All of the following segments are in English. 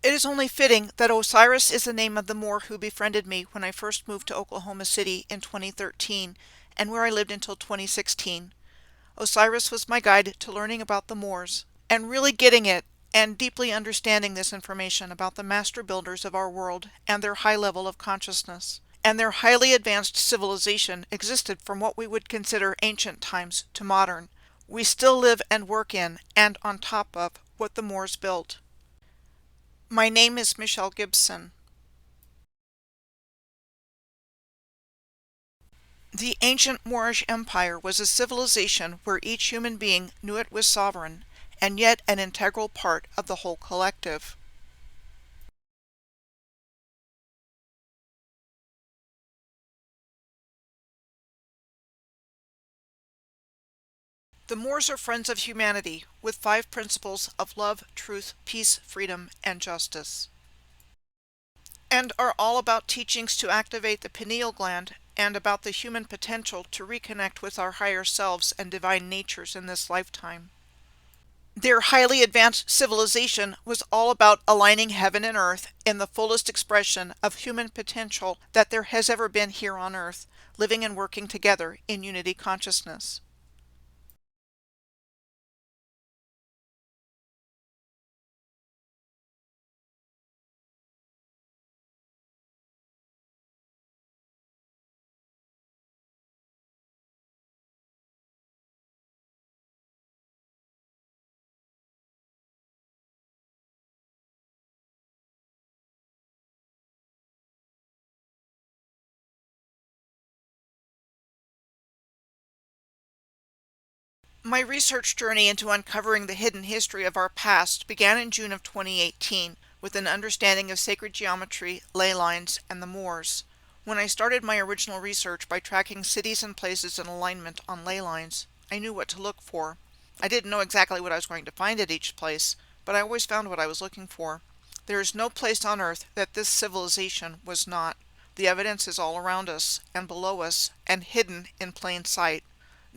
It is only fitting that Osiris is the name of the Moor who befriended me when I first moved to Oklahoma City in 2013, and where I lived until 2016. Osiris was my guide to learning about the Moors, and really getting it and deeply understanding this information about the master builders of our world and their high level of consciousness. And their highly advanced civilization existed from what we would consider ancient times to modern. We still live and work in, and on top of, what the Moors built. My name is Michelle Gibson. The ancient Moorish Empire was a civilization where each human being knew it was sovereign, and yet an integral part of the whole collective. The Moors are friends of humanity, with 5 principles of love, truth, peace, freedom, and justice, and are all about teachings to activate the pineal gland and about the human potential to reconnect with our higher selves and divine natures in this lifetime. Their highly advanced civilization was all about aligning heaven and earth in the fullest expression of human potential that there has ever been here on earth, living and working together in unity consciousness. My research journey into uncovering the hidden history of our past began in June of 2018 with an understanding of sacred geometry, ley lines, and the Moors. When I started my original research by tracking cities and places in alignment on ley lines, I knew what to look for. I didn't know exactly what I was going to find at each place, but I always found what I was looking for. There is no place on earth that this civilization was not. The evidence is all around us and below us and hidden in plain sight.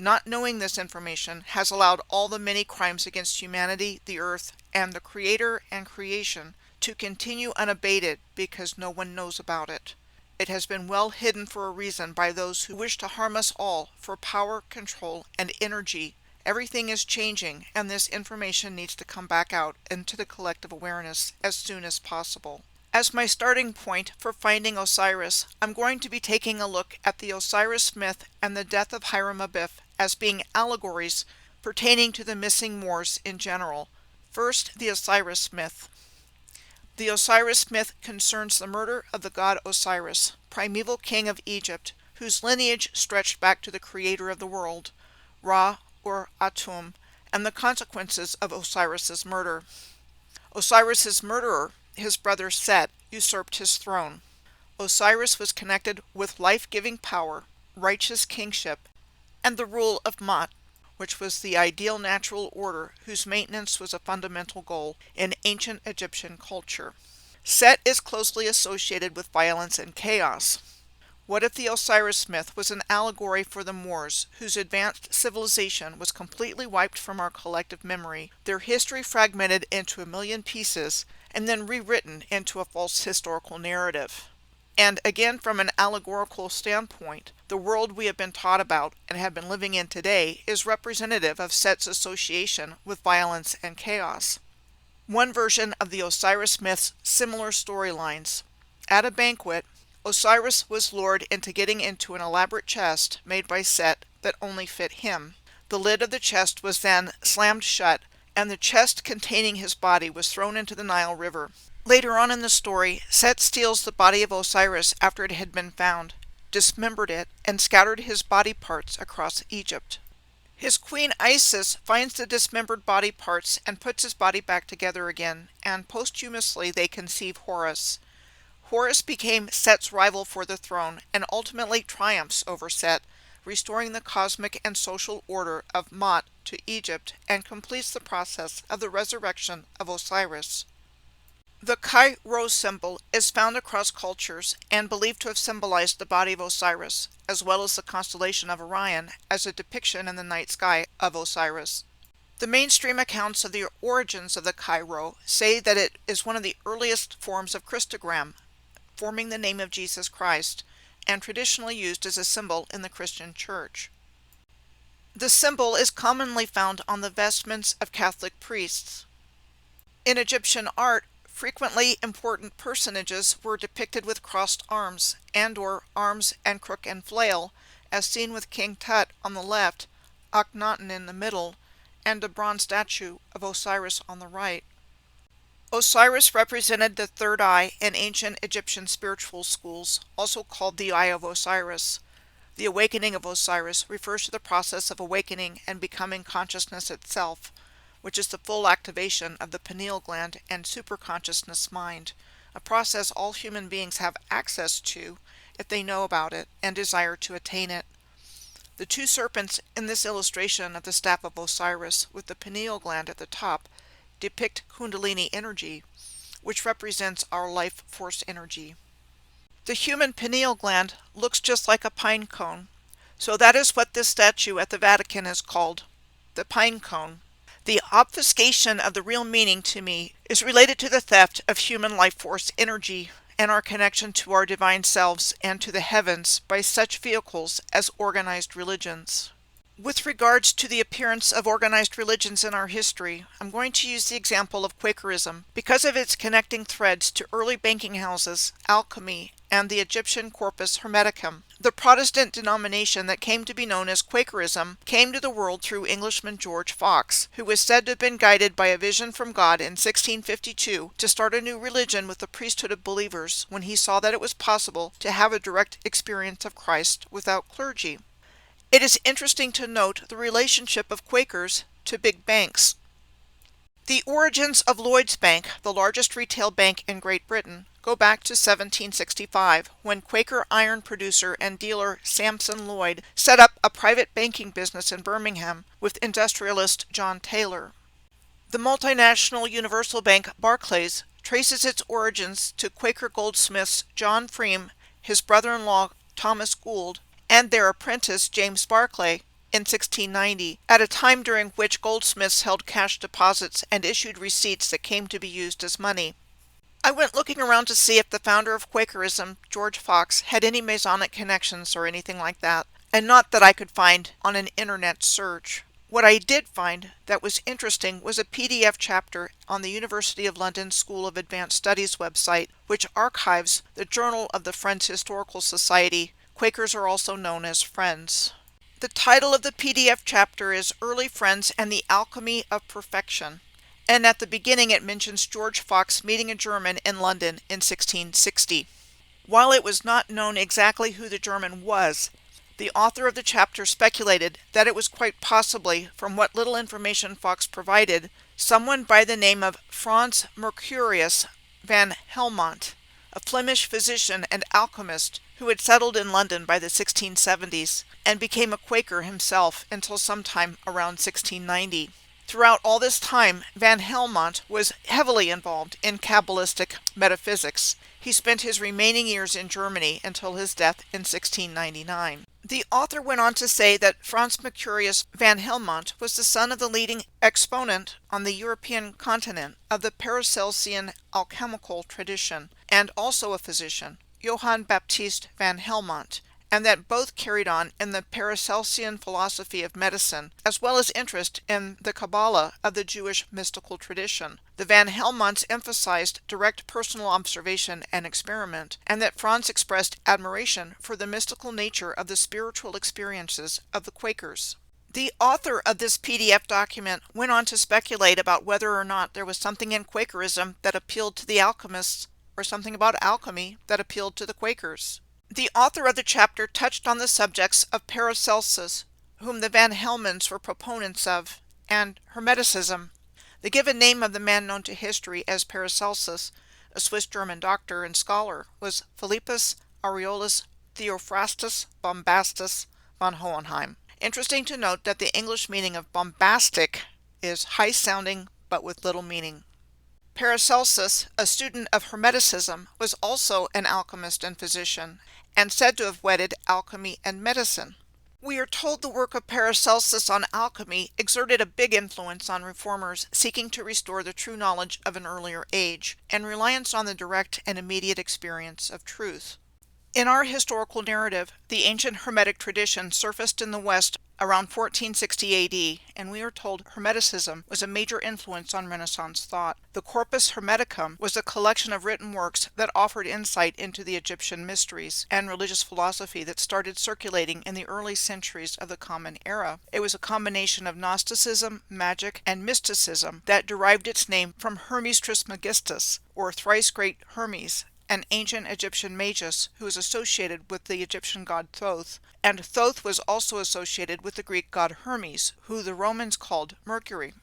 Not knowing this information has allowed all the many crimes against humanity, the earth, and the Creator and creation to continue unabated because no one knows about it. It has been well hidden for a reason by those who wish to harm us all for power, control, and energy. Everything is changing, and this information needs to come back out into the collective awareness as soon as possible. As my starting point for finding Osiris, I'm going to be taking a look at the Osiris myth and the death of Hiram Abiff as being allegories pertaining to the missing Moors in general. First, the Osiris myth. The Osiris myth concerns the murder of the god Osiris, primeval king of Egypt, whose lineage stretched back to the creator of the world, Ra or Atum, and the consequences of Osiris's murder. Osiris's murderer, his brother Set, usurped his throne. Osiris was connected with life-giving power, righteous kingship, and the rule of Ma'at, which was the ideal natural order whose maintenance was a fundamental goal in ancient Egyptian culture. Set is closely associated with violence and chaos. What if the Osiris myth was an allegory for the Moors, whose advanced civilization was completely wiped from our collective memory, their history fragmented into a million pieces, and then rewritten into a false historical narrative? And again, from an allegorical standpoint, the world we have been taught about and have been living in today is representative of Set's association with violence and chaos. One version of the Osiris myth's similar storylines. At a banquet, Osiris was lured into getting into an elaborate chest made by Set that only fit him. The lid of the chest was then slammed shut, and the chest containing his body was thrown into the Nile River. Later on in the story, Set steals the body of Osiris after it had been found, dismembered it, and scattered his body parts across Egypt. His queen Isis finds the dismembered body parts and puts his body back together again, and posthumously they conceive Horus. Horus became Set's rival for the throne and ultimately triumphs over Set, restoring the cosmic and social order of Ma'at to Egypt and completes the process of the resurrection of Osiris. The Chi-Rho symbol is found across cultures and believed to have symbolized the body of Osiris, as well as the constellation of Orion as a depiction in the night sky of Osiris. The mainstream accounts of the origins of the Chi-Rho say that it is one of the earliest forms of Christogram, forming the name of Jesus Christ, and traditionally used as a symbol in the Christian Church. The symbol is commonly found on the vestments of Catholic priests. In Egyptian art, frequently important personages were depicted with crossed arms and/or arms and crook and flail, as seen with King Tut on the left, Akhenaten in the middle, and a bronze statue of Osiris on the right. Osiris represented the third eye in ancient Egyptian spiritual schools, also called the Eye of Osiris. The awakening of Osiris refers to the process of awakening and becoming consciousness itself, which is the full activation of the pineal gland and superconsciousness mind, a process all human beings have access to if they know about it and desire to attain it. The two serpents in this illustration of the staff of Osiris with the pineal gland at the top depict Kundalini energy, which represents our life force energy. The human pineal gland looks just like a pine cone, so that is what this statue at the Vatican is called, the pine cone. The obfuscation of the real meaning to me is related to the theft of human life force energy and our connection to our divine selves and to the heavens by such vehicles as organized religions. With regards to the appearance of organized religions in our history, I'm going to use the example of Quakerism because of its connecting threads to early banking houses, alchemy, and the Egyptian Corpus Hermeticum. The Protestant denomination that came to be known as Quakerism came to the world through Englishman George Fox, who was said to have been guided by a vision from God in 1652 to start a new religion with the priesthood of believers when he saw that it was possible to have a direct experience of Christ without clergy. It is interesting to note the relationship of Quakers to big banks. The origins of Lloyds Bank, the largest retail bank in Great Britain, go back to 1765, when Quaker iron producer and dealer Samson Lloyd set up a private banking business in Birmingham with industrialist John Taylor. The multinational Universal Bank Barclays traces its origins to Quaker goldsmiths John Freem, his brother-in-law Thomas Gould, and their apprentice James Barclay in 1690, at a time during which goldsmiths held cash deposits and issued receipts that came to be used as money. I went looking around to see if the founder of Quakerism, George Fox, had any Masonic connections or anything like that, and not that I could find on an internet search. What I did find that was interesting was a PDF chapter on the University of London School of Advanced Studies website, which archives the Journal of the Friends Historical Society. Quakers are also known as Friends. The title of the PDF chapter is Early Friends and the Alchemy of Perfection, and at the beginning it mentions George Fox meeting a German in London in 1660. While it was not known exactly who the German was, the author of the chapter speculated that it was quite possibly, from what little information Fox provided, someone by the name of Frans Mercurius van Helmont, a Flemish physician and alchemist who had settled in London by the 1670s and became a Quaker himself until sometime around 1690. Throughout all this time, Van Helmont was heavily involved in Kabbalistic metaphysics. He spent his remaining years in Germany until his death in 1699. The author went on to say that Frans Mercurius van Helmont was the son of the leading exponent on the European continent of the Paracelsian alchemical tradition, and also a physician, Johann Baptist van Helmont, and that both carried on in the Paracelsian philosophy of medicine, as well as interest in the Kabbalah of the Jewish mystical tradition. The Van Helmonts emphasized direct personal observation and experiment, and that Franz expressed admiration for the mystical nature of the spiritual experiences of the Quakers. The author of this PDF document went on to speculate about whether or not there was something in Quakerism that appealed to the alchemists, or something about alchemy that appealed to the Quakers. The author of the chapter touched on the subjects of Paracelsus, whom the Van Helmonts were proponents of, and Hermeticism. The given name of the man known to history as Paracelsus, a Swiss-German doctor and scholar, was Philippus Aureolus Theophrastus Bombastus von Hohenheim. Interesting to note that the English meaning of bombastic is high-sounding but with little meaning. Paracelsus, a student of Hermeticism, was also an alchemist and physician, and said to have wedded alchemy and medicine. We are told the work of Paracelsus on alchemy exerted a big influence on reformers seeking to restore the true knowledge of an earlier age, and reliance on the direct and immediate experience of truth. In our historical narrative, the ancient Hermetic tradition surfaced in the West around 1460 AD, and we are told Hermeticism was a major influence on Renaissance thought. The Corpus Hermeticum was a collection of written works that offered insight into the Egyptian mysteries and religious philosophy that started circulating in the early centuries of the Common Era. It was a combination of Gnosticism, magic, and mysticism that derived its name from Hermes Trismegistus, or thrice great Hermes, an ancient Egyptian magus who was associated with the Egyptian god Thoth, and Thoth was also associated with the Greek god Hermes, who the Romans called Mercury.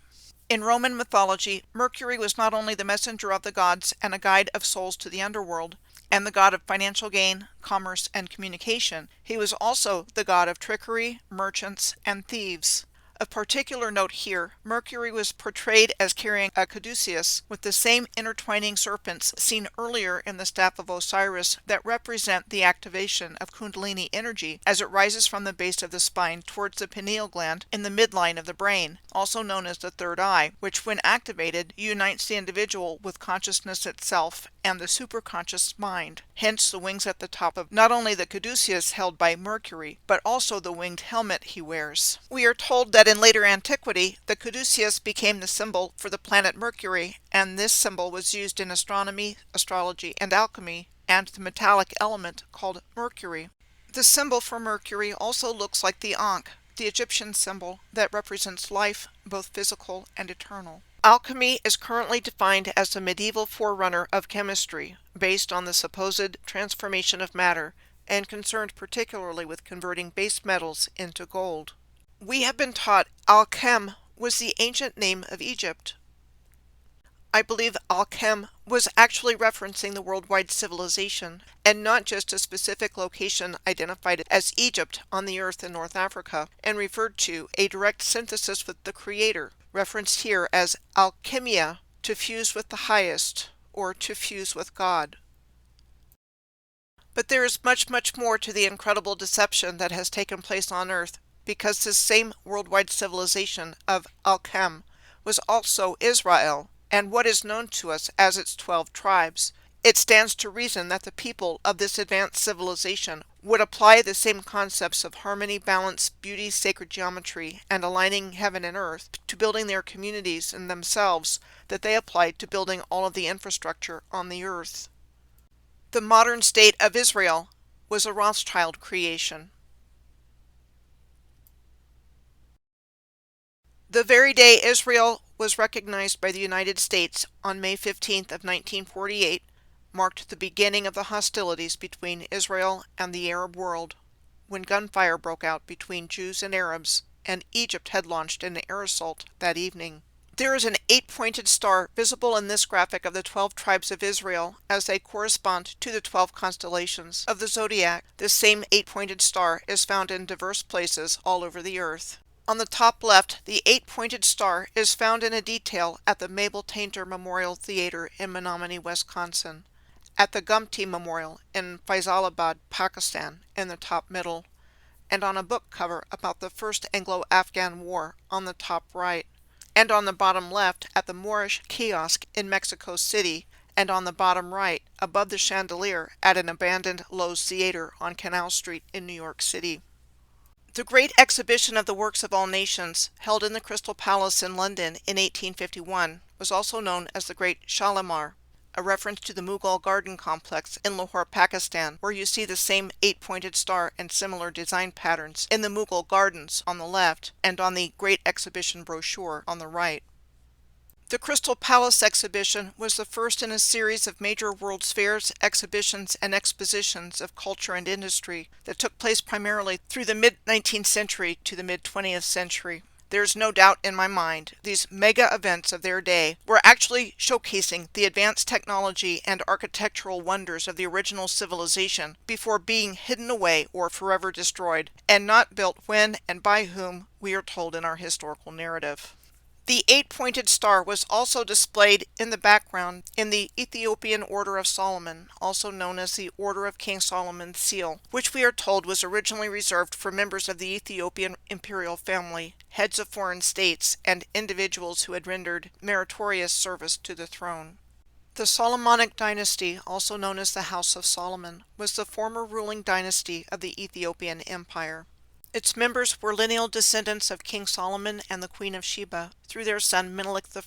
In Roman mythology, Mercury was not only the messenger of the gods and a guide of souls to the underworld, and the god of financial gain, commerce, and communication, he was also the god of trickery, merchants, and thieves. Of particular note here, Mercury was portrayed as carrying a caduceus with the same intertwining serpents seen earlier in the staff of Osiris that represent the activation of Kundalini energy as it rises from the base of the spine towards the pineal gland in the midline of the brain, also known as the third eye, which when activated unites the individual with consciousness itself and the superconscious mind. Hence the wings at the top of not only the caduceus held by Mercury, but also the winged helmet he wears. We are told that in later antiquity, the caduceus became the symbol for the planet Mercury, and this symbol was used in astronomy, astrology, and alchemy, and the metallic element called mercury. The symbol for Mercury also looks like the Ankh, the Egyptian symbol that represents life, both physical and eternal. Alchemy is currently defined as the medieval forerunner of chemistry, based on the supposed transformation of matter, and concerned particularly with converting base metals into gold. We have been taught Alchem was the ancient name of Egypt. I believe Alchem was actually referencing the worldwide civilization, and not just a specific location identified as Egypt on the earth in North Africa, and referred to a direct synthesis with the Creator, referenced here as alchemia, to fuse with the highest, or to fuse with God. But there is much, much more to the incredible deception that has taken place on earth, because this same worldwide civilization of Alchem was also Israel, and what is known to us as its 12 tribes. It stands to reason that the people of this advanced civilization would apply the same concepts of harmony, balance, beauty, sacred geometry, and aligning heaven and earth to building their communities and themselves that they applied to building all of the infrastructure on the earth. The modern state of Israel was a Rothschild creation. The very day Israel was recognized by the United States on May 15th of 1948 marked the beginning of the hostilities between Israel and the Arab world, when gunfire broke out between Jews and Arabs, and Egypt had launched an air assault that evening. There is an 8-pointed star visible in this graphic of the 12 tribes of Israel as they correspond to the 12 constellations of the zodiac. This same 8-pointed star is found in diverse places all over the earth. On the top left, the 8-pointed star is found in a detail at the Mabel Tainter Memorial Theater in Menominee, Wisconsin, at the Gumti Memorial in Faisalabad, Pakistan, in the top middle, and on a book cover about the First Anglo-Afghan War on the top right, and on the bottom left at the Moorish kiosk in Mexico City, and on the bottom right above the chandelier at an abandoned Lowe's Theater on Canal Street in New York City. The Great Exhibition of the Works of All Nations, held in the Crystal Palace in London in 1851, was also known as the Great Shalimar, a reference to the Mughal Garden Complex in Lahore, Pakistan, where you see the same 8-pointed star and similar design patterns in the Mughal Gardens on the left and on the Great Exhibition brochure on the right. The Crystal Palace exhibition was the first in a series of major World's Fairs, exhibitions, and expositions of culture and industry that took place primarily through the mid-19th century to the mid-20th century. There is no doubt in my mind these mega events of their day were actually showcasing the advanced technology and architectural wonders of the original civilization before being hidden away or forever destroyed, and not built when and by whom we are told in our historical narrative. The eight-pointed star was also displayed in the background in the Ethiopian Order of Solomon, also known as the Order of King Solomon's Seal, which we are told was originally reserved for members of the Ethiopian imperial family, heads of foreign states, and individuals who had rendered meritorious service to the throne. The Solomonic dynasty, also known as the House of Solomon, was the former ruling dynasty of the Ethiopian Empire. Its members were lineal descendants of King Solomon and the Queen of Sheba through their son Menelik I,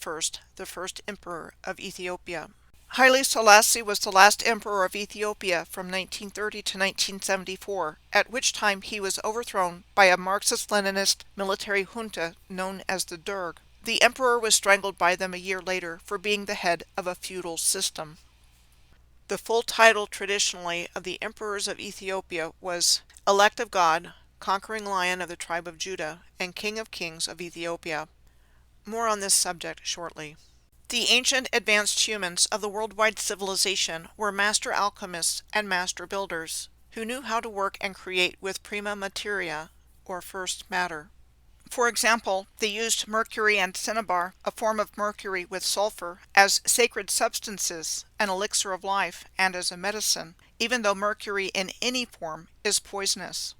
the first emperor of Ethiopia. Haile Selassie was the last emperor of Ethiopia from 1930 to 1974, at which time he was overthrown by a Marxist-Leninist military junta known as the Derg. The emperor was strangled by them a year later for being the head of a feudal system. The full title traditionally of the emperors of Ethiopia was Elect of God, Conquering Lion of the tribe of Judah, and King of Kings of Ethiopia. More on this subject shortly. The ancient advanced humans of the worldwide civilization were master alchemists and master builders, who knew how to work and create with prima materia, or first matter. For example, they used mercury and cinnabar, a form of mercury with sulfur, as sacred substances, an elixir of life, and as a medicine, even though mercury in any form is poisonous.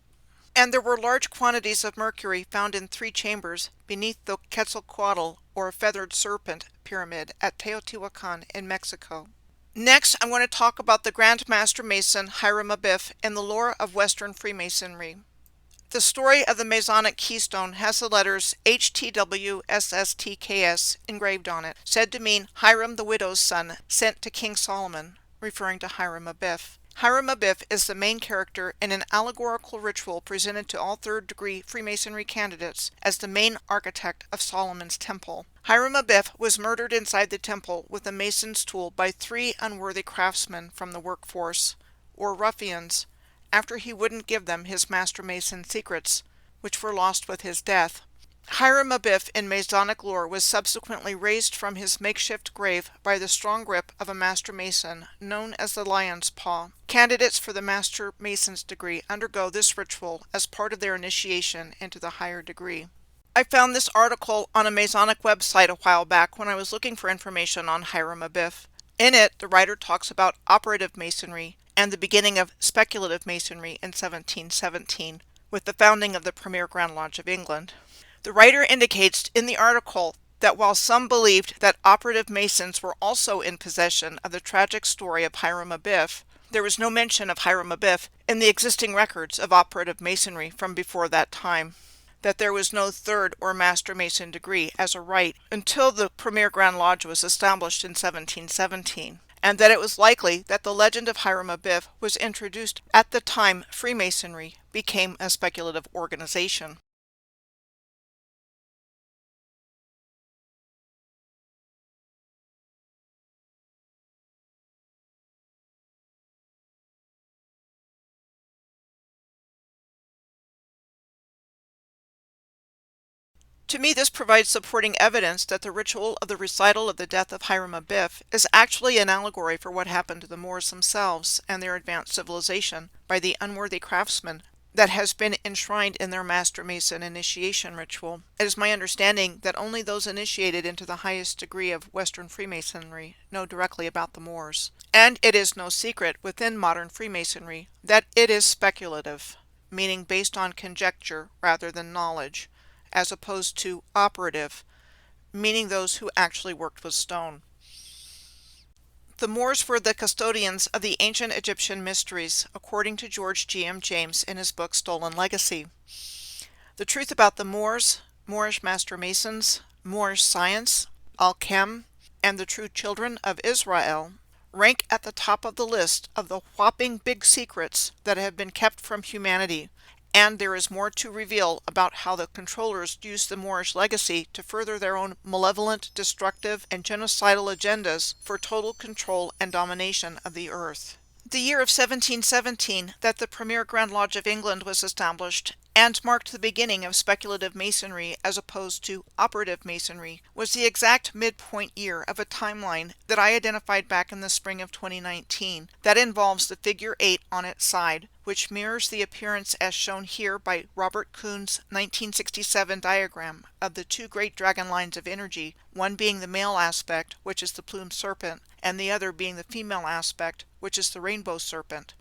And there were large quantities of mercury found in 3 chambers beneath the Quetzalcoatl, or feathered serpent, pyramid at Teotihuacan in Mexico. Next, I'm going to talk about the Grand Master Mason Hiram Abiff in the lore of Western Freemasonry. The story of the Masonic keystone has the letters HTWSSTKS engraved on it, said to mean Hiram the widow's son, sent to King Solomon, referring to Hiram Abiff. Hiram Abiff is the main character in an allegorical ritual presented to all third-degree Freemasonry candidates as the main architect of Solomon's temple. Hiram Abiff was murdered inside the temple with a mason's tool by 3 unworthy craftsmen from the workforce, or ruffians, after he wouldn't give them his master mason secrets, which were lost with his death. Hiram Abiff in Masonic lore was subsequently raised from his makeshift grave by the strong grip of a master mason known as the lion's paw. Candidates for the master mason's degree undergo this ritual as part of their initiation into the higher degree. I found this article on a Masonic website a while back when I was looking for information on Hiram Abiff. In it, the writer talks about operative masonry and the beginning of speculative masonry in 1717, with the founding of the Premier Grand Lodge of England. The writer indicates in the article that while some believed that operative masons were also in possession of the tragic story of Hiram Abiff, there was no mention of Hiram Abiff in the existing records of operative masonry from before that time. That there was no third or master mason degree as a right until the Premier Grand Lodge was established in 1717. And that it was likely that the legend of Hiram Abiff was introduced at the time Freemasonry became a speculative organization. To me, this provides supporting evidence that the ritual of the recital of the death of Hiram Abiff is actually an allegory for what happened to the Moors themselves and their advanced civilization by the unworthy craftsmen that has been enshrined in their Master Mason initiation ritual. It is my understanding that only those initiated into the highest degree of Western Freemasonry know directly about the Moors. And it is no secret within modern Freemasonry that it is speculative, meaning based on conjecture rather than knowledge, as opposed to operative, meaning those who actually worked with stone. The Moors were the custodians of the ancient Egyptian mysteries, according to George G.M. James in his book Stolen Legacy. The truth about the Moors, Moorish Master Masons, Moorish science, Al-Chem, and the true children of Israel rank at the top of the list of the whopping big secrets that have been kept from humanity. And there is more to reveal about how the controllers used the Moorish legacy to further their own malevolent, destructive, and genocidal agendas for total control and domination of the earth. The year of 1717 that the Premier Grand Lodge of England was established and marked the beginning of speculative masonry as opposed to operative masonry, was the exact midpoint year of a timeline that I identified back in the spring of 2019 that involves the figure 8 on its side, which mirrors the appearance as shown here by Robert Kuhn's 1967 diagram of the two great dragon lines of energy, one being the male aspect, which is the plumed serpent, and the other being the female aspect, which is the rainbow serpent.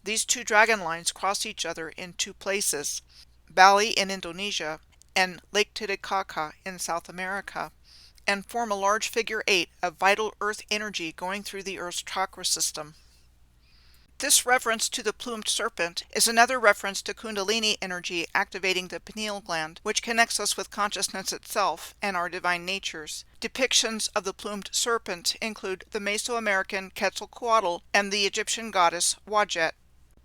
These two dragon lines cross each other in two places, Bali in Indonesia and Lake Titicaca in South America, and form a large figure 8 of vital earth energy going through the Earth's chakra system. This reference to the plumed serpent is another reference to Kundalini energy activating the pineal gland, which connects us with consciousness itself and our divine natures. Depictions of the plumed serpent include the Mesoamerican Quetzalcoatl and the Egyptian goddess Wadjet.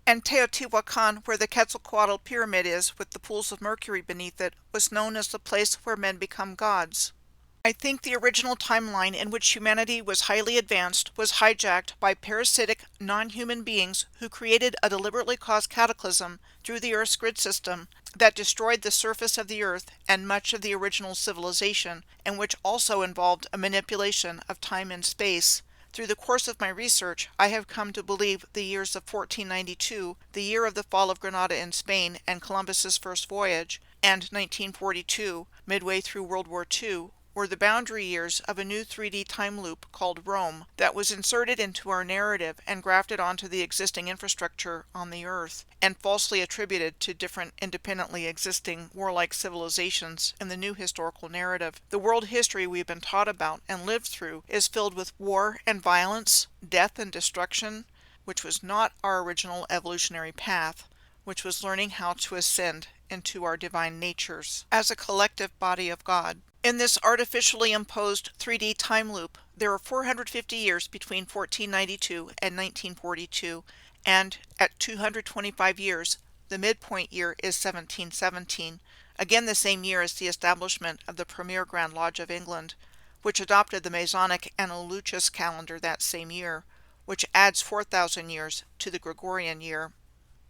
And Teotihuacan, where the Quetzalcoatl pyramid is with the pools of mercury beneath it, was known as the place where men become gods. I think the original timeline in which humanity was highly advanced was hijacked by parasitic, non-human beings who created a deliberately caused cataclysm through the Earth's grid system that destroyed the surface of the Earth and much of the original civilization, and which also involved a manipulation of time and space. Through the course of my research, I have come to believe the years of 1492, the year of the fall of Granada in Spain and Columbus's first voyage, and 1942, midway through World War II, were the boundary years of a new 3D time loop called Rome that was inserted into our narrative and grafted onto the existing infrastructure on the Earth, and falsely attributed to different independently existing warlike civilizations in the new historical narrative. The world history we've been taught about and lived through is filled with war and violence, death and destruction, which was not our original evolutionary path, which was learning how to ascend into our divine natures as a collective body of God. In this artificially imposed 3D time loop, there are 450 years between 1492 and 1942, and at 225 years, the midpoint year is 1717, again the same year as the establishment of the Premier Grand Lodge of England, which adopted the Masonic Anno Lucis calendar that same year, which adds 4,000 years to the Gregorian year.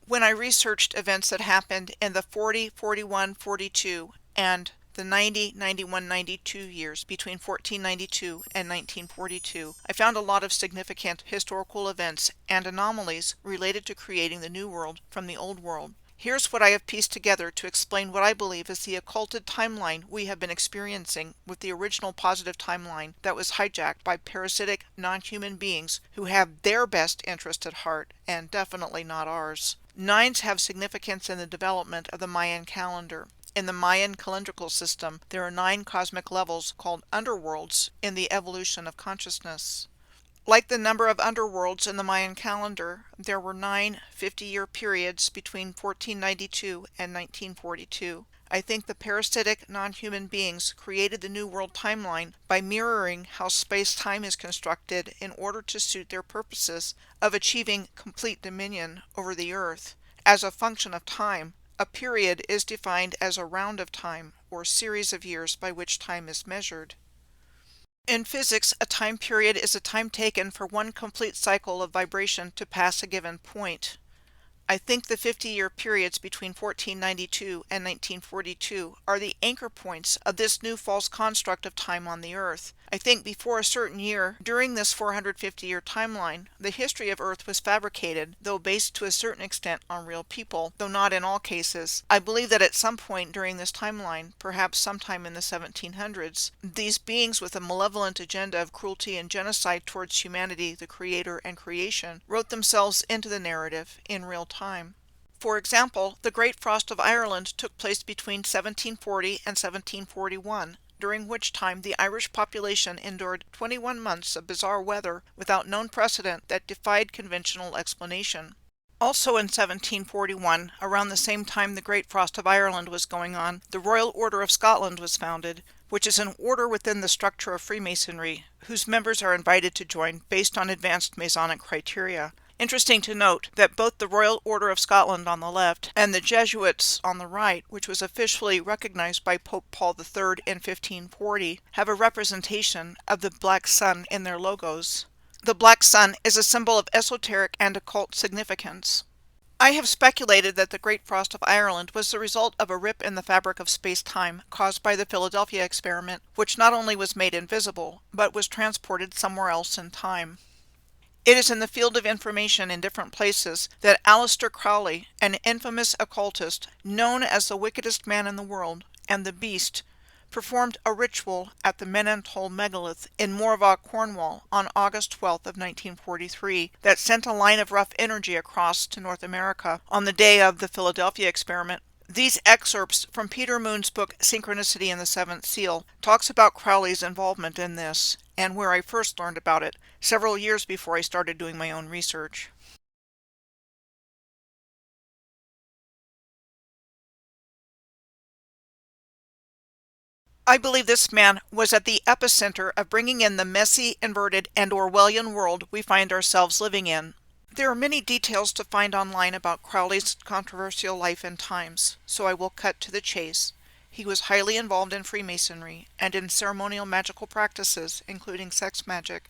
When I researched events that happened in the 40, 41, 42, and the 90, 91, 92 years between 1492 and 1942, I found a lot of significant historical events and anomalies related to creating the New World from the Old World. Here's what I have pieced together to explain what I believe is the occulted timeline we have been experiencing with the original positive timeline that was hijacked by parasitic, non-human beings who have their best interest at heart, and definitely not ours. Nines have significance in the development of the Mayan calendar. In the Mayan calendrical system, there are 9 cosmic levels called underworlds in the evolution of consciousness. Like the number of underworlds in the Mayan calendar, there were 9 50-year periods between 1492 and 1942. I think the parasitic non-human beings created the New World timeline by mirroring how space-time is constructed in order to suit their purposes of achieving complete dominion over the Earth. As a function of time, a period is defined as a round of time, or series of years by which time is measured. In physics, a time period is a time taken for one complete cycle of vibration to pass a given point. I think the 50-year periods between 1492 and 1942 are the anchor points of this new false construct of time on the Earth. I think before a certain year, during this 450-year timeline, the history of Earth was fabricated, though based to a certain extent on real people, though not in all cases. I believe that at some point during this timeline, perhaps sometime in the 1700s, these beings with a malevolent agenda of cruelty and genocide towards humanity, the creator and creation, wrote themselves into the narrative in real time. For example, the Great Frost of Ireland took place between 1740 and 1741, during which time the Irish population endured 21 months of bizarre weather without known precedent that defied conventional explanation. Also in 1741, around the same time the Great Frost of Ireland was going on, the Royal Order of Scotland was founded, which is an order within the structure of Freemasonry, whose members are invited to join based on advanced Masonic criteria. Interesting to note that both the Royal Order of Scotland on the left and the Jesuits on the right, which was officially recognized by Pope Paul III in 1540, have a representation of the black sun in their logos. The black sun is a symbol of esoteric and occult significance. I have speculated that the Great Frost of Ireland was the result of a rip in the fabric of space-time caused by the Philadelphia experiment, which not only was made invisible, but was transported somewhere else in time. It is in the field of information in different places that Aleister Crowley, an infamous occultist known as the wickedest man in the world and the Beast, performed a ritual at the Menantoul megalith in Morvah, Cornwall on August 12th of 1943 that sent a line of rough energy across to North America on the day of the Philadelphia experiment. These excerpts from Peter Moon's book Synchronicity and the Seventh Seal talks about Crowley's involvement in this, and where I first learned about it, several years before I started doing my own research. I believe this man was at the epicenter of bringing in the messy, inverted, and Orwellian world we find ourselves living in. There are many details to find online about Crowley's controversial life and times, so I will cut to the chase. He was highly involved in Freemasonry and in ceremonial magical practices, including sex magic,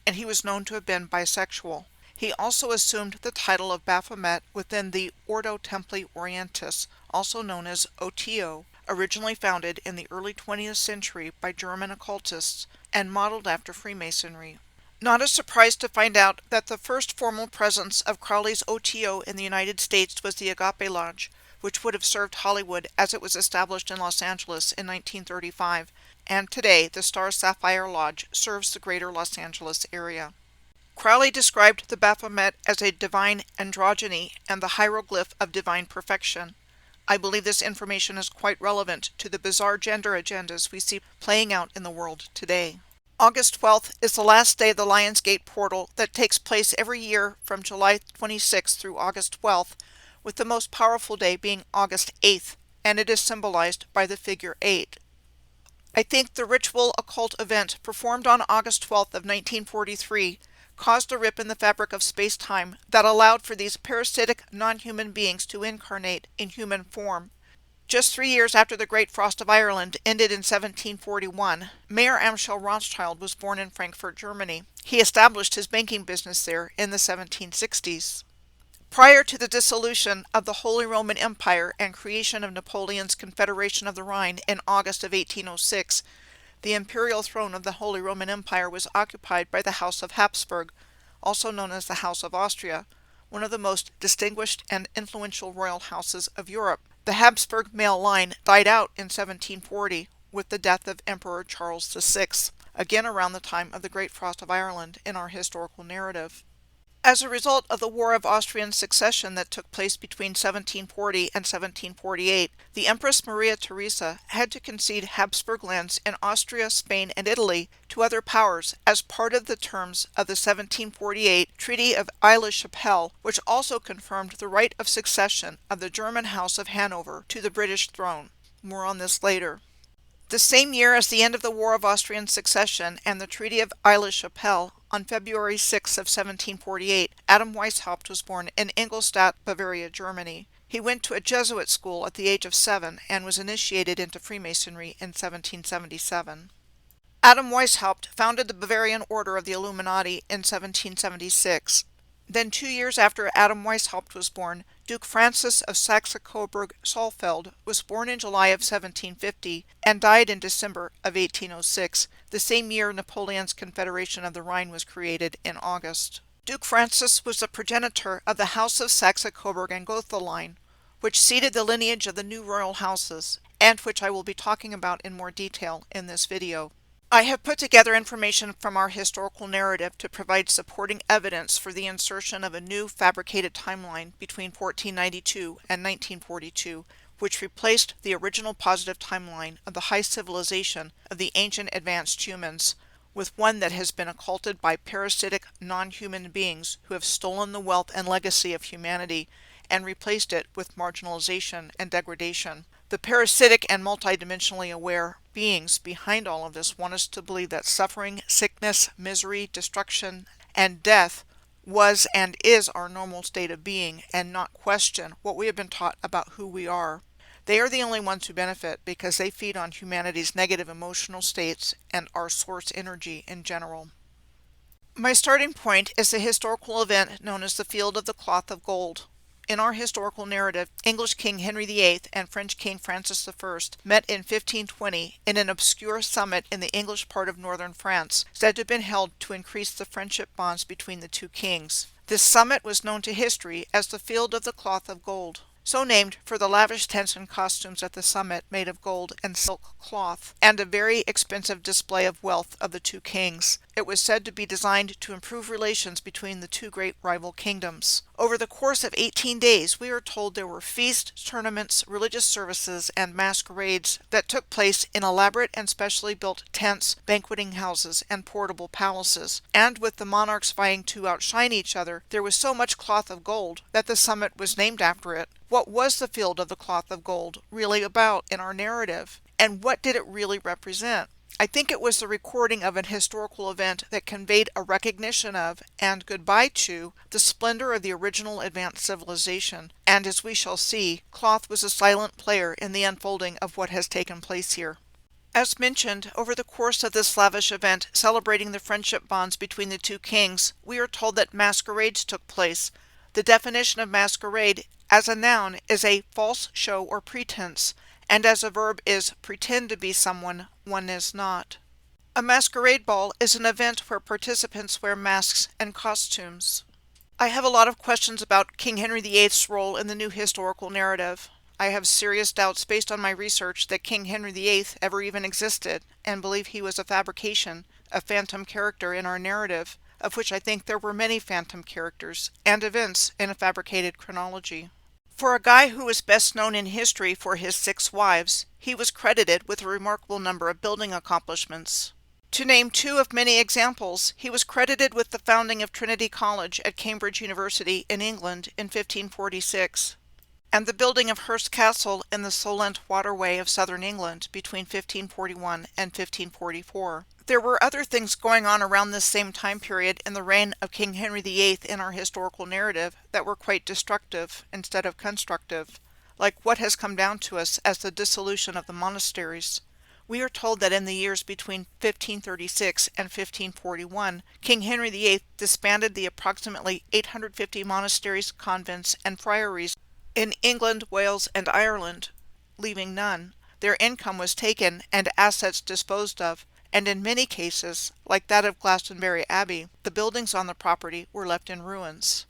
and he was known to have been bisexual. He also assumed the title of Baphomet within the Ordo Templi Orientis, also known as OTO, originally founded in the early 20th century by German occultists and modeled after Freemasonry. Not a surprise to find out that the first formal presence of Crowley's OTO in the United States was the Agape Lodge, which would have served Hollywood as it was established in Los Angeles in 1935, and today the Star Sapphire Lodge serves the greater Los Angeles area. Crowley described the Baphomet as a divine androgyny and the hieroglyph of divine perfection. I believe this information is quite relevant to the bizarre gender agendas we see playing out in the world today. August 12th is the last day of the Lionsgate portal that takes place every year from July 26th through August 12th, with the most powerful day being August 8th, and it is symbolized by the figure 8. I think the ritual occult event performed on August 12th of 1943 caused a rip in the fabric of space-time that allowed for these parasitic non-human beings to incarnate in human form. Just 3 years after the Great Frost of Ireland ended in 1741, Mayer Amschel Rothschild was born in Frankfurt, Germany. He established his banking business there in the 1760s. Prior to the dissolution of the Holy Roman Empire and creation of Napoleon's Confederation of the Rhine in August of 1806, the imperial throne of the Holy Roman Empire was occupied by the House of Habsburg, also known as the House of Austria, one of the most distinguished and influential royal houses of Europe. The Habsburg male line died out in 1740 with the death of Emperor Charles VI, again around the time of the Great Frost of Ireland in our historical narrative. As a result of the War of Austrian Succession that took place between 1740 and 1748, the Empress Maria Theresa had to concede Habsburg lands in Austria, Spain, and Italy to other powers as part of the terms of the 1748 Treaty of Aix-la-Chapelle, which also confirmed the right of succession of the German House of Hanover to the British throne. More on this later. The same year as the end of the War of Austrian Succession and the Treaty of Aix-la-Chapelle, on February 6 of 1748, Atum Weishaupt was born in Ingolstadt, Bavaria, Germany. He went to a Jesuit school at the age of 7 and was initiated into Freemasonry in 1777. Atum Weishaupt founded the Bavarian Order of the Illuminati in 1776. Then 2 years after Atum Weishaupt was born, Duke Francis of Saxe-Coburg-Saalfeld was born in July of 1750 and died in December of 1806, the same year Napoleon's Confederation of the Rhine was created in August. Duke Francis was the progenitor of the House of Saxe-Coburg and Gotha line, which seeded the lineage of the new royal houses, and which I will be talking about in more detail in this video. I have put together information from our historical narrative to provide supporting evidence for the insertion of a new fabricated timeline between 1492 and 1942, which replaced the original positive timeline of the high civilization of the ancient advanced humans, with one that has been occulted by parasitic non-human beings who have stolen the wealth and legacy of humanity and replaced it with marginalization and degradation. The parasitic and multidimensionally aware beings behind all of this want us to believe that suffering, sickness, misery, destruction, and death was and is our normal state of being, and not question what we have been taught about who we are. They are the only ones who benefit because they feed on humanity's negative emotional states and our source energy in general. My starting point is the historical event known as the Field of the Cloth of Gold. In our historical narrative, English King Henry VIII and French King Francis I met in 1520 in an obscure summit in the English part of northern France, said to have been held to increase the friendship bonds between the two kings. This summit was known to history as the Field of the Cloth of Gold, so named for the lavish tents and costumes at the summit made of gold and silk cloth, and a very expensive display of wealth of the two kings. It was said to be designed to improve relations between the two great rival kingdoms. Over the course of 18 days, we are told there were feasts, tournaments, religious services, and masquerades that took place in elaborate and specially built tents, banqueting houses, and portable palaces. And with the monarchs vying to outshine each other, there was so much cloth of gold that the summit was named after it. What was the Field of the Cloth of Gold really about in our narrative? And what did it really represent? I think it was the recording of an historical event that conveyed a recognition of, and goodbye to, the splendor of the original advanced civilization. And as we shall see, cloth was a silent player in the unfolding of what has taken place here. As mentioned, over the course of this lavish event celebrating the friendship bonds between the two kings, we are told that masquerades took place. The definition of masquerade as a noun is a false show or pretense, and as a verb is pretend to be someone one is not. A masquerade ball is an event where participants wear masks and costumes. I have a lot of questions about King Henry VIII's role in the new historical narrative. I have serious doubts based on my research that King Henry VIII ever even existed, and believe he was a fabrication, a phantom character in our narrative, of which I think there were many phantom characters and events in a fabricated chronology. For a guy who is best known in history for his 6 wives, he was credited with a remarkable number of building accomplishments. To name 2 of many examples, he was credited with the founding of Trinity College at Cambridge University in England in 1546, and the building of Hurst Castle in the Solent waterway of southern England between 1541 and 1544. There were other things going on around this same time period in the reign of King Henry VIII in our historical narrative that were quite destructive instead of constructive, like what has come down to us as the dissolution of the monasteries. We are told that in the years between 1536 and 1541, King Henry VIII disbanded the approximately 850 monasteries, convents, and friaries in England, Wales, and Ireland, leaving none. Their income was taken and assets disposed of, and in many cases, like that of Glastonbury Abbey, the buildings on the property were left in ruins.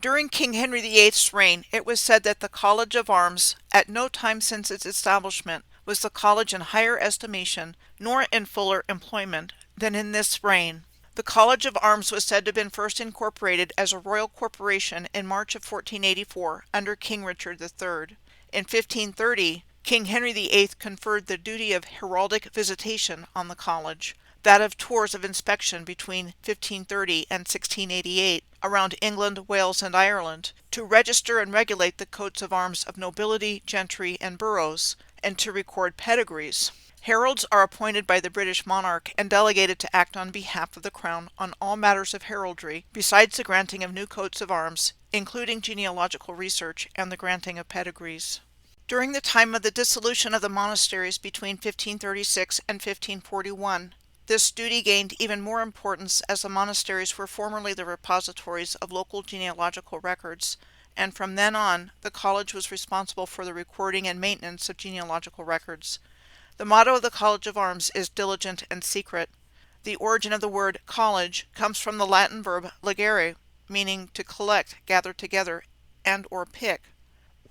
During King Henry VIII's reign, it was said that the College of Arms, at no time since its establishment, was the college in higher estimation, nor in fuller employment, than in this reign. The College of Arms was said to have been first incorporated as a royal corporation in March of 1484 under King Richard III. In 1530, King Henry VIII conferred the duty of heraldic visitation on the college, that of tours of inspection between 1530 and 1688 around England, Wales, and Ireland, to register and regulate the coats of arms of nobility, gentry, and boroughs, and to record pedigrees. Heralds are appointed by the British monarch and delegated to act on behalf of the crown on all matters of heraldry, besides the granting of new coats of arms, including genealogical research and the granting of pedigrees. During the time of the dissolution of the monasteries between 1536 and 1541, this duty gained even more importance as the monasteries were formerly the repositories of local genealogical records, and from then on, the college was responsible for the recording and maintenance of genealogical records. The motto of the College of Arms is diligent and secret. The origin of the word college comes from the Latin verb legere, meaning to collect, gather together, and or pick.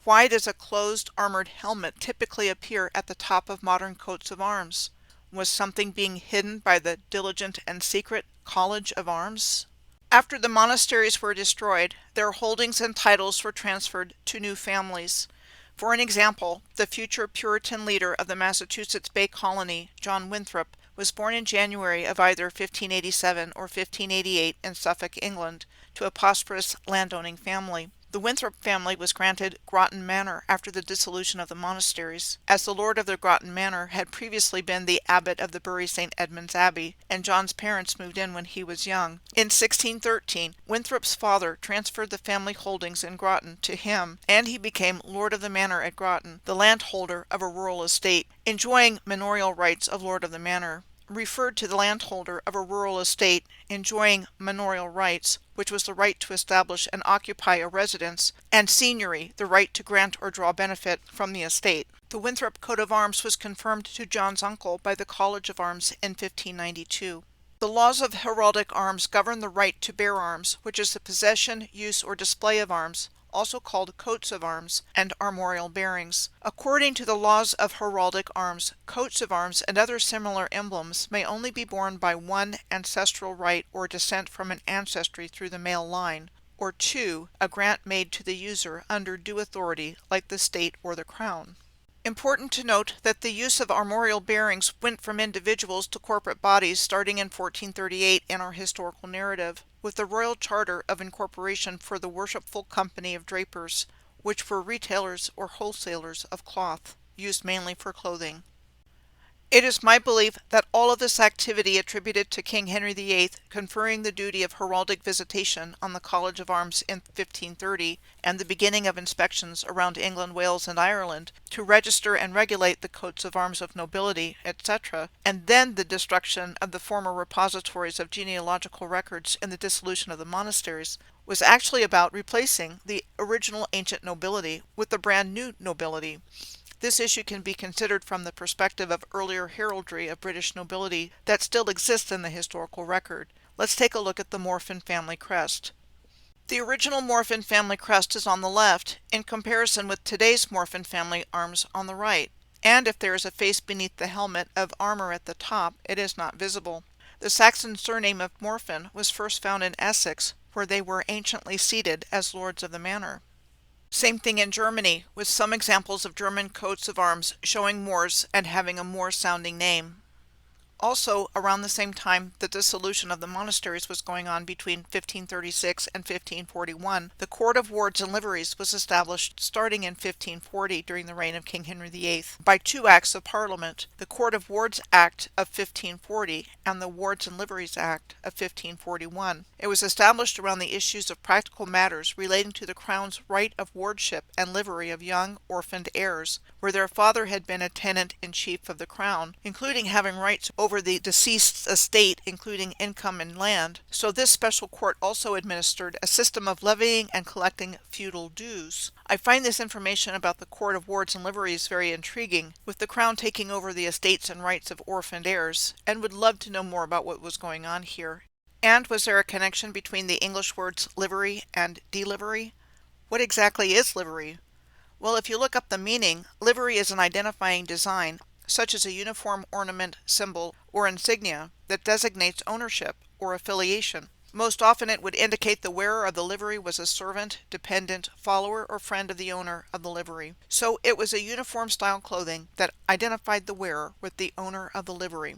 Why does a closed armored helmet typically appear at the top of modern coats of arms? Was something being hidden by the diligent and secret College of Arms? After the monasteries were destroyed, their holdings and titles were transferred to new families. For an example, the future Puritan leader of the Massachusetts Bay Colony, John Winthrop, was born in January of either 1587 or 1588 in Suffolk, England, to a prosperous landowning family. The Winthrop family was granted Groton Manor after the dissolution of the monasteries, as the lord of the Groton Manor had previously been the abbot of the Bury St. Edmund's Abbey, and John's parents moved in when he was young. In 1613, Winthrop's father transferred the family holdings in Groton to him, and he became lord of the manor at Groton, the landholder of a rural estate, enjoying manorial rights of lord of the manor. referred to the landholder of a rural estate enjoying manorial rights, which was the right to establish and occupy a residence, and seigneury, the right to grant or draw benefit from the estate. The Winthrop coat of arms was confirmed to John's uncle by the College of Arms in 1592. The laws of heraldic arms govern the right to bear arms, which is the possession, use, or display of arms, also called coats of arms, and armorial bearings. According to the laws of heraldic arms, coats of arms and other similar emblems may only be borne by one ancestral right or descent from an ancestry through the male line, or two, a grant made to the user under due authority like the state or the crown. Important to note that the use of armorial bearings went from individuals to corporate bodies starting in 1438 in our historical narrative, with the Royal Charter of Incorporation for the Worshipful Company of Drapers, which were retailers or wholesalers of cloth, used mainly for clothing. It is my belief that all of this activity attributed to King Henry VIII conferring the duty of heraldic visitation on the College of Arms in 1530 and the beginning of inspections around England, Wales, and Ireland to register and regulate the coats of arms of nobility, etc., and then the destruction of the former repositories of genealogical records in the dissolution of the monasteries was actually about replacing the original ancient nobility with the brand new nobility. This issue can be considered from the perspective of earlier heraldry of British nobility that still exists in the historical record. Let's take a look at the Morfin family crest. The original Morfin family crest is on the left, in comparison with today's Morfin family arms on the right. And if there is a face beneath the helmet of armor at the top, it is not visible. The Saxon surname of Morfin was first found in Essex, where they were anciently seated as lords of the manor. Same thing in Germany, with some examples of German coats of arms showing Moors and having a Moor-sounding name. Also, around the same time the dissolution of the monasteries was going on between 1536 and 1541, the Court of Wards and Liveries was established starting in 1540 during the reign of King Henry VIII by two acts of Parliament, the Court of Wards Act of 1540 and the Wards and Liveries Act of 1541. It was established around the issues of practical matters relating to the Crown's right of wardship and livery of young orphaned heirs, where their father had been a tenant-in-chief of the Crown, including having rights over the deceased's estate, including income and land. So this special court also administered a system of levying and collecting feudal dues. I find this information about the Court of Wards and Liveries very intriguing, with the Crown taking over the estates and rights of orphaned heirs, and would love to know more about what was going on here. And was there a connection between the English words livery and delivery? What exactly is livery? Well, if you look up the meaning, livery is an identifying design, such as a uniform ornament, symbol, or insignia that designates ownership or affiliation. Most often it would indicate the wearer of the livery was a servant, dependent, follower, or friend of the owner of the livery. So it was a uniform style clothing that identified the wearer with the owner of the livery.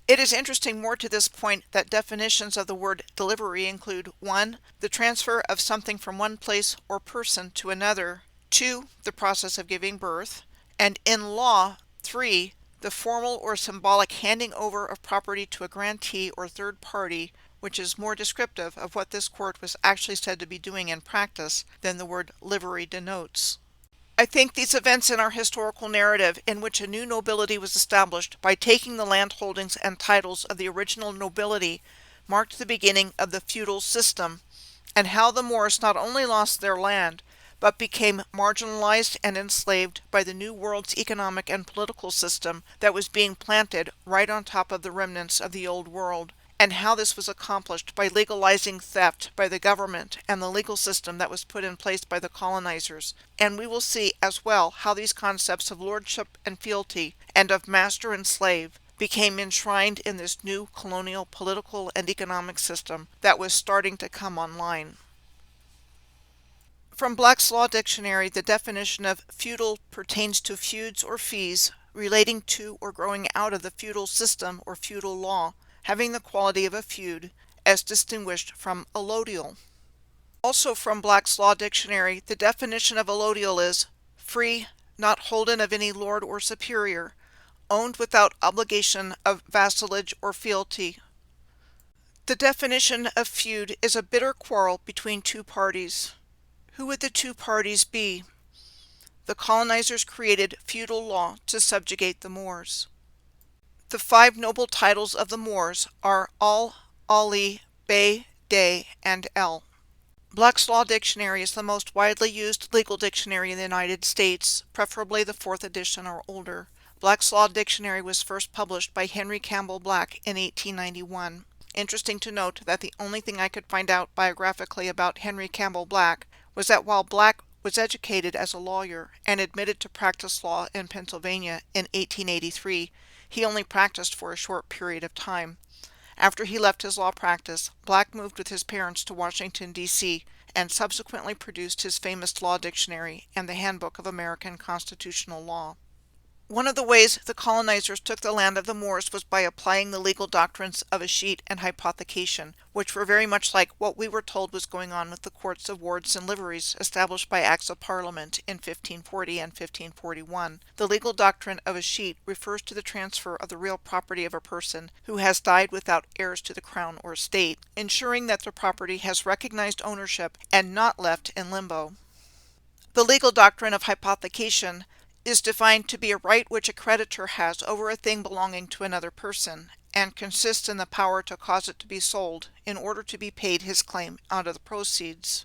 It is interesting more to this point that definitions of the word delivery include 1. The transfer of something from one place or person to another, 2. The process of giving birth, and in law, 3. The formal or symbolic handing over of property to a grantee or third party, which is more descriptive of what this court was actually said to be doing in practice than the word livery denotes. I think these events in our historical narrative, in which a new nobility was established by taking the land holdings and titles of the original nobility, marked the beginning of the feudal system, and how the Moors not only lost their land, but became marginalized and enslaved by the New World's economic and political system that was being planted right on top of the remnants of the Old World, and how this was accomplished by legalizing theft by the government and the legal system that was put in place by the colonizers. And we will see as well how these concepts of lordship and fealty, and of master and slave, became enshrined in this new colonial political and economic system that was starting to come online. From Black's Law Dictionary, the definition of feudal pertains to feuds or fees relating to or growing out of the feudal system or feudal law, having the quality of a feud, as distinguished from allodial. Also from Black's Law Dictionary, the definition of allodial is free, not holden of any lord or superior, owned without obligation of vassalage or fealty. The definition of feud is a bitter quarrel between two parties. Who would the two parties be? The colonizers created feudal law to subjugate the Moors. The 5 noble titles of the Moors are Al, Ali, Bey, Dey, and El. Black's Law Dictionary is the most widely used legal dictionary in the United States, preferably the 4th edition or older. Black's Law Dictionary was first published by Henry Campbell Black in 1891. Interesting to note that the only thing I could find out biographically about Henry Campbell Black was that while Black was educated as a lawyer and admitted to practice law in Pennsylvania in 1883, he only practiced for a short period of time. After he left his law practice, Black moved with his parents to Washington, D.C., and subsequently produced his famous law dictionary and the Handbook of American Constitutional Law. One of the ways the colonizers took the land of the Moors was by applying the legal doctrines of escheat and hypothecation, which were very much like what we were told was going on with the courts of wards and liveries established by Acts of Parliament in 1540 and 1541. The legal doctrine of escheat refers to the transfer of the real property of a person who has died without heirs to the crown or estate, ensuring that the property has recognized ownership and not left in limbo. The legal doctrine of hypothecation is defined to be a right which a creditor has over a thing belonging to another person, and consists in the power to cause it to be sold in order to be paid his claim out of the proceeds.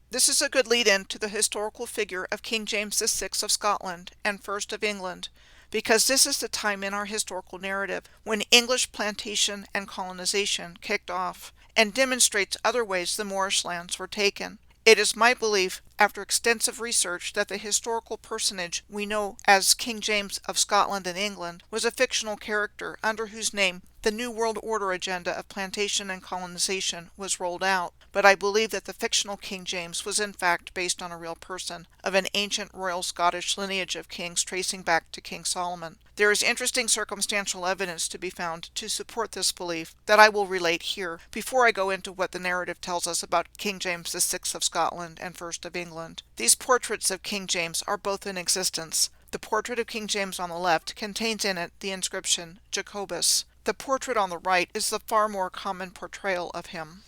This is a good lead-in to the historical figure of King James VI of Scotland and First of England, because this is the time in our historical narrative when English plantation and colonization kicked off, and demonstrates other ways the Moorish lands were taken. It is my belief, after extensive research, that the historical personage we know as King James of Scotland and England was a fictional character under whose name the New World Order agenda of plantation and colonization was rolled out, but I believe that the fictional King James was in fact based on a real person, of an ancient royal Scottish lineage of kings tracing back to King Solomon. There is interesting circumstantial evidence to be found to support this belief that I will relate here, before I go into what the narrative tells us about King James VI of Scotland and First of England. These portraits of King James are both in existence. The portrait of King James on the left contains in it the inscription Jacobus. The portrait on the right is the far more common portrayal of him.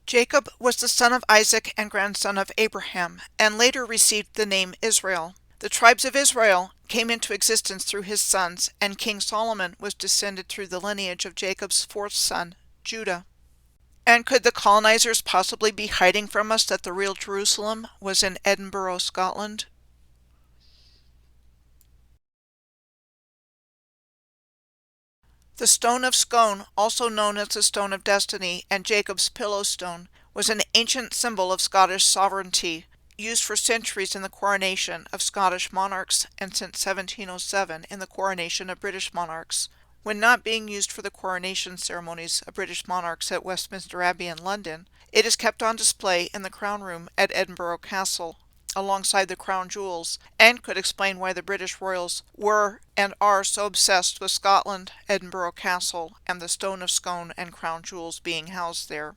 Jacob was the son of Isaac and grandson of Abraham, and later received the name Israel. The tribes of Israel came into existence through his sons, and King Solomon was descended through the lineage of Jacob's 4th son, Judah. And could the colonizers possibly be hiding from us that the real Jerusalem was in Edinburgh, Scotland? The Stone of Scone, also known as the Stone of Destiny and Jacob's Pillow Stone, was an ancient symbol of Scottish sovereignty, used for centuries in the coronation of Scottish monarchs and since 1707 in the coronation of British monarchs. When not being used for the coronation ceremonies of British monarchs at Westminster Abbey in London, it is kept on display in the Crown Room at Edinburgh Castle, alongside the crown jewels, and could explain why the British royals were and are so obsessed with Scotland, Edinburgh Castle, and the Stone of Scone and crown jewels being housed there.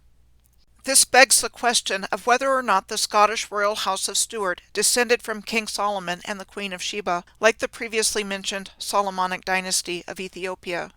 This begs the question of whether or not the Scottish royal house of Stuart descended from King Solomon and the Queen of Sheba, like the previously mentioned Solomonic dynasty of Ethiopia.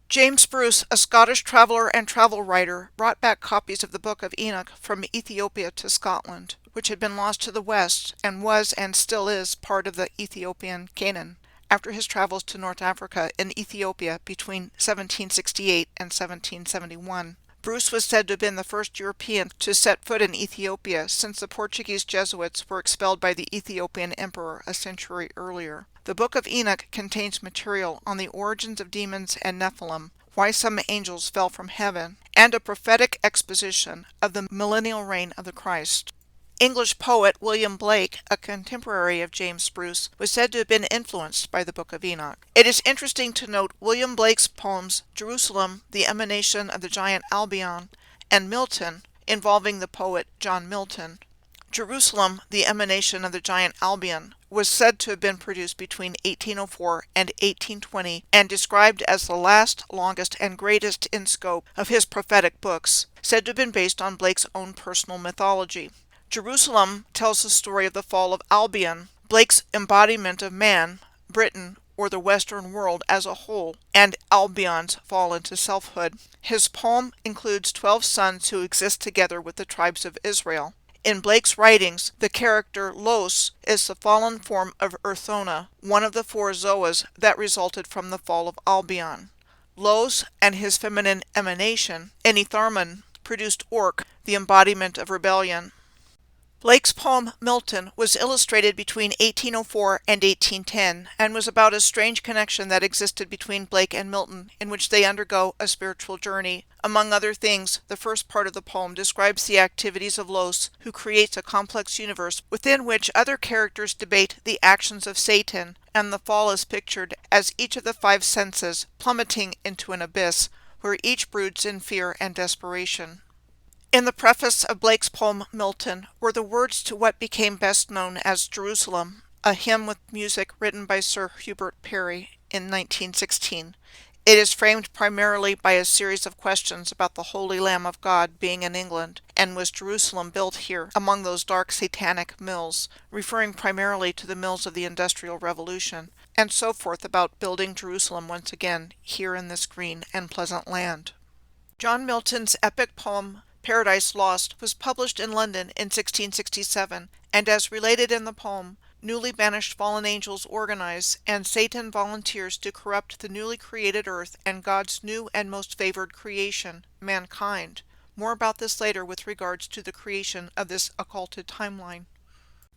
James Bruce, a Scottish traveller and travel writer, brought back copies of the Book of Enoch from Ethiopia to Scotland, which had been lost to the west and was and still is part of the Ethiopian Canaan, after his travels to North Africa and Ethiopia between 1768 and 1771. Bruce was said to have been the first European to set foot in Ethiopia since the Portuguese Jesuits were expelled by the Ethiopian emperor a century earlier. The Book of Enoch contains material on the origins of demons and Nephilim, why some angels fell from heaven, and a prophetic exposition of the millennial reign of the Christ. English poet William Blake, a contemporary of James Bruce, was said to have been influenced by the Book of Enoch. It is interesting to note William Blake's poems Jerusalem, the Emanation of the Giant Albion, and Milton, involving the poet John Milton. Jerusalem, the Emanation of the Giant Albion, was said to have been produced between 1804 and 1820 and described as the last, longest, and greatest in scope of his prophetic books, said to have been based on Blake's own personal mythology. Jerusalem tells the story of the fall of Albion, Blake's embodiment of man, Britain, or the Western world as a whole, and Albion's fall into selfhood. His poem includes 12 sons who exist together with the tribes of Israel. In Blake's writings, the character Los is the fallen form of Urthona, one of the four Zoas that resulted from the fall of Albion. Los and his feminine emanation, Enitharmon, produced Orc, the embodiment of rebellion. Blake's poem Milton was illustrated between 1804 and 1810, and was about a strange connection that existed between Blake and Milton, in which they undergo a spiritual journey. Among other things, the first part of the poem describes the activities of Los, who creates a complex universe within which other characters debate the actions of Satan, and the fall is pictured as each of the five senses plummeting into an abyss, where each broods in fear and desperation. In the preface of Blake's poem Milton were the words to what became best known as Jerusalem, a hymn with music written by Sir Hubert Parry in 1916. It is framed primarily by a series of questions about the Holy Lamb of God being in England, and was Jerusalem built here among those dark satanic mills, referring primarily to the mills of the Industrial Revolution, and so forth about building Jerusalem once again here in this green and pleasant land. John Milton's epic poem Paradise Lost was published in London in 1667, and as related in the poem, newly banished fallen angels organize, and Satan volunteers to corrupt the newly created earth and God's new and most favored creation, mankind. More about this later with regards to the creation of this occulted timeline.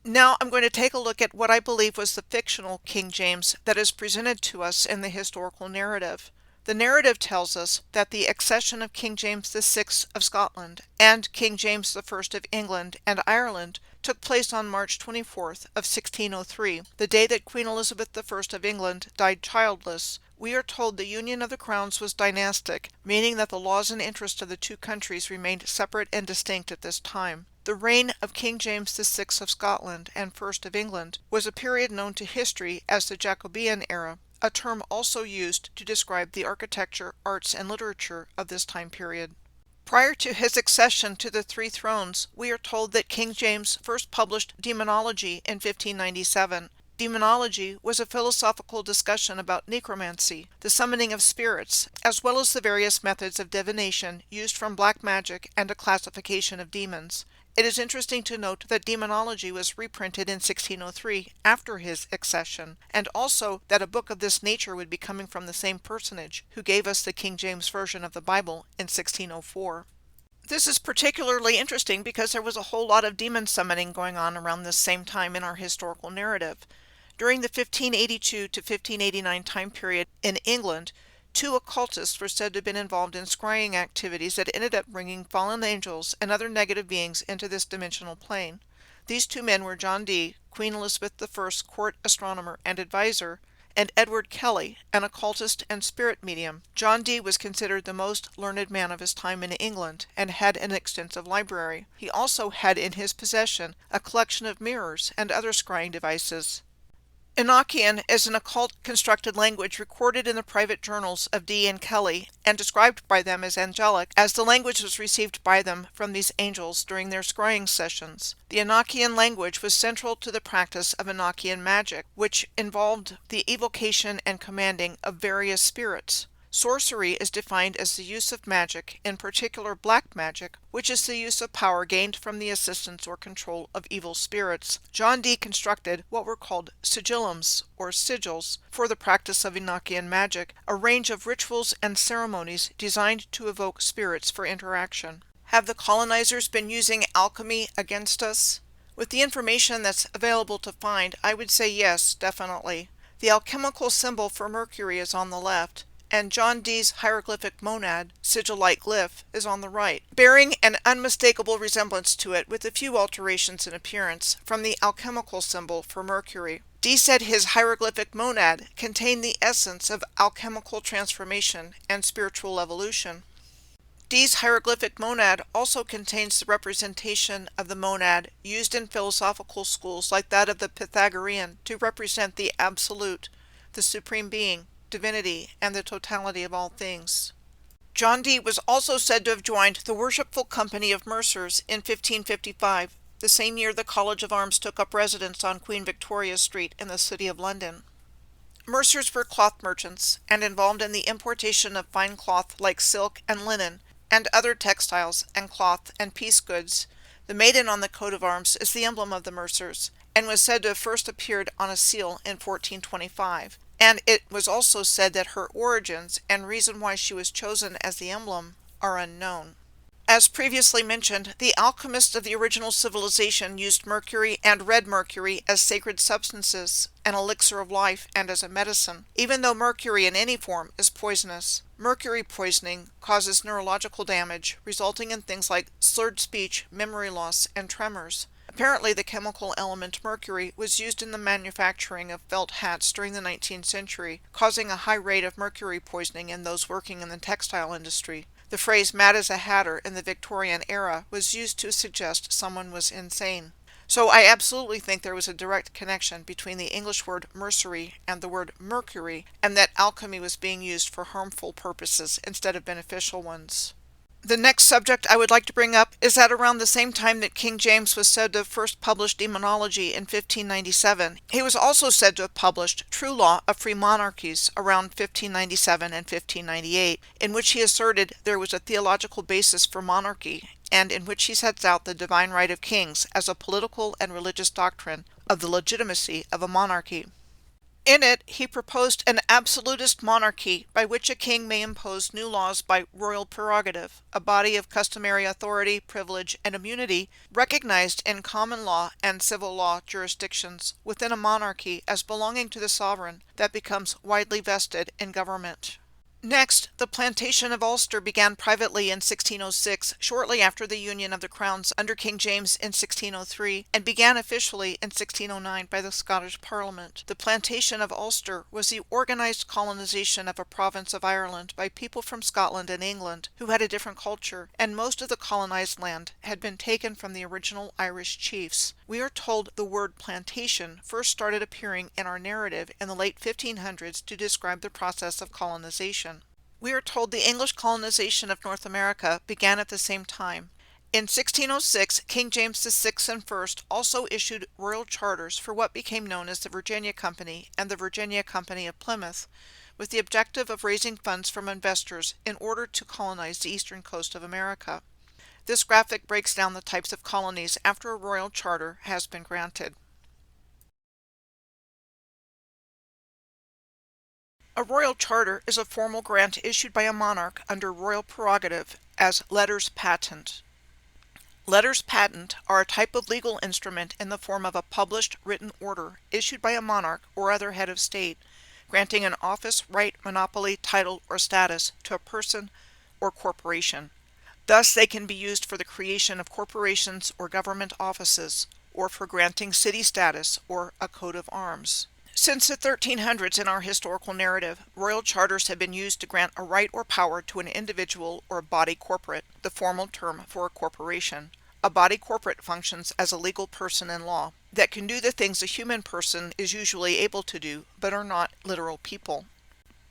Now I'm going to take a look at what I believe was the fictional King James that is presented to us in the historical narrative. The narrative tells us that the accession of King James VI of Scotland and King James I of England and Ireland took place on March 24th of 1603, the day that Queen Elizabeth I of England died childless. We are told the union of the crowns was dynastic, meaning that the laws and interests of the two countries remained separate and distinct at this time. The reign of King James VI of Scotland and I of England was a period known to history as the Jacobean era, a term also used to describe the architecture, arts, and literature of this time period. Prior to his accession to the three thrones, we are told that King James first published Demonology in 1597. Demonology was a philosophical discussion about necromancy, the summoning of spirits, as well as the various methods of divination used from black magic and a classification of demons. It is interesting to note that Demonology was reprinted in 1603 after his accession, and also that a book of this nature would be coming from the same personage who gave us the King James Version of the Bible in 1604. This is particularly interesting because there was a whole lot of demon summoning going on around this same time in our historical narrative. During the 1582 to 1589 time period in England, two occultists were said to have been involved in scrying activities that ended up bringing fallen angels and other negative beings into this dimensional plane. These two men were John Dee, Queen Elizabeth I's court astronomer and advisor, and Edward Kelly, an occultist and spirit medium. John Dee was considered the most learned man of his time in England, and had an extensive library. He also had in his possession a collection of mirrors and other scrying devices. Enochian is an occult constructed language recorded in the private journals of Dee and Kelly, and described by them as angelic, as the language was received by them from these angels during their scrying sessions. The Enochian language was central to the practice of Enochian magic, which involved the evocation and commanding of various spirits. Sorcery is defined as the use of magic, in particular black magic, which is the use of power gained from the assistance or control of evil spirits. John Dee constructed what were called sigillums, or sigils, for the practice of Enochian magic, a range of rituals and ceremonies designed to evoke spirits for interaction. Have the colonizers been using alchemy against us? With the information that's available to find, I would say yes, definitely. The alchemical symbol for Mercury is on the left, and John Dee's hieroglyphic monad, sigil-like glyph, is on the right, bearing an unmistakable resemblance to it with a few alterations in appearance from the alchemical symbol for Mercury. Dee said his hieroglyphic monad contained the essence of alchemical transformation and spiritual evolution. Dee's hieroglyphic monad also contains the representation of the monad used in philosophical schools like that of the Pythagorean to represent the absolute, the supreme being, divinity, and the totality of all things. John Dee was also said to have joined the Worshipful Company of Mercers in 1555, the same year the College of Arms took up residence on Queen Victoria Street in the City of London. Mercers were cloth merchants, and involved in the importation of fine cloth like silk and linen, and other textiles and cloth and piece goods. The maiden on the coat of arms is the emblem of the Mercers, and was said to have first appeared on a seal in 1425, and it was also said that her origins and reason why she was chosen as the emblem are unknown. As previously mentioned, the alchemists of the original civilization used mercury and red mercury as sacred substances, an elixir of life, and as a medicine, even though mercury in any form is poisonous. Mercury poisoning causes neurological damage, resulting in things like slurred speech, memory loss, and tremors. Apparently, the chemical element mercury was used in the manufacturing of felt hats during the 19th century, causing a high rate of mercury poisoning in those working in the textile industry. The phrase "mad as a hatter" in the Victorian era was used to suggest someone was insane. So I absolutely think there was a direct connection between the English word mercery and the word mercury, and that alchemy was being used for harmful purposes instead of beneficial ones. The next subject I would like to bring up is that around the same time that King James was said to have first published Demonology in 1597, he was also said to have published True Law of Free Monarchies around 1597 and 1598, in which he asserted there was a theological basis for monarchy, and in which he sets out the divine right of kings as a political and religious doctrine of the legitimacy of a monarchy. In it, he proposed an absolutist monarchy by which a king may impose new laws by royal prerogative, a body of customary authority, privilege, and immunity recognized in common law and civil law jurisdictions within a monarchy as belonging to the sovereign that becomes widely vested in government. Next, the plantation of Ulster began privately in 1606, shortly after the union of the crowns under King James in 1603, and began officially in 1609 by the Scottish Parliament. The plantation of Ulster was the organized colonization of a province of Ireland by people from Scotland and England who had a different culture, and most of the colonized land had been taken from the original Irish chiefs. We are told the word plantation first started appearing in our narrative in the late 1500s to describe the process of colonization. We are told the English colonization of North America began at the same time. In 1606, King James VI and I also issued royal charters for what became known as the Virginia Company and the Virginia Company of Plymouth, with the objective of raising funds from investors in order to colonize the eastern coast of America. This graphic breaks down the types of colonies after a royal charter has been granted. A royal charter is a formal grant issued by a monarch under royal prerogative as letters patent. Letters patent are a type of legal instrument in the form of a published written order issued by a monarch or other head of state, granting an office, right, monopoly, title, or status to a person or corporation. Thus, they can be used for the creation of corporations or government offices, or for granting city status or a coat of arms. Since the 1300s in our historical narrative, royal charters have been used to grant a right or power to an individual or a body corporate, the formal term for a corporation. A body corporate functions as a legal person in law that can do the things a human person is usually able to do, but are not literal people.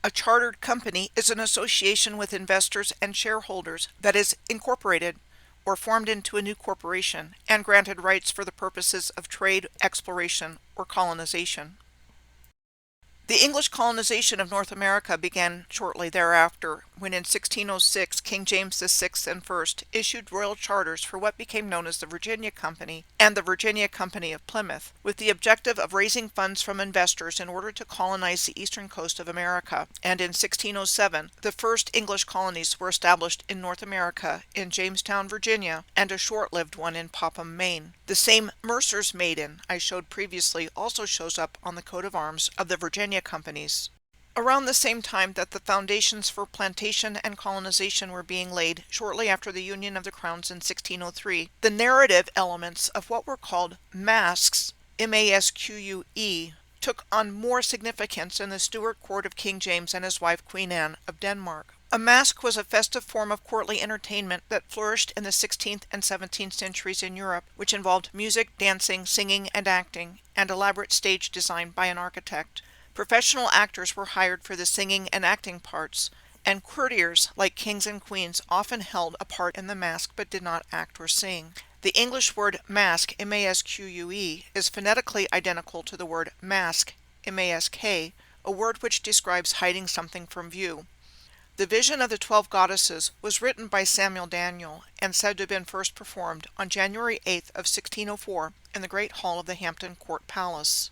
A chartered company is an association with investors and shareholders that is incorporated or formed into a new corporation and granted rights for the purposes of trade, exploration, or colonization. The English colonization of North America began shortly thereafter, when in 1606 King James VI and I issued royal charters for what became known as the Virginia Company and the Virginia Company of Plymouth, with the objective of raising funds from investors in order to colonize the eastern coast of America. And in 1607, the first English colonies were established in North America in Jamestown, Virginia, and a short-lived one in Popham, Maine. The same Mercer's maiden I showed previously also shows up on the coat of arms of the Virginia companies. Around the same time that the foundations for plantation and colonization were being laid, shortly after the union of the crowns in 1603, the narrative elements of what were called masques, M-A-S-Q-U-E, took on more significance in the Stuart court of King James and his wife Queen Anne of Denmark. A masque was a festive form of courtly entertainment that flourished in the 16th and 17th centuries in Europe, which involved music, dancing, singing, and acting, and elaborate stage design by an architect. Professional actors were hired for the singing and acting parts, and courtiers, like kings and queens, often held a part in the masque but did not act or sing. The English word masque, M-A-S-Q-U-E, is phonetically identical to the word mask, M-A-S-K, a word which describes hiding something from view. The Vision of the 12 Goddesses was written by Samuel Daniel and said to have been first performed on January 8th of 1604 in the Great Hall of the Hampton Court Palace.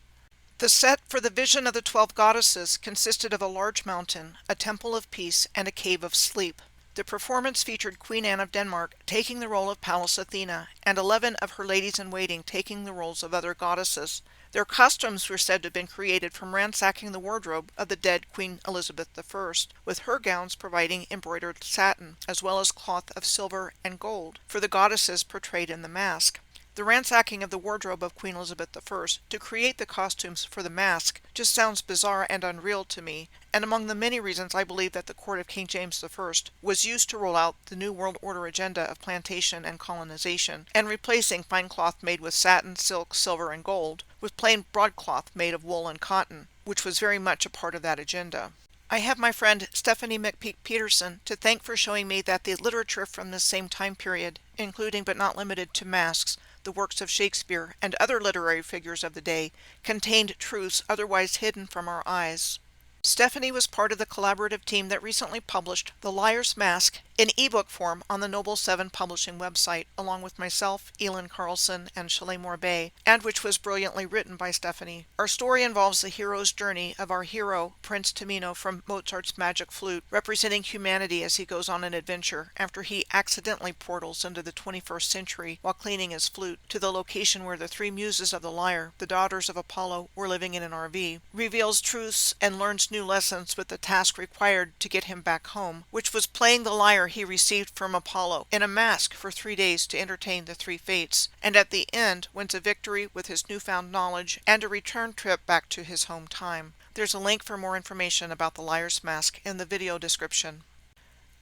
The set for the Vision of the 12 Goddesses consisted of a large mountain, a temple of peace, and a cave of sleep. The performance featured Queen Anne of Denmark taking the role of Pallas Athena, and 11 of her ladies-in-waiting taking the roles of other goddesses. Their costumes were said to have been created from ransacking the wardrobe of the dead Queen Elizabeth I, with her gowns providing embroidered satin, as well as cloth of silver and gold, for the goddesses portrayed in the mask. The ransacking of the wardrobe of Queen Elizabeth I to create the costumes for the mask just sounds bizarre and unreal to me, and among the many reasons I believe that the court of King James I was used to roll out the New World Order agenda of plantation and colonization, and replacing fine cloth made with satin, silk, silver, and gold with plain broadcloth made of wool and cotton, which was very much a part of that agenda. I have my friend Stephanie McPeak Peterson to thank for showing me that the literature from this same time period, including but not limited to masks, the works of Shakespeare, and other literary figures of the day, contained truths otherwise hidden from our eyes. Stephanie was part of the collaborative team that recently published The Liar's Mask in ebook form on the Noble 7 publishing website, along with myself, Elin Carlson, and Shelley Morbey, and which was brilliantly written by Stephanie. Our story involves the hero's journey of our hero, Prince Tamino from Mozart's Magic Flute, representing humanity as he goes on an adventure after he accidentally portals into the 21st century while cleaning his flute to the location where the 3 muses of the lyre, the daughters of Apollo, were living in an RV, reveals truths and learns new lessons with the task required to get him back home, which was playing the lyre he received from Apollo in a mask for 3 days to entertain the 3 fates, and at the end wins a victory with his newfound knowledge and a return trip back to his home time. There's a link for more information about the Liar's Mask in the video description.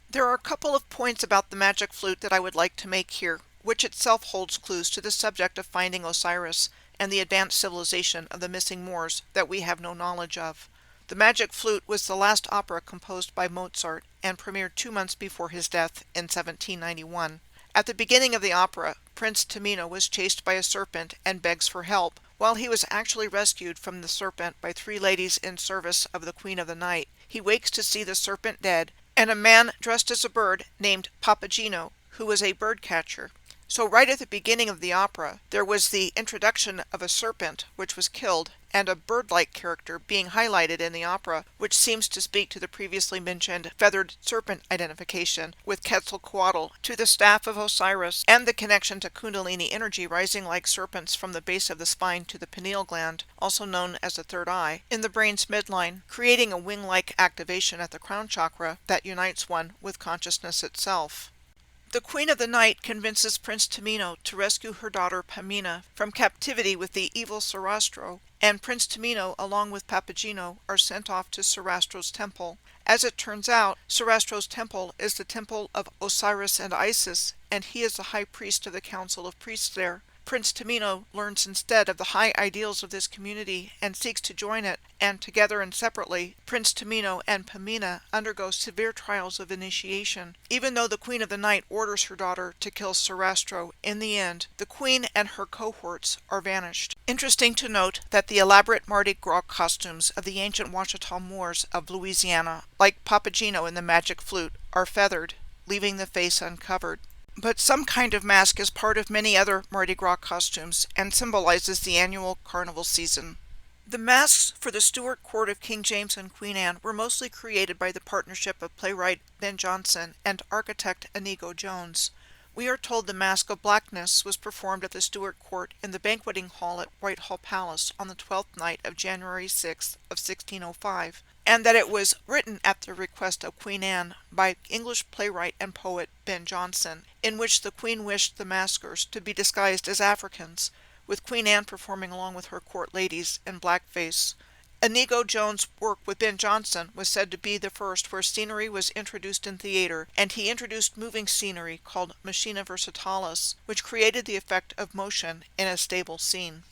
There are a couple of points about the magic flute that I would like to make here, which itself holds clues to the subject of finding Osiris and the advanced civilization of the missing Moors that we have no knowledge of. The Magic Flute was the last opera composed by Mozart and premiered 2 months before his death in 1791. At the beginning of the opera, Prince Tamino was chased by a serpent and begs for help, while he was actually rescued from the serpent by 3 ladies in service of the Queen of the Night. He wakes to see the serpent dead, and a man dressed as a bird named Papageno, who was a bird catcher. So right at the beginning of the opera, there was the introduction of a serpent, which was killed, and a bird-like character being highlighted in the opera, which seems to speak to the previously mentioned feathered serpent identification with Quetzalcoatl, to the staff of Osiris, and the connection to Kundalini energy rising like serpents from the base of the spine to the pineal gland, also known as the third eye, in the brain's midline, creating a wing-like activation at the crown chakra that unites one with consciousness itself. The Queen of the Night convinces Prince Tamino to rescue her daughter Pamina from captivity with the evil Sarastro, and Prince Tamino, along with Papageno, are sent off to Sarastro's temple. As it turns out, Sarastro's temple is the temple of Osiris and Isis, and he is the high priest of the council of priests there. Prince Tamino learns instead of the high ideals of this community and seeks to join it, and together and separately, Prince Tamino and Pamina undergo severe trials of initiation. Even though the Queen of the Night orders her daughter to kill Sarastro, in the end, the Queen and her cohorts are vanished. Interesting to note that the elaborate Mardi Gras costumes of the ancient Ouachita Moors of Louisiana, like Papageno in the Magic Flute, are feathered, leaving the face uncovered. But some kind of mask is part of many other Mardi Gras costumes and symbolizes the annual carnival season. The masks for the Stuart court of King James and Queen Anne were mostly created by the partnership of playwright Ben Jonson and architect Inigo Jones. We are told the Mask of Blackness was performed at the Stuart court in the banqueting hall at Whitehall Palace on the 12th night of January 6th of 1605. And that it was written at the request of Queen Anne by English playwright and poet Ben Jonson, in which the Queen wished the maskers to be disguised as Africans, with Queen Anne performing along with her court ladies in blackface. Inigo Jones' work with Ben Jonson was said to be the first where scenery was introduced in theater, and he introduced moving scenery called machina versatalis, which created the effect of motion in a stable scene.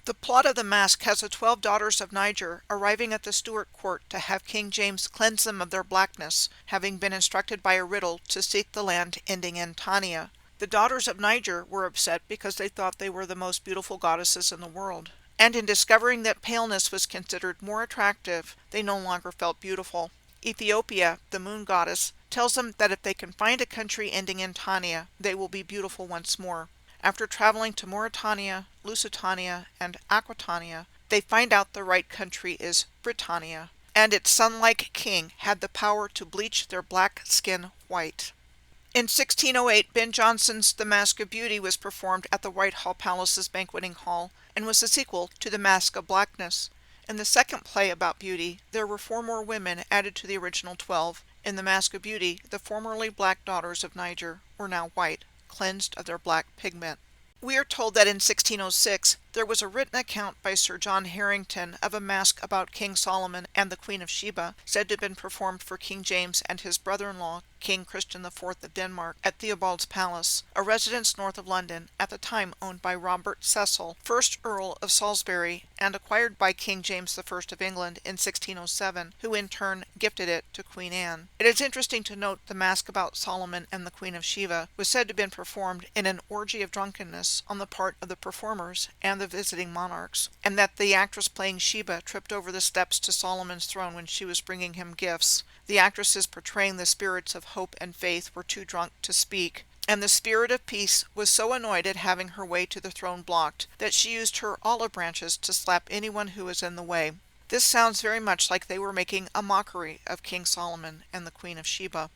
The plot of the mask has the 12 daughters of Niger arriving at the Stuart court to have King James cleanse them of their blackness, having been instructed by a riddle to seek the land ending in Tania. The daughters of Niger were upset because they thought they were the most beautiful goddesses in the world, and in discovering that paleness was considered more attractive, they no longer felt beautiful. Ethiopia, the moon goddess, tells them that if they can find a country ending in Tania, they will be beautiful once more. After traveling to Mauritania, Lusitania, and Aquitania, they find out the right country is Britannia, and its sun-like king had the power to bleach their black skin white. In 1608, Ben Jonson's The Mask of Beauty was performed at the Whitehall Palace's banqueting hall, and was the sequel to The Mask of Blackness. In the second play about beauty, there were 4 more women added to the original 12. In The Mask of Beauty, the formerly black daughters of Niger were now white, cleansed of their black pigment. We are told that in 1606 there was a written account by Sir John Harrington of a masque about King Solomon and the Queen of Sheba, said to have been performed for King James and his brother-in-law, King Christian IV of Denmark, at Theobald's Palace, a residence north of London, at the time owned by Robert Cecil, 1st Earl of Salisbury, and acquired by King James I of England in 1607, who in turn gifted it to Queen Anne. It is interesting to note the masque about Solomon and the Queen of Sheba was said to have been performed in an orgy of drunkenness on the part of the performers and the visiting monarchs, and that the actress playing Sheba tripped over the steps to Solomon's throne when she was bringing him gifts. The actresses portraying the spirits of hope and faith were too drunk to speak, and the spirit of peace was so annoyed at having her way to the throne blocked that she used her olive branches to slap anyone who was in the way. This sounds very much like they were making a mockery of King Solomon and the Queen of Sheba.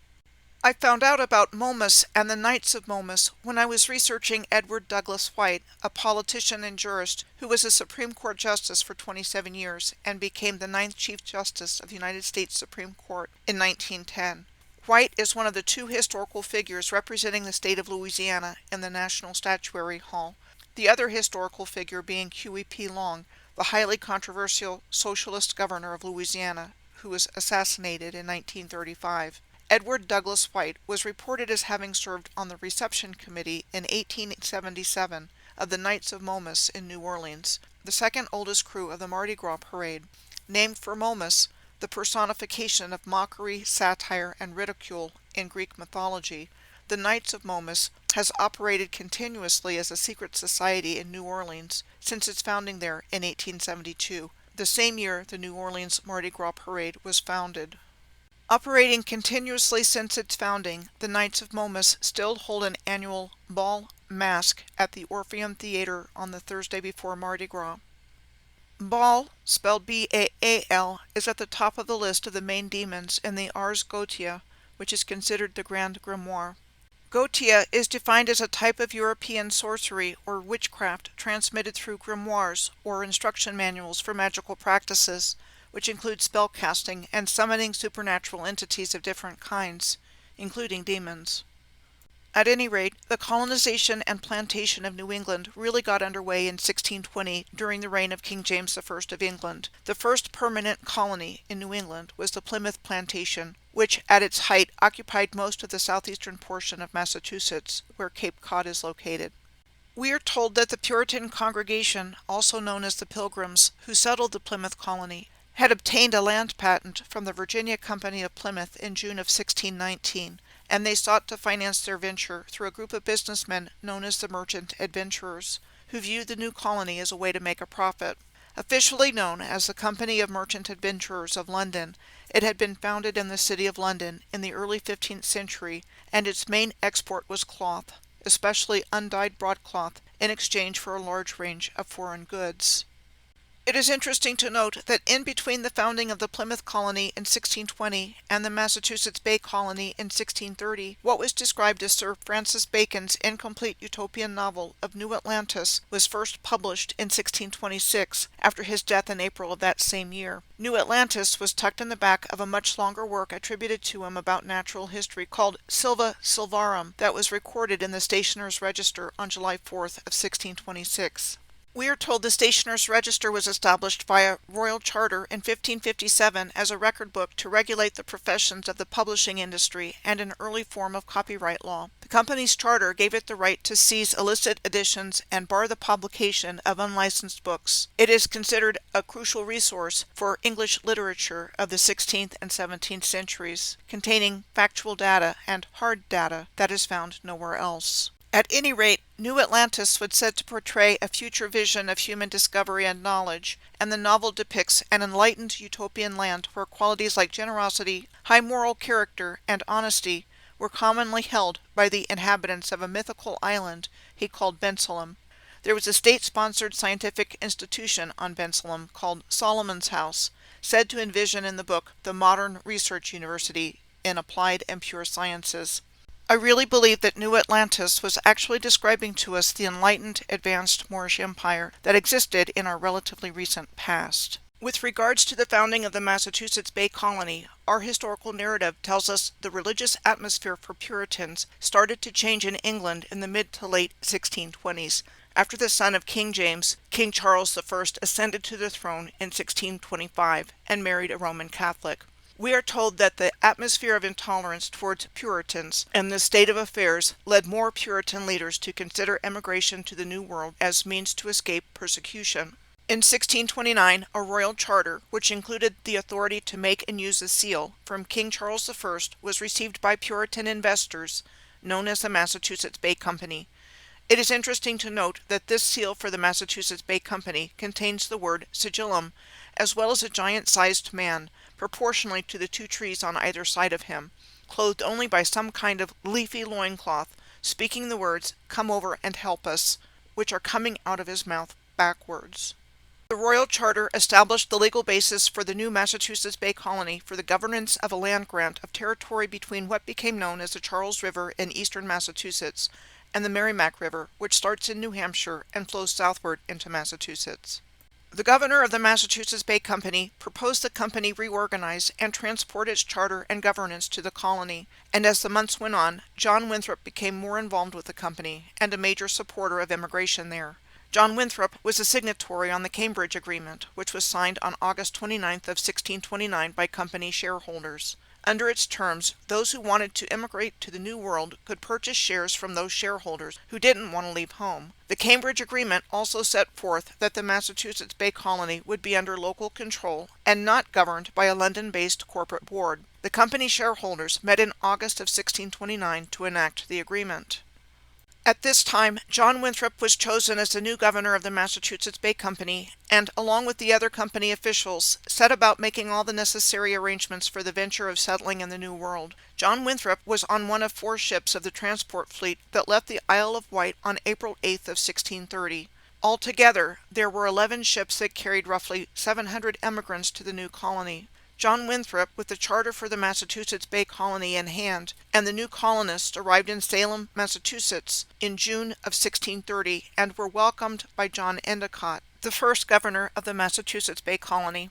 I found out about Momus and the Knights of Momus when I was researching Edward Douglas White, a politician and jurist who was a Supreme Court Justice for 27 years and became the 9th Chief Justice of the United States Supreme Court in 1910. White is one of the 2 historical figures representing the state of Louisiana in the National Statuary Hall, the other historical figure being Huey P. Long, the highly controversial socialist governor of Louisiana, who was assassinated in 1935. Edward Douglas White was reported as having served on the reception committee in 1877 of the Knights of Momus in New Orleans, the second oldest crew of the Mardi Gras parade. Named for Momus, the personification of mockery, satire, and ridicule in Greek mythology, the Knights of Momus has operated continuously as a secret society in New Orleans since its founding there in 1872, the same year the New Orleans Mardi Gras parade was founded. Operating continuously since its founding, the Knights of Momus still hold an annual ball masque at the Orpheum Theater on the Thursday before Mardi Gras. Baal, spelled B-A-A-L, is at the top of the list of the main demons in the Ars Goetia, which is considered the Grand Grimoire. Goetia is defined as a type of European sorcery or witchcraft transmitted through grimoires or instruction manuals for magical practices, which include spellcasting and summoning supernatural entities of different kinds, including demons. At any rate, the colonization and plantation of New England really got underway in 1620 during the reign of King James I of England. The first permanent colony in New England was the Plymouth Plantation, which at its height occupied most of the southeastern portion of Massachusetts, where Cape Cod is located. We are told that the Puritan congregation, also known as the Pilgrims, who settled the Plymouth colony, had obtained a land patent from the Virginia Company of Plymouth in June of 1619, and they sought to finance their venture through a group of businessmen known as the Merchant Adventurers, who viewed the new colony as a way to make a profit. Officially known as the Company of Merchant Adventurers of London, it had been founded in the city of London in the early 15th century, and its main export was cloth, especially undyed broadcloth, in exchange for a large range of foreign goods. It is interesting to note that in between the founding of the Plymouth colony in 1620 and the Massachusetts Bay colony in 1630, what was described as Sir Francis Bacon's incomplete utopian novel of New Atlantis was first published in 1626, after his death in April of that same year. New Atlantis was tucked in the back of a much longer work attributed to him about natural history called Silva Silvarum that was recorded in the Stationer's Register on July 4th of 1626. We are told the Stationer's Register was established by a royal charter in 1557 as a record book to regulate the professions of the publishing industry and an early form of copyright law. The company's charter gave it the right to seize illicit editions and bar the publication of unlicensed books. It is considered a crucial resource for English literature of the 16th and 17th centuries, containing factual data and hard data that is found nowhere else. At any rate, New Atlantis was said to portray a future vision of human discovery and knowledge, and the novel depicts an enlightened utopian land where qualities like generosity, high moral character, and honesty were commonly held by the inhabitants of a mythical island he called Bensalem. There was a state-sponsored scientific institution on Bensalem called Solomon's House, said to envision in the book the modern research university in applied and pure sciences. I really believe that New Atlantis was actually describing to us the enlightened, advanced Moorish Empire that existed in our relatively recent past. With regards to the founding of the Massachusetts Bay Colony, our historical narrative tells us the religious atmosphere for Puritans started to change in England in the mid to late 1620s, after the son of King James, King Charles I, ascended to the throne in 1625 and married a Roman Catholic. We are told that the atmosphere of intolerance towards Puritans and this state of affairs led more Puritan leaders to consider emigration to the New World as means to escape persecution. In 1629, a royal charter, which included the authority to make and use a seal, from King Charles I, was received by Puritan investors, known as the Massachusetts Bay Company. It is interesting to note that this seal for the Massachusetts Bay Company contains the word sigillum, as well as a giant-sized man, proportionally to the two trees on either side of him, clothed only by some kind of leafy loincloth, speaking the words, "Come over and help us," which are coming out of his mouth backwards. The Royal Charter established the legal basis for the new Massachusetts Bay Colony for the governance of a land grant of territory between what became known as the Charles River in eastern Massachusetts and the Merrimack River, which starts in New Hampshire and flows southward into Massachusetts. The governor of the Massachusetts Bay Company proposed the company reorganize and transport its charter and governance to the colony, and as the months went on, John Winthrop became more involved with the company and a major supporter of immigration there. John Winthrop was a signatory on the Cambridge Agreement, which was signed on August 29th of 1629 by company shareholders. Under its terms, those who wanted to immigrate to the New World could purchase shares from those shareholders who didn't want to leave home. The Cambridge Agreement also set forth that the Massachusetts Bay Colony would be under local control and not governed by a London-based corporate board. The company shareholders met in August of 1629 to enact the agreement. At this time, John Winthrop was chosen as the new governor of the Massachusetts Bay Company, and along with the other company officials, set about making all the necessary arrangements for the venture of settling in the New World. John Winthrop was on one of 4 ships of the transport fleet that left the Isle of Wight on April 8th of 1630. Altogether, there were 11 ships that carried roughly 700 emigrants to the new colony. John Winthrop, with the charter for the Massachusetts Bay Colony in hand, and the new colonists arrived in Salem, Massachusetts, in June of 1630 and were welcomed by John Endicott, the first governor of the Massachusetts Bay Colony.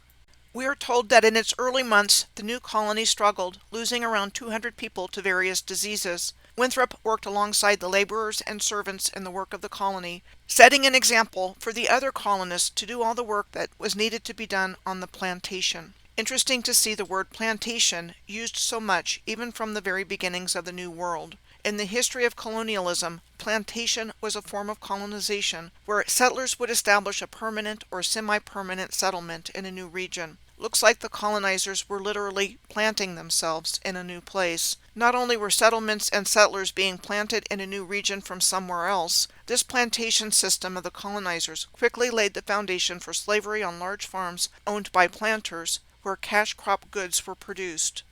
We are told that in its early months, the new colony struggled, losing around 200 people to various diseases. Winthrop worked alongside the laborers and servants in the work of the colony, setting an example for the other colonists to do all the work that was needed to be done on the plantation. Interesting to see the word plantation used so much even from the very beginnings of the New World. In the history of colonialism, plantation was a form of colonization where settlers would establish a permanent or semi-permanent settlement in a new region. Looks like the colonizers were literally planting themselves in a new place. Not only were settlements and settlers being planted in a new region from somewhere else, this plantation system of the colonizers quickly laid the foundation for slavery on large farms owned by planters, where cash crop goods were produced.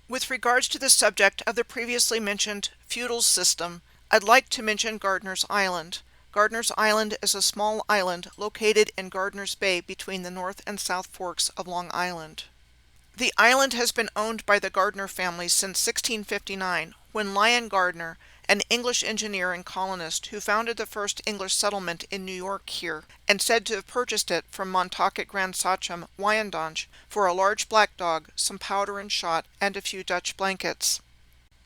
With regards to the subject of the previously mentioned feudal system, I'd like to mention Gardiner's Island. Gardiner's Island is a small island located in Gardiner's Bay between the North and South Forks of Long Island. The island has been owned by the Gardiner family since 1659, when Lyon Gardiner, an English engineer and colonist who founded the first English settlement in New York here, and said to have purchased it from Montauk Grand Sachem, Wyandanch, for a large black dog, some powder and shot, and a few Dutch blankets.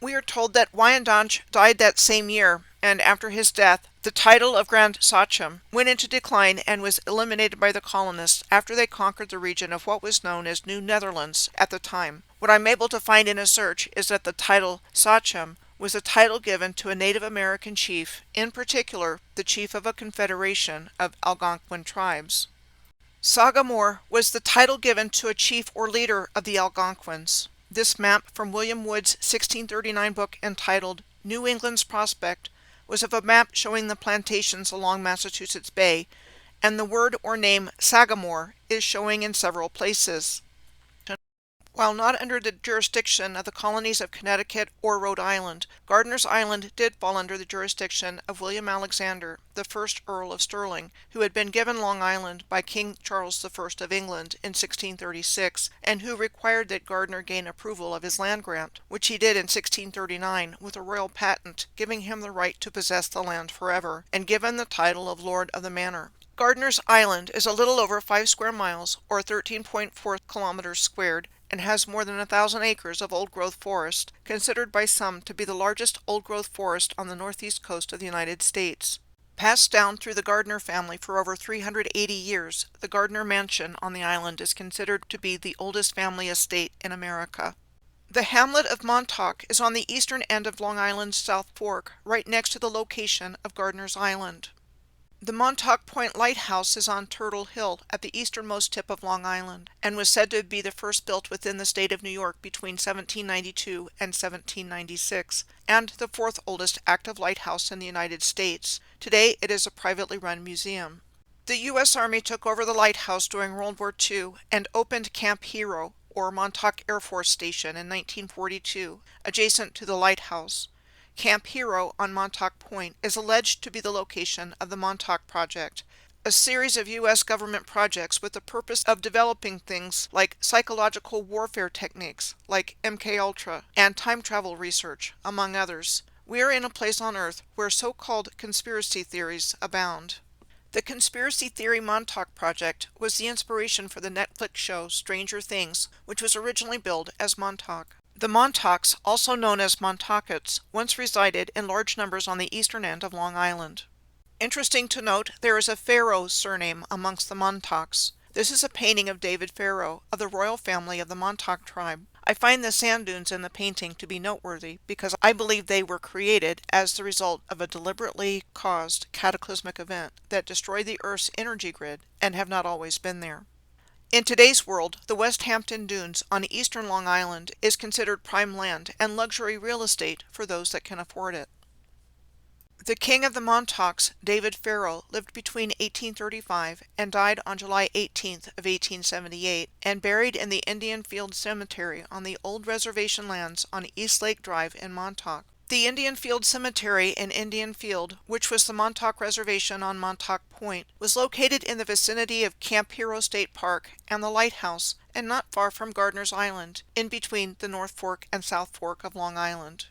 We are told that Wyandanch died that same year, and after his death, the title of Grand Sachem went into decline and was eliminated by the colonists after they conquered the region of what was known as New Netherlands at the time. What I'm able to find in a search is that the title Sachem was a title given to a Native American chief, in particular the chief of a confederation of Algonquin tribes. Sagamore was the title given to a chief or leader of the Algonquins. This map from William Wood's 1639 book entitled New England's Prospect was of a map showing the plantations along Massachusetts Bay, and the word or name Sagamore is showing in several places. While not under the jurisdiction of the colonies of Connecticut or Rhode Island, Gardiner's Island did fall under the jurisdiction of William Alexander, the first Earl of Stirling, who had been given Long Island by King Charles I of England in 1636, and who required that Gardiner gain approval of his land grant, which he did in 1639 with a royal patent giving him the right to possess the land forever, and given the title of Lord of the Manor. Gardiner's Island is a little over 5 square miles, or 13.4 kilometers squared, and has more than 1,000 acres of old-growth forest, considered by some to be the largest old-growth forest on the northeast coast of the United States. Passed down through the Gardiner family for over 380 years, the Gardiner Mansion on the island is considered to be the oldest family estate in America. The hamlet of Montauk is on the eastern end of Long Island's South Fork, right next to the location of Gardiner's Island. The Montauk Point Lighthouse is on Turtle Hill at the easternmost tip of Long Island, and was said to be the first built within the state of New York between 1792 and 1796, and the fourth oldest active lighthouse in the United States. Today it is a privately run museum. The U.S. Army took over the lighthouse during World War II and opened Camp Hero, or Montauk Air Force Station, in 1942, adjacent to the lighthouse. Camp Hero on Montauk Point is alleged to be the location of the Montauk Project, a series of U.S. government projects with the purpose of developing things like psychological warfare techniques, like MKUltra, and time travel research, among others. We are in a place on Earth where so-called conspiracy theories abound. The Conspiracy Theory Montauk Project was the inspiration for the Netflix show Stranger Things, which was originally billed as Montauk. The Montauks, also known as Montaukets, once resided in large numbers on the eastern end of Long Island. Interesting to note, there is a Pharaoh surname amongst the Montauks. This is a painting of David Pharaoh, of the royal family of the Montauk tribe. I find the sand dunes in the painting to be noteworthy because I believe they were created as the result of a deliberately caused cataclysmic event that destroyed the Earth's energy grid and have not always been there. In today's world, the West Hampton Dunes on eastern Long Island is considered prime land and luxury real estate for those that can afford it. The king of the Montauks, David Pharaoh, lived between 1835 and died on July 18th of 1878 and buried in the Indian Field Cemetery on the old reservation lands on East Lake Drive in Montauk. The Indian Field Cemetery in Indian Field, which was the Montauk Reservation on Montauk Point, was located in the vicinity of Camp Hero State Park and the lighthouse, and not far from Gardiner's Island, in between the North Fork and South Fork of Long Island.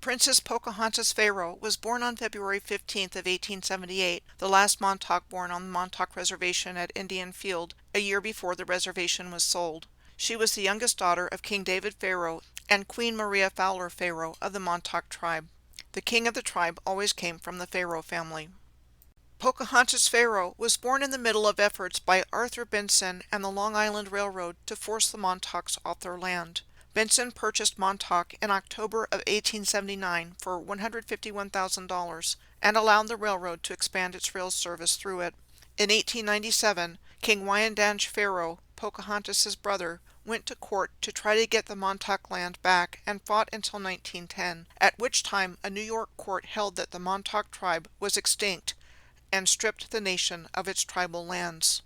Princess Pocahontas Pharaoh was born on February 15th of 1878, the last Montauk born on the Montauk Reservation at Indian Field, a year before the reservation was sold. She was the youngest daughter of King David Pharaoh and Queen Maria Fowler Pharaoh of the Montauk tribe. The king of the tribe always came from the Pharaoh family. Pocahontas Pharaoh was born in the middle of efforts by Arthur Benson and the Long Island Railroad to force the Montauks off their land. Benson purchased Montauk in October of 1879 for $151,000 and allowed the railroad to expand its rail service through it. In 1897, King Wyandanch Pharaoh, Pocahontas' brother, went to court to try to get the Montauk land back and fought until 1910, at which time a New York court held that the Montauk tribe was extinct and stripped the nation of its tribal lands.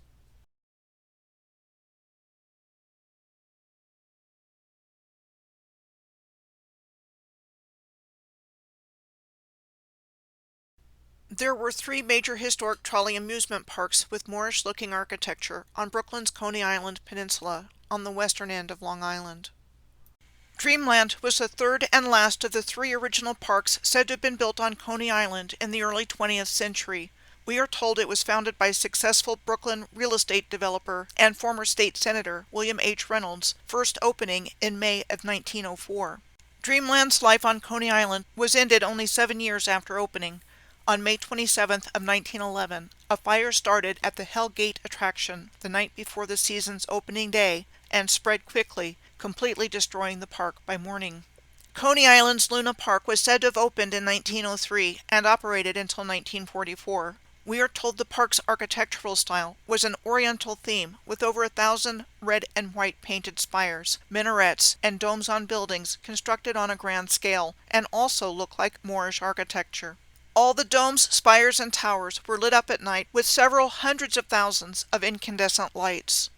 There were 3 major historic trolley amusement parks with Moorish-looking architecture on Brooklyn's Coney Island Peninsula on the western end of Long Island. Dreamland was the third and last of the 3 original parks said to have been built on Coney Island in the early 20th century. We are told it was founded by successful Brooklyn real estate developer and former state senator William H. Reynolds, first opening in May of 1904. Dreamland's life on Coney Island was ended only 7 years after opening. On May 27th of 1911, a fire started at the Hell Gate attraction the night before the season's opening day and spread quickly, completely destroying the park by morning. Coney Island's Luna Park was said to have opened in 1903 and operated until 1944. We are told the park's architectural style was an oriental theme with over 1,000 red and white painted spires, minarets, and domes on buildings constructed on a grand scale and also look like Moorish architecture. All the domes, spires, and towers were lit up at night with several hundreds of thousands of incandescent lights.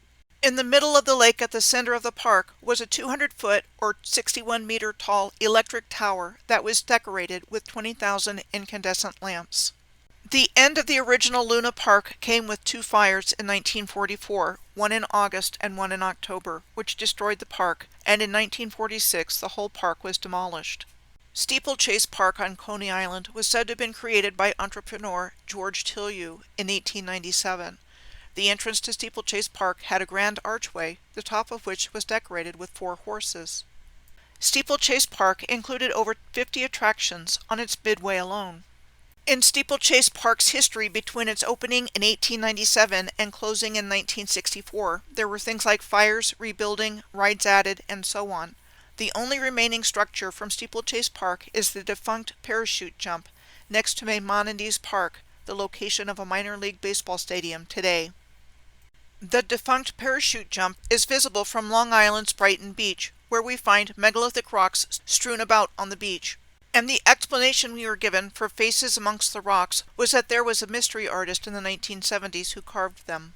In the middle of the lake at the center of the park was a 200-foot or 61-meter tall electric tower that was decorated with 20,000 incandescent lamps. The end of the original Luna Park came with two fires in 1944, one in August and one in October, which destroyed the park, and in 1946 the whole park was demolished. Steeplechase Park on Coney Island was said to have been created by entrepreneur George Tillieu in 1897. The entrance to Steeplechase Park had a grand archway, the top of which was decorated with 4 horses. Steeplechase Park included over 50 attractions on its midway alone. In Steeplechase Park's history between its opening in 1897 and closing in 1964, there were things like fires, rebuilding, rides added, and so on. The only remaining structure from Steeplechase Park is the defunct parachute jump next to Maimonides Park, the location of a minor league baseball stadium today. The defunct parachute jump is visible from Long Island's Brighton Beach, where we find megalithic rocks strewn about on the beach. And the explanation we were given for faces amongst the rocks was that there was a mystery artist in the 1970s who carved them.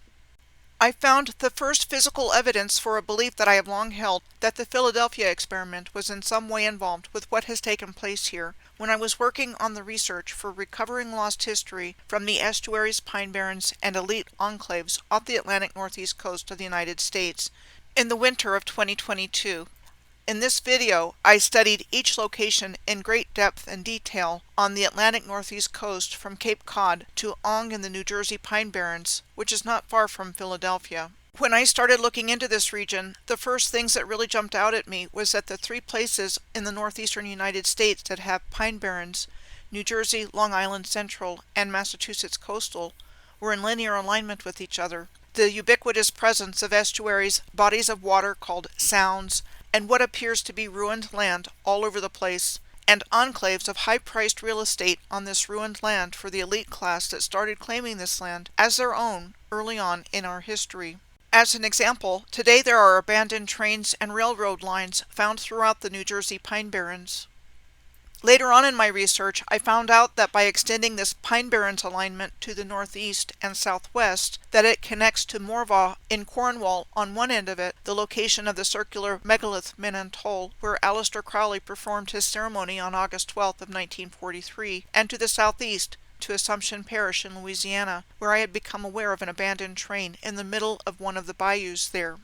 I found the first physical evidence for a belief that I have long held, that the Philadelphia experiment was in some way involved with what has taken place here, when I was working on the research for recovering lost history from the estuaries, pine barrens, and elite enclaves off the Atlantic Northeast coast of the United States in the winter of 2022. In this video, I studied each location in great depth and detail on the Atlantic Northeast coast from Cape Cod to Ong in the New Jersey Pine Barrens, which is not far from Philadelphia. When I started looking into this region, the first things that really jumped out at me was that the 3 places in the northeastern United States that have pine barrens, New Jersey, Long Island Central, and Massachusetts Coastal, were in linear alignment with each other. The ubiquitous presence of estuaries, bodies of water called sounds, and what appears to be ruined land all over the place, and enclaves of high-priced real estate on this ruined land for the elite class that started claiming this land as their own early on in our history. As an example, today there are abandoned trains and railroad lines found throughout the New Jersey Pine Barrens. Later on in my research, I found out that by extending this Pine Barrens alignment to the northeast and southwest, that it connects to Morvah in Cornwall on one end of it, the location of the circular megalith Minantol, where Aleister Crowley performed his ceremony on August 12th of 1943, and to the southeast, to Assumption Parish in Louisiana, where I had become aware of an abandoned train in the middle of one of the bayous there.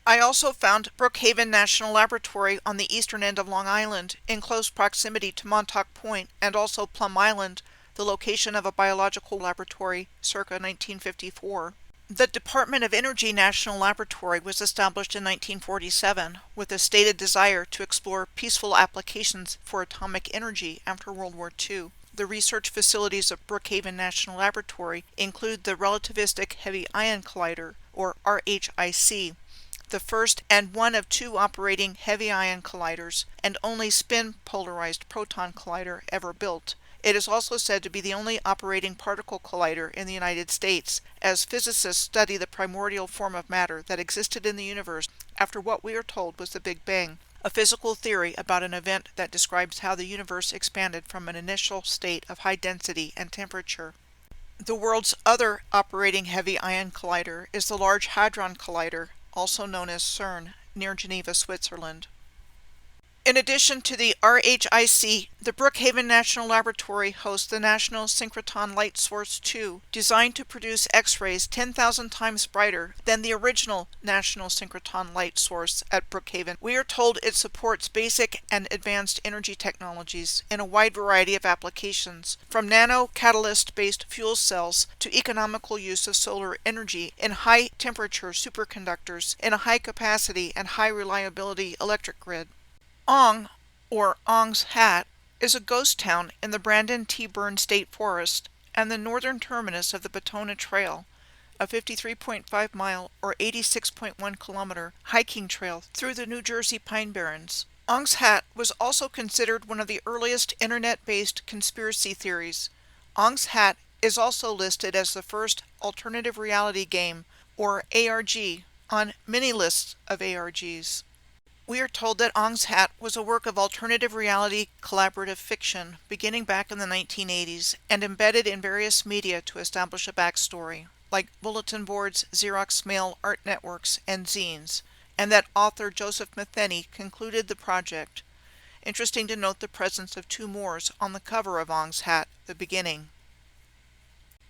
I also found Brookhaven National Laboratory on the eastern end of Long Island, in close proximity to Montauk Point, and also Plum Island, the location of a biological laboratory circa 1954. The Department of Energy National Laboratory was established in 1947 with a stated desire to explore peaceful applications for atomic energy after World War II. The research facilities of Brookhaven National Laboratory include the Relativistic Heavy Ion Collider, or RHIC, the first and one of 2 operating heavy ion colliders, and only spin-polarized proton collider ever built. It is also said to be the only operating particle collider in the United States, as physicists study the primordial form of matter that existed in the universe after what we are told was the Big Bang, a physical theory about an event that describes how the universe expanded from an initial state of high density and temperature. The world's other operating heavy ion collider is the Large Hadron Collider, also known as CERN, near Geneva, Switzerland. In addition to the RHIC, the Brookhaven National Laboratory hosts the National Synchrotron Light Source 2, designed to produce X-rays 10,000 times brighter than the original National Synchrotron Light Source at Brookhaven. We are told it supports basic and advanced energy technologies in a wide variety of applications, from nano-catalyst-based fuel cells to economical use of solar energy in high-temperature superconductors in a high-capacity and high-reliability electric grid. Ong, or Ong's Hat, is a ghost town in the Brandon T. Byrne State Forest and the northern terminus of the Batona Trail, a 53.5-mile or 86.1-kilometer hiking trail through the New Jersey Pine Barrens. Ong's Hat was also considered one of the earliest internet-based conspiracy theories. Ong's Hat is also listed as the first alternative reality game, or ARG, on many lists of ARGs. We are told that Ong's Hat was a work of alternative reality collaborative fiction beginning back in the 1980s and embedded in various media to establish a backstory. like bulletin boards, Xerox mail, art networks, and zines, and that author Joseph Matheny concluded the project. Interesting to note the presence of two Moors on the cover of Ong's Hat, the beginning.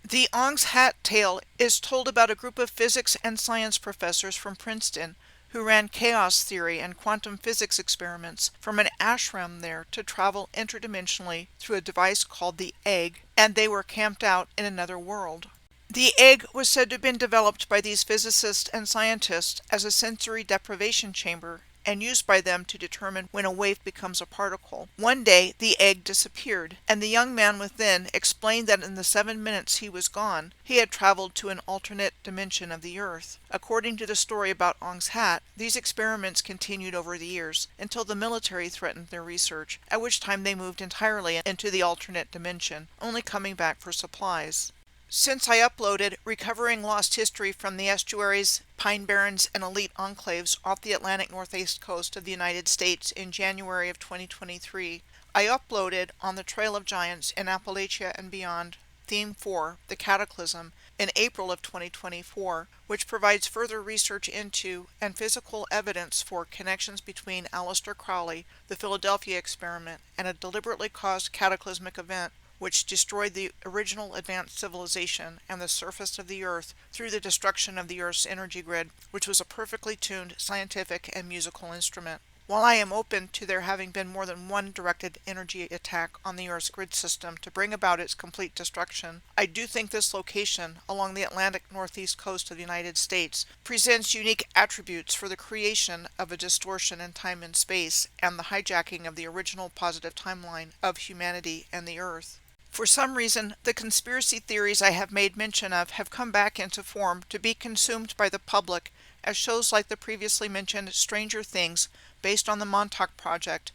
The Ong's Hat tale is told about a group of physics and science professors from Princeton who ran chaos theory and quantum physics experiments from an ashram there to travel interdimensionally through a device called the egg, and they were camped out in another world. The egg was said to have been developed by these physicists and scientists as a sensory deprivation chamber and used by them to determine when a wave becomes a particle. One day, the egg disappeared, and the young man within explained that in the 7 minutes he was gone, he had traveled to an alternate dimension of the Earth. According to the story about Ong's Hat, these experiments continued over the years until the military threatened their research, at which time they moved entirely into the alternate dimension, only coming back for supplies. Since I uploaded Recovering Lost History from the Estuaries, Pine Barrens, and Elite Enclaves off the Atlantic Northeast coast of the United States in January of 2023, I uploaded On the Trail of Giants in Appalachia and Beyond, Theme 4, The Cataclysm, in April of 2024, which provides further research into and physical evidence for connections between Aleister Crowley, the Philadelphia experiment, and a deliberately caused cataclysmic event which destroyed the original advanced civilization and the surface of the Earth through the destruction of the Earth's energy grid, which was a perfectly tuned scientific and musical instrument. While I am open to there having been more than one directed energy attack on the Earth's grid system to bring about its complete destruction, I do think this location, along the Atlantic Northeast coast of the United States, presents unique attributes for the creation of a distortion in time and space and the hijacking of the original positive timeline of humanity and the Earth. For some reason, the conspiracy theories I have made mention of have come back into form to be consumed by the public as shows like the previously mentioned Stranger Things, based on the Montauk Project,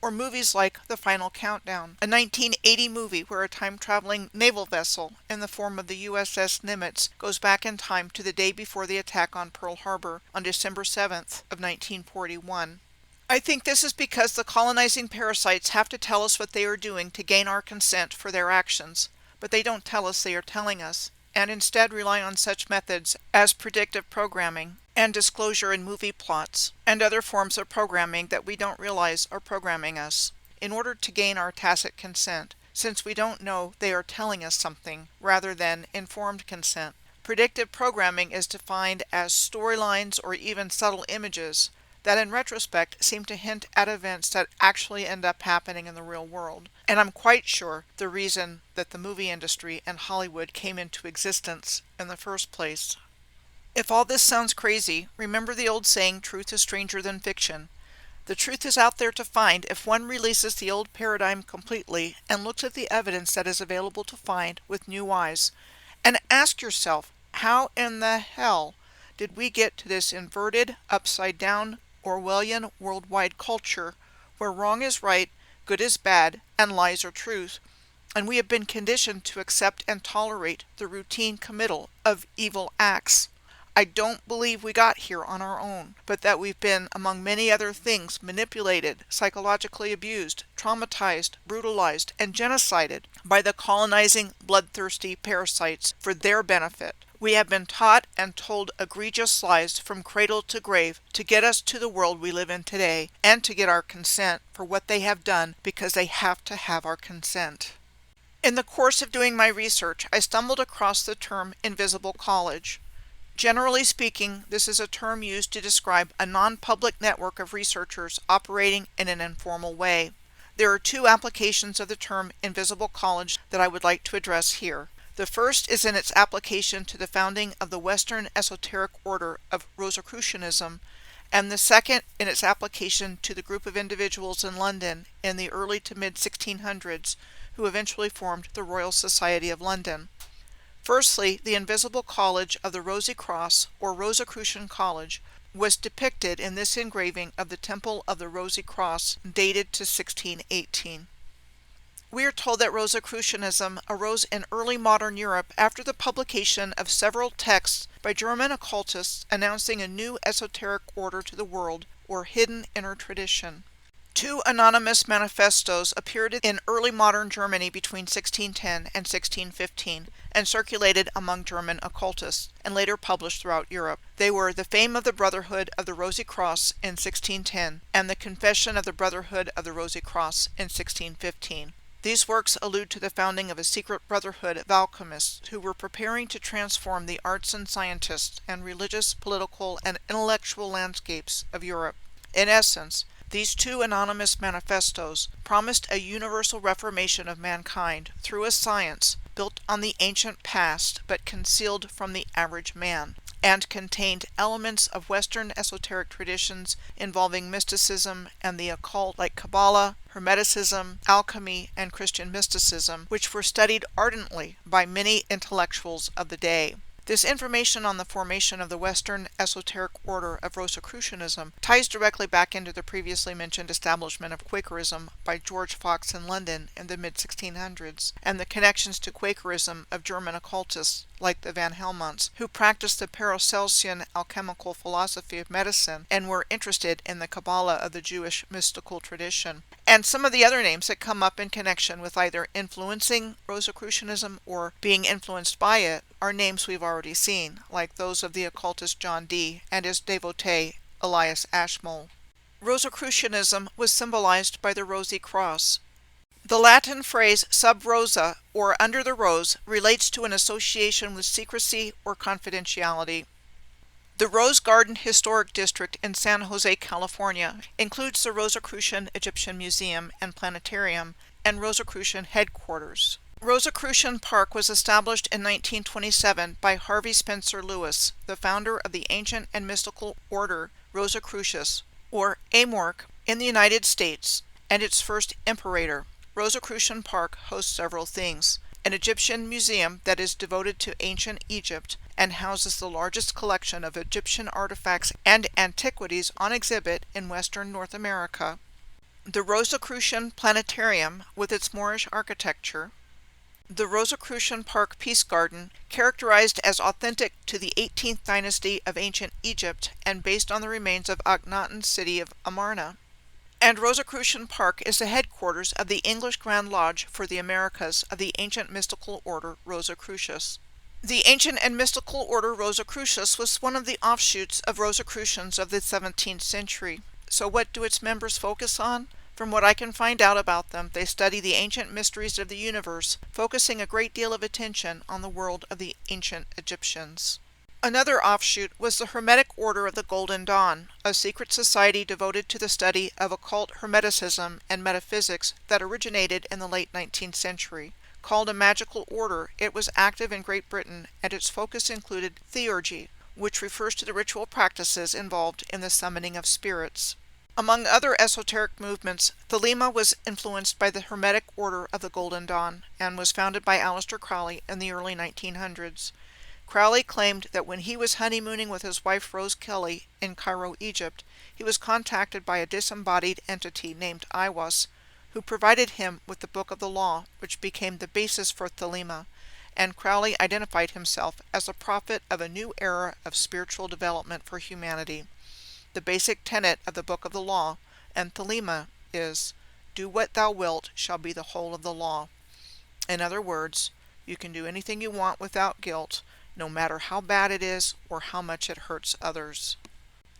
or movies like The Final Countdown, a 1980 movie where a time-traveling naval vessel in the form of the USS Nimitz goes back in time to the day before the attack on Pearl Harbor on December 7th of 1941. I think this is because the colonizing parasites have to tell us what they are doing to gain our consent for their actions, but they don't tell us they are telling us, and instead rely on such methods as predictive programming and disclosure in movie plots, and other forms of programming that we don't realize are programming us, in order to gain our tacit consent, since we don't know they are telling us something, rather than informed consent. Predictive programming is defined as storylines or even subtle images that in retrospect seem to hint at events that actually end up happening in the real world. And I'm quite sure the reason that the movie industry and Hollywood came into existence in the first place. If all this sounds crazy, remember the old saying, truth is stranger than fiction. The truth is out there to find if one releases the old paradigm completely and looks at the evidence that is available to find with new eyes. And ask yourself, how in the hell did we get to this inverted, upside-down, Orwellian worldwide culture where wrong is right, good is bad, and lies are truth, and we have been conditioned to accept and tolerate the routine committal of evil acts? I don't believe we got here on our own, but that we've been, among many other things, manipulated, psychologically abused, traumatized, brutalized, and genocided by the colonizing, bloodthirsty parasites for their benefit. We have been taught and told egregious lies from cradle to grave to get us to the world we live in today, and to get our consent for what they have done because they have to have our consent. In the course of doing my research, I stumbled across the term invisible college. Generally speaking, this is a term used to describe a non-public network of researchers operating in an informal way. There are two applications of the term invisible college that I would like to address here. The first is in its application to the founding of the Western esoteric order of Rosicrucianism, and the second in its application to the group of individuals in London in the early to mid-1600s who eventually formed the Royal Society of London. Firstly, the invisible college of the Rosy Cross, or Rosicrucian College, was depicted in this engraving of the Temple of the Rosy Cross, dated to 1618. We are told that Rosicrucianism arose in early modern Europe after the publication of several texts by German occultists announcing a new esoteric order to the world, or hidden inner tradition. Two anonymous manifestos appeared in early modern Germany between 1610 and 1615 and circulated among German occultists, and later published throughout Europe. They were The Fame of the Brotherhood of the Rosy Cross in 1610 and The Confession of the Brotherhood of the Rosy Cross in 1615. These works allude to the founding of a secret brotherhood of alchemists who were preparing to transform the arts and scientists and religious, political, and intellectual landscapes of Europe. In essence, these two anonymous manifestos promised a universal reformation of mankind through a science built on the ancient past but concealed from the average man, and contained elements of Western esoteric traditions involving mysticism and the occult like Kabbalah, Hermeticism, alchemy, and Christian mysticism, which were studied ardently by many intellectuals of the day. This information on the formation of the Western esoteric order of Rosicrucianism ties directly back into the previously mentioned establishment of Quakerism by George Fox in London in the mid-1600s, and the connections to Quakerism of German occultists like the Van Helmonts, who practiced the Paracelsian alchemical philosophy of medicine and were interested in the Kabbalah of the Jewish mystical tradition. And some of the other names that come up in connection with either influencing Rosicrucianism or being influenced by it are names we've already seen, like those of the occultist John Dee and his devotee Elias Ashmole. Rosicrucianism was symbolized by the Rosy Cross. The Latin phrase sub rosa, or under the rose, relates to an association with secrecy or confidentiality. The Rose Garden Historic District in San Jose, California, includes the Rosicrucian Egyptian Museum and Planetarium and Rosicrucian headquarters. Rosicrucian Park was established in 1927 by Harvey Spencer Lewis, the founder of the ancient and mystical order Rosicrucius, or Amorc, in the United States, and its first imperator. Rosicrucian Park hosts several things: an Egyptian museum that is devoted to ancient Egypt and houses the largest collection of Egyptian artifacts and antiquities on exhibit in Western North America, the Rosicrucian Planetarium with its Moorish architecture, the Rosicrucian Park Peace Garden, characterized as authentic to the 18th dynasty of ancient Egypt and based on the remains of Akhenaten's city of Amarna. And Rosicrucian Park is the headquarters of the English Grand Lodge for the Americas of the ancient mystical order Rosicrucius. The ancient and mystical order Rosicrucius was one of the offshoots of Rosicrucians of the 17th century. So what do its members focus on? From what I can find out about them, they study the ancient mysteries of the universe, focusing a great deal of attention on the world of the ancient Egyptians. Another offshoot was the Hermetic Order of the Golden Dawn, a secret society devoted to the study of occult Hermeticism and metaphysics that originated in the late 19th century. Called a magical order, it was active in Great Britain, and its focus included theurgy, which refers to the ritual practices involved in the summoning of spirits. Among other esoteric movements, Thelema was influenced by the Hermetic Order of the Golden Dawn and was founded by Aleister Crowley in the early 1900s. Crowley claimed that when he was honeymooning with his wife Rose Kelly in Cairo, Egypt, he was contacted by a disembodied entity named Aiwass, who provided him with the Book of the Law, which became the basis for Thelema, and Crowley identified himself as a prophet of a new era of spiritual development for humanity. The basic tenet of the Book of the Law and Thelema is, "Do what thou wilt shall be the whole of the law." In other words, you can do anything you want without guilt, no matter how bad it is or how much it hurts others.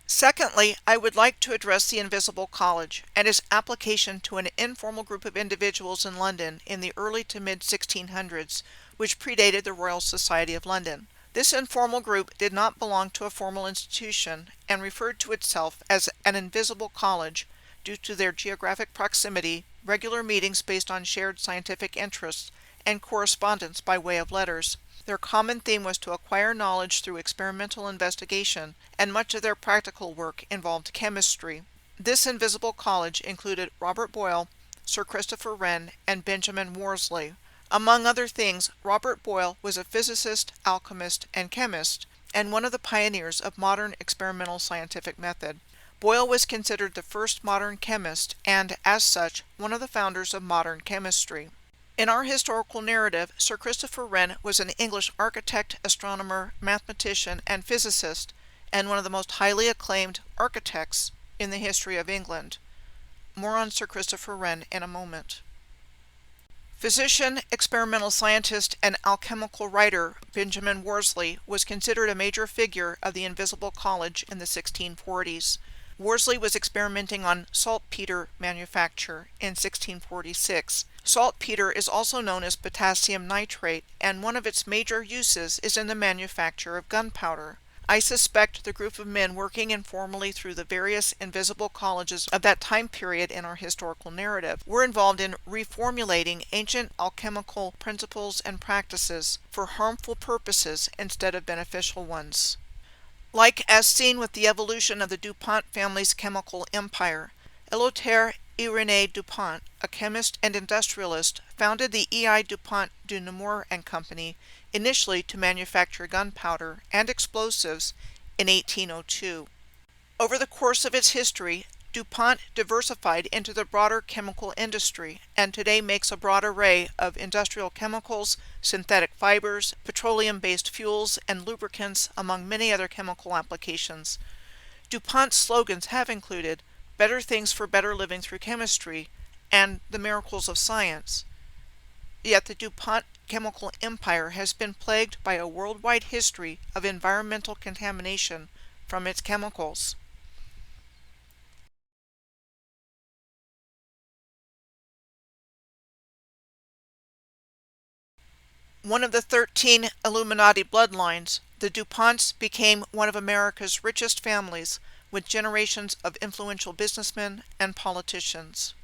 Secondly, I would like to address the Invisible College and its application to an informal group of individuals in London in the early to mid-1600s, which predated the Royal Society of London. This informal group did not belong to a formal institution and referred to itself as an invisible college due to their geographic proximity, regular meetings based on shared scientific interests, and correspondence by way of letters. Their common theme was to acquire knowledge through experimental investigation, and much of their practical work involved chemistry. This invisible college included Robert Boyle, Sir Christopher Wren, and Benjamin Worsley. Among other things, Robert Boyle was a physicist, alchemist, and chemist, and one of the pioneers of modern experimental scientific method. Boyle was considered the first modern chemist, and, as such, one of the founders of modern chemistry. In our historical narrative, Sir Christopher Wren was an English architect, astronomer, mathematician, and physicist, and one of the most highly acclaimed architects in the history of England. More on Sir Christopher Wren in a moment. Physician, experimental scientist, and alchemical writer Benjamin Worsley was considered a major figure of the Invisible College in the 1640s. Worsley was experimenting on saltpeter manufacture in 1646. Saltpeter is also known as potassium nitrate, and one of its major uses is in the manufacture of gunpowder. I suspect the group of men working informally through the various invisible colleges of that time period in our historical narrative were involved in reformulating ancient alchemical principles and practices for harmful purposes instead of beneficial ones. Like as seen with the evolution of the DuPont family's chemical empire, Éloigère Irénée DuPont, a chemist and industrialist, founded the E.I. DuPont de Nemours and Company, initially to manufacture gunpowder and explosives in 1802. Over the course of its history, DuPont diversified into the broader chemical industry and today makes a broad array of industrial chemicals, synthetic fibers, petroleum-based fuels, and lubricants, among many other chemical applications. DuPont's slogans have included "Better things for better living through chemistry" and "The miracles of science." Yet the DuPont chemical empire has been plagued by a worldwide history of environmental contamination from its chemicals. One of the 13 Illuminati bloodlines, the DuPonts became one of America's richest families, with generations of influential businessmen and politicians.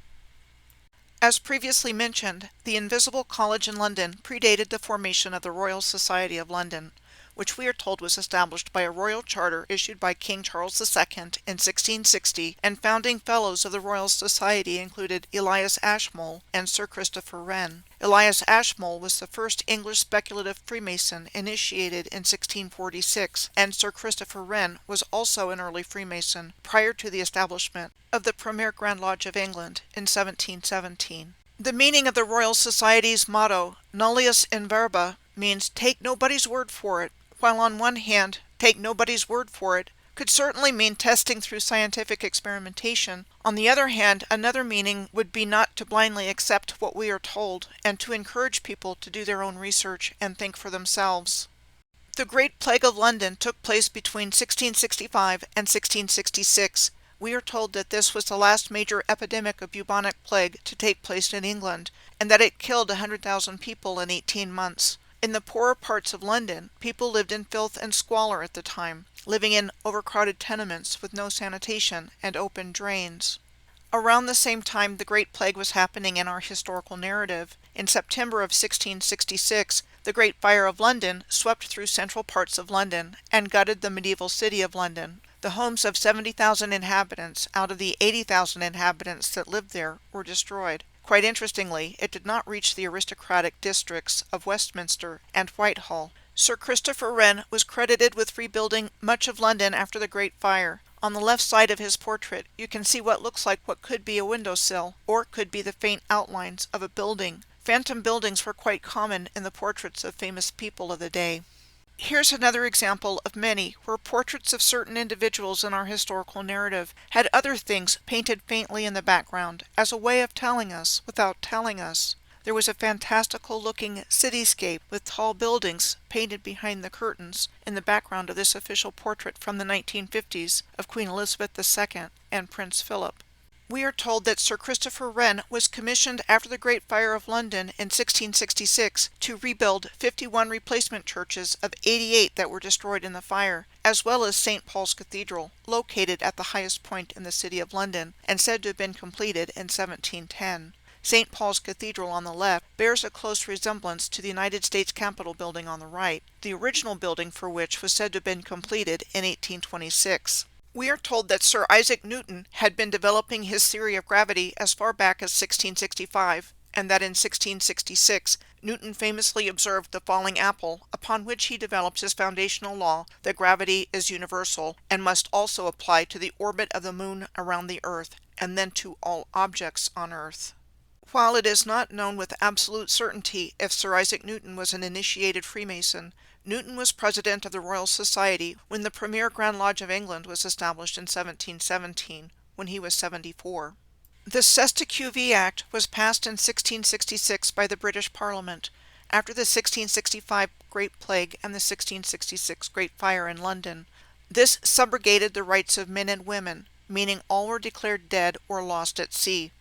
As previously mentioned, the Invisible College in London predated the formation of the Royal Society of London, which we are told was established by a royal charter issued by King Charles II in 1660, and founding fellows of the Royal Society included Elias Ashmole and Sir Christopher Wren. Elias Ashmole was the first English speculative Freemason initiated in 1646, and Sir Christopher Wren was also an early Freemason prior to the establishment of the Premier Grand Lodge of England in 1717. The meaning of the Royal Society's motto, Nullius in verba, means take nobody's word for it, while on one hand, take nobody's word for it could certainly mean testing through scientific experimentation. On the other hand, another meaning would be not to blindly accept what we are told, and to encourage people to do their own research and think for themselves. The Great Plague of London took place between 1665 and 1666. We are told that this was the last major epidemic of bubonic plague to take place in England, and that it killed 100,000 people in 18 months. In the poorer parts of London, people lived in filth and squalor at the time, living in overcrowded tenements with no sanitation and open drains. Around the same time the Great Plague was happening in our historical narrative, in September of 1666, the Great Fire of London swept through central parts of London and gutted the medieval city of London. The homes of 70,000 inhabitants out of the 80,000 inhabitants that lived there were destroyed. Quite interestingly, it did not reach the aristocratic districts of Westminster and Whitehall. Sir Christopher Wren was credited with rebuilding much of London after the Great Fire. On the left side of his portrait, you can see what looks like what could be a windowsill, or could be the faint outlines of a building. Phantom buildings were quite common in the portraits of famous people of the day. Here's another example of many where portraits of certain individuals in our historical narrative had other things painted faintly in the background as a way of telling us without telling us. There was a fantastical looking cityscape with tall buildings painted behind the curtains in the background of this official portrait from the 1950s of Queen Elizabeth II and Prince Philip. We are told that Sir Christopher Wren was commissioned after the Great Fire of London in 1666 to rebuild 51 replacement churches of 88 that were destroyed in the fire, as well as St. Paul's Cathedral, located at the highest point in the city of London and said to have been completed in 1710. St. Paul's Cathedral on the left bears a close resemblance to the United States Capitol building on the right, the original building for which was said to have been completed in 1826. We are told that Sir Isaac Newton had been developing his theory of gravity as far back as 1665, and that in 1666 Newton famously observed the falling apple, upon which he develops his foundational law that gravity is universal and must also apply to the orbit of the moon around the earth, and then to all objects on earth. While it is not known with absolute certainty if Sir Isaac Newton was an initiated Freemason, Newton was president of the Royal Society when the Premier Grand Lodge of England was established in 1717, when he was 74. The Cestui Act was passed in 1666 by the British Parliament after the 1665 Great Plague and the 1666 Great Fire in London. This subrogated the rights of men and women, meaning all were declared dead or lost at sea.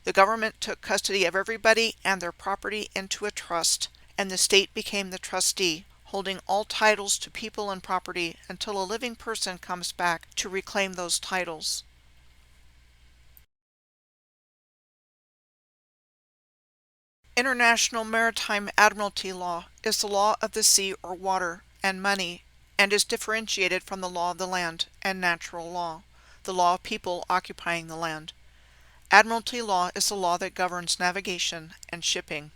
The government took custody of everybody and their property into a trust, and the state became the trustee, holding all titles to people and property until a living person comes back to reclaim those titles. International Maritime Admiralty Law is the law of the sea or water and money, and is differentiated from the law of the land and natural law, the law of people occupying the land. Admiralty law is the law that governs navigation and shipping.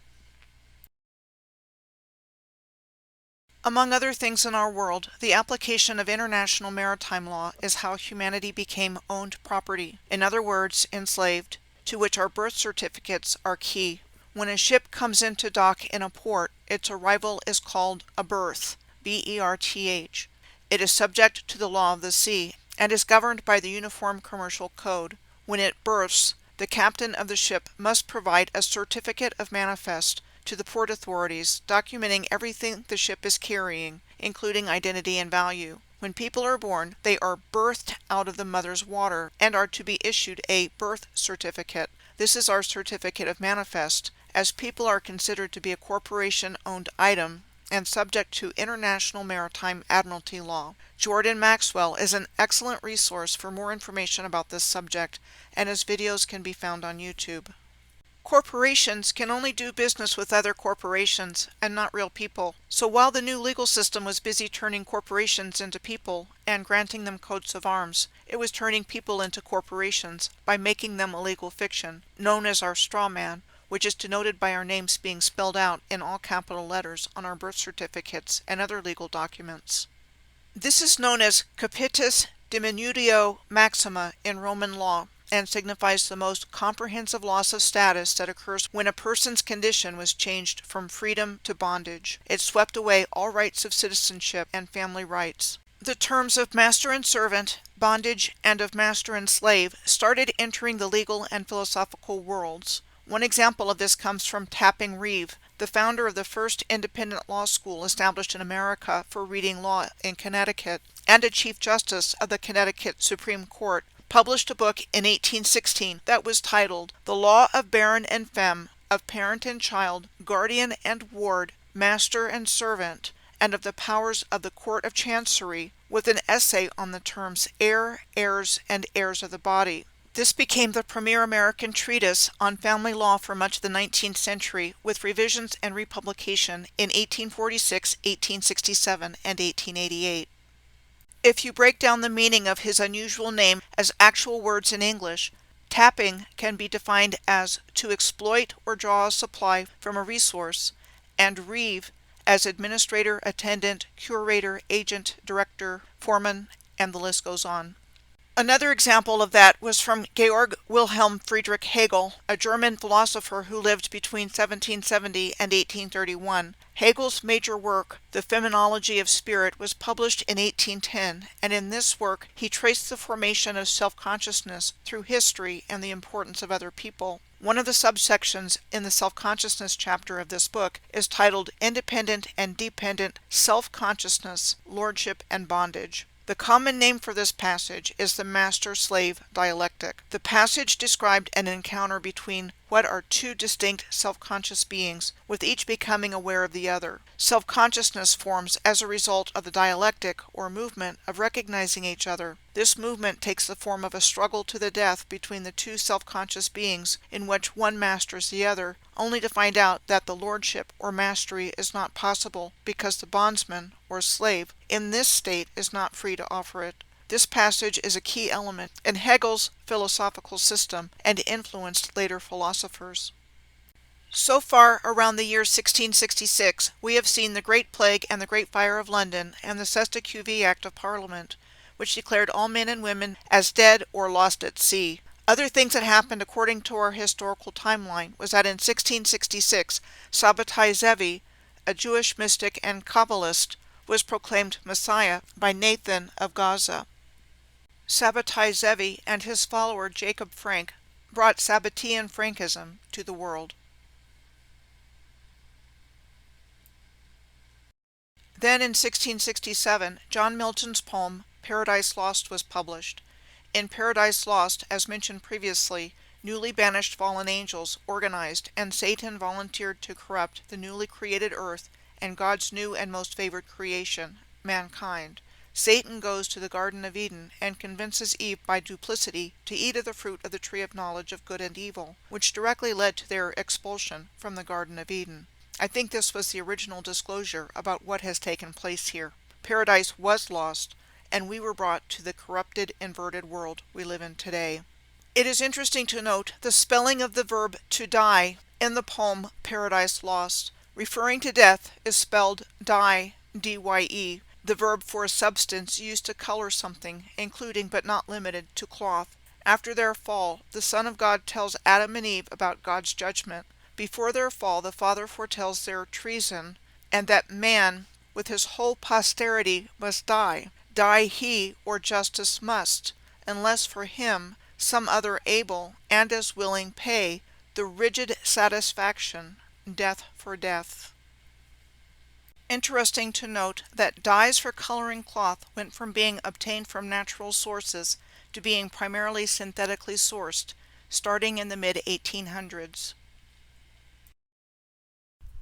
Among other things in our world, the application of international maritime law is how humanity became owned property, in other words, enslaved, to which our birth certificates are key. When a ship comes into dock in a port, its arrival is called a berth, B-E-R-T-H. It is subject to the law of the sea, and is governed by the Uniform Commercial Code. When it berths, the captain of the ship must provide a certificate of manifest to the port authorities, documenting everything the ship is carrying, including identity and value. When people are born, they are birthed out of the mother's water and are to be issued a birth certificate. This is our certificate of manifest, as people are considered to be a corporation-owned item and subject to international maritime admiralty law. Jordan Maxwell is an excellent resource for more information about this subject, and his videos can be found on YouTube. Corporations can only do business with other corporations and not real people. So while the new legal system was busy turning corporations into people and granting them coats of arms, it was turning people into corporations by making them a legal fiction, known as our straw man, which is denoted by our names being spelled out in all capital letters on our birth certificates and other legal documents. This is known as capitis diminutio maxima in Roman law, and signifies the most comprehensive loss of status that occurs when a person's condition was changed from freedom to bondage. It swept away all rights of citizenship and family rights. The terms of master and servant, bondage, and of master and slave started entering the legal and philosophical worlds. One example of this comes from Tapping Reeve, the founder of the first independent law school established in America for reading law in Connecticut, and a Chief Justice of the Connecticut Supreme Court, published a book in 1816 that was titled The Law of Baron and Femme, of Parent and Child, Guardian and Ward, Master and Servant, and of the Powers of the Court of Chancery, with an essay on the terms heir, heirs, and heirs of the body. This became the premier American treatise on family law for much of the 19th century, with revisions and republication in 1846, 1867, and 1888. If you break down the meaning of his unusual name as actual words in English, tapping can be defined as to exploit or draw a supply from a resource, and reeve as administrator, attendant, curator, agent, director, foreman, and the list goes on. Another example of that was from Georg Wilhelm Friedrich Hegel, a German philosopher who lived between 1770 and 1831. Hegel's major work, The Phenomenology of Spirit, was published in 1810, and in this work he traced the formation of self-consciousness through history and the importance of other people. One of the subsections in the self-consciousness chapter of this book is titled Independent and Dependent Self-Consciousness, Lordship and Bondage. The common name for this passage is the master-slave dialectic. The passage described an encounter between what are two distinct self-conscious beings, with each becoming aware of the other. Self-consciousness forms as a result of the dialectic, or movement, of recognizing each other. This movement takes the form of a struggle to the death between the two self-conscious beings, in which one masters the other, only to find out that the lordship or mastery is not possible, because the bondsman, or slave, in this state is not free to offer it. This passage is a key element in Hegel's philosophical system and influenced later philosophers. So far, around the year 1666, we have seen the Great Plague and the Great Fire of London and the Cestui Act of Parliament, which declared all men and women as dead or lost at sea. Other things that happened according to our historical timeline was that in 1666, Sabbatai Zevi, a Jewish mystic and Kabbalist, was proclaimed Messiah by Nathan of Gaza. Sabbatai Zevi and his follower Jacob Frank brought Sabbatean Frankism to the world. Then in 1667, John Milton's poem Paradise Lost was published. In Paradise Lost, as mentioned previously, newly banished fallen angels organized, and Satan volunteered to corrupt the newly created earth and God's new and most favored creation, mankind. Satan goes to the Garden of Eden and convinces Eve by duplicity to eat of the fruit of the tree of knowledge of good and evil, which directly led to their expulsion from the Garden of Eden. I think this was the original disclosure about what has taken place here. Paradise was lost, and we were brought to the corrupted, inverted world we live in today. It is interesting to note the spelling of the verb to die in the poem Paradise Lost. Referring to death is spelled dye, D-Y-E, the verb for a substance used to color something, including but not limited to cloth. After their fall, the Son of God tells Adam and Eve about God's judgment. Before their fall, the Father foretells their treason, and that man, with his whole posterity, must die. Die he, or justice must, unless for him some other able and as willing pay the rigid satisfaction, death for death. Interesting to note that dyes for coloring cloth went from being obtained from natural sources to being primarily synthetically sourced, starting in the mid-1800s.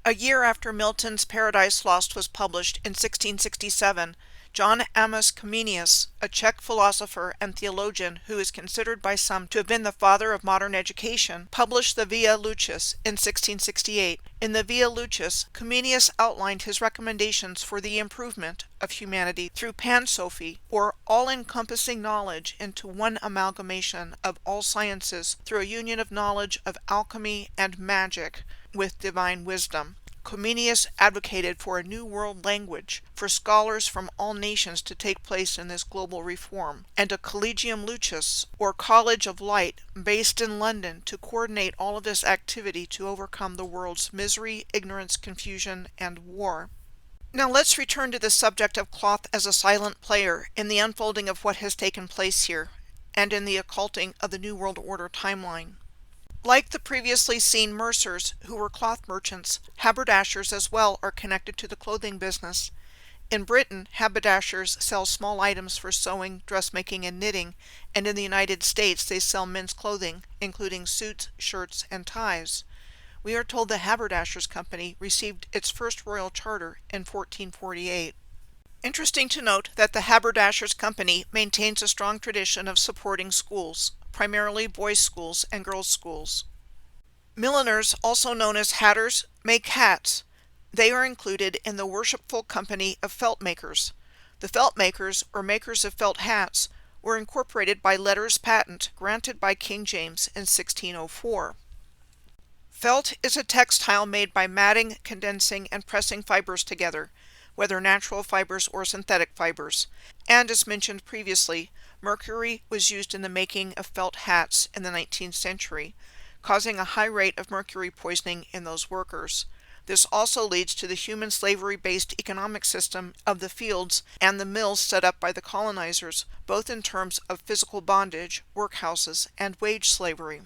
A year after Milton's Paradise Lost was published in 1667, John Amos Comenius, a Czech philosopher and theologian who is considered by some to have been the father of modern education, published the Via Lucis in 1668. In the Via Lucis, Comenius outlined his recommendations for the improvement of humanity through pansophy, or all-encompassing knowledge into one amalgamation of all sciences through a union of knowledge of alchemy and magic with divine wisdom. Comenius advocated for a new world language for scholars from all nations to take place in this global reform, and a Collegium Lucis, or College of Light, based in London to coordinate all of this activity to overcome the world's misery, ignorance, confusion, and war. Now let's return to the subject of cloth as a silent player in the unfolding of what has taken place here, and in the occulting of the New World Order timeline. Like the previously seen mercers, who were cloth merchants, haberdashers as well are connected to the clothing business. In Britain, haberdashers sell small items for sewing, dressmaking, and knitting, and in the United States they sell men's clothing, including suits, shirts, and ties. We are told the Haberdashers' Company received its first royal charter in 1448. Interesting to note that the Haberdashers' Company maintains a strong tradition of supporting schools, primarily boys' schools and girls' schools. Milliners, also known as hatters, make hats. They are included in the Worshipful Company of Felt Makers. The felt makers, or makers of felt hats, were incorporated by letters patent granted by King James in 1604. Felt is a textile made by matting, condensing, and pressing fibers together, whether natural fibers or synthetic fibers, and as mentioned previously, mercury was used in the making of felt hats in the 19th century, causing a high rate of mercury poisoning in those workers. This also leads to the human slavery-based economic system of the fields and the mills set up by the colonizers, both in terms of physical bondage, workhouses, and wage slavery.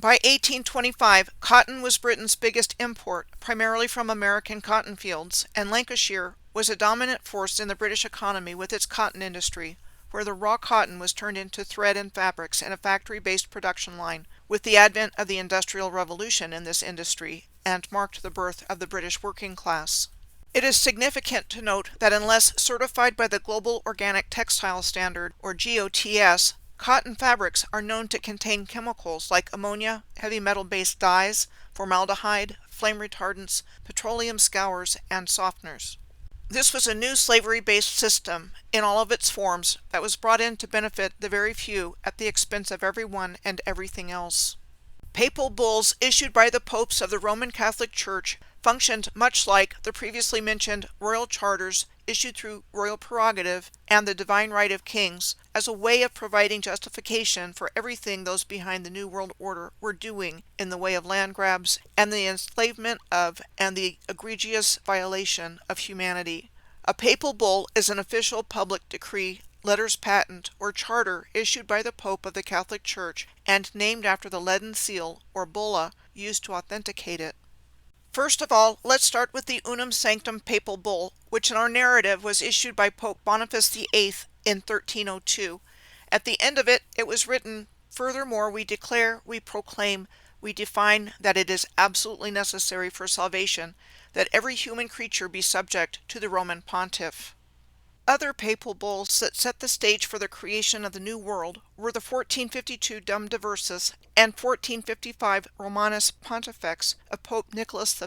By 1825, cotton was Britain's biggest import, primarily from American cotton fields, and Lancashire was a dominant force in the British economy with its cotton industry, where the raw cotton was turned into thread and fabrics in a factory-based production line, with the advent of the Industrial Revolution in this industry, and marked the birth of the British working class. It is significant to note that unless certified by the Global Organic Textile Standard, or GOTS, cotton fabrics are known to contain chemicals like ammonia, heavy metal-based dyes, formaldehyde, flame retardants, petroleum scours, and softeners. This was a new slavery-based system in all of its forms that was brought in to benefit the very few at the expense of everyone and everything else. Papal bulls issued by the popes of the Roman Catholic Church functioned much like the previously mentioned royal charters issued through royal prerogative and the divine right of kings as a way of providing justification for everything those behind the New World Order were doing in the way of land grabs and the enslavement of and the egregious violation of humanity. A papal bull is an official public decree letters patent, or charter issued by the Pope of the Catholic Church and named after the leaden seal, or bulla, used to authenticate it. First of all, let's start with the Unum Sanctum Papal Bull, which in our narrative was issued by Pope Boniface VIII in 1302. At the end of it, it was written, "Furthermore, we declare, we proclaim, we define that it is absolutely necessary for salvation that every human creature be subject to the Roman Pontiff." Other papal bulls that set the stage for the creation of the New World were the 1452 Dum Diversas and 1455 Romanus Pontifex of Pope Nicholas V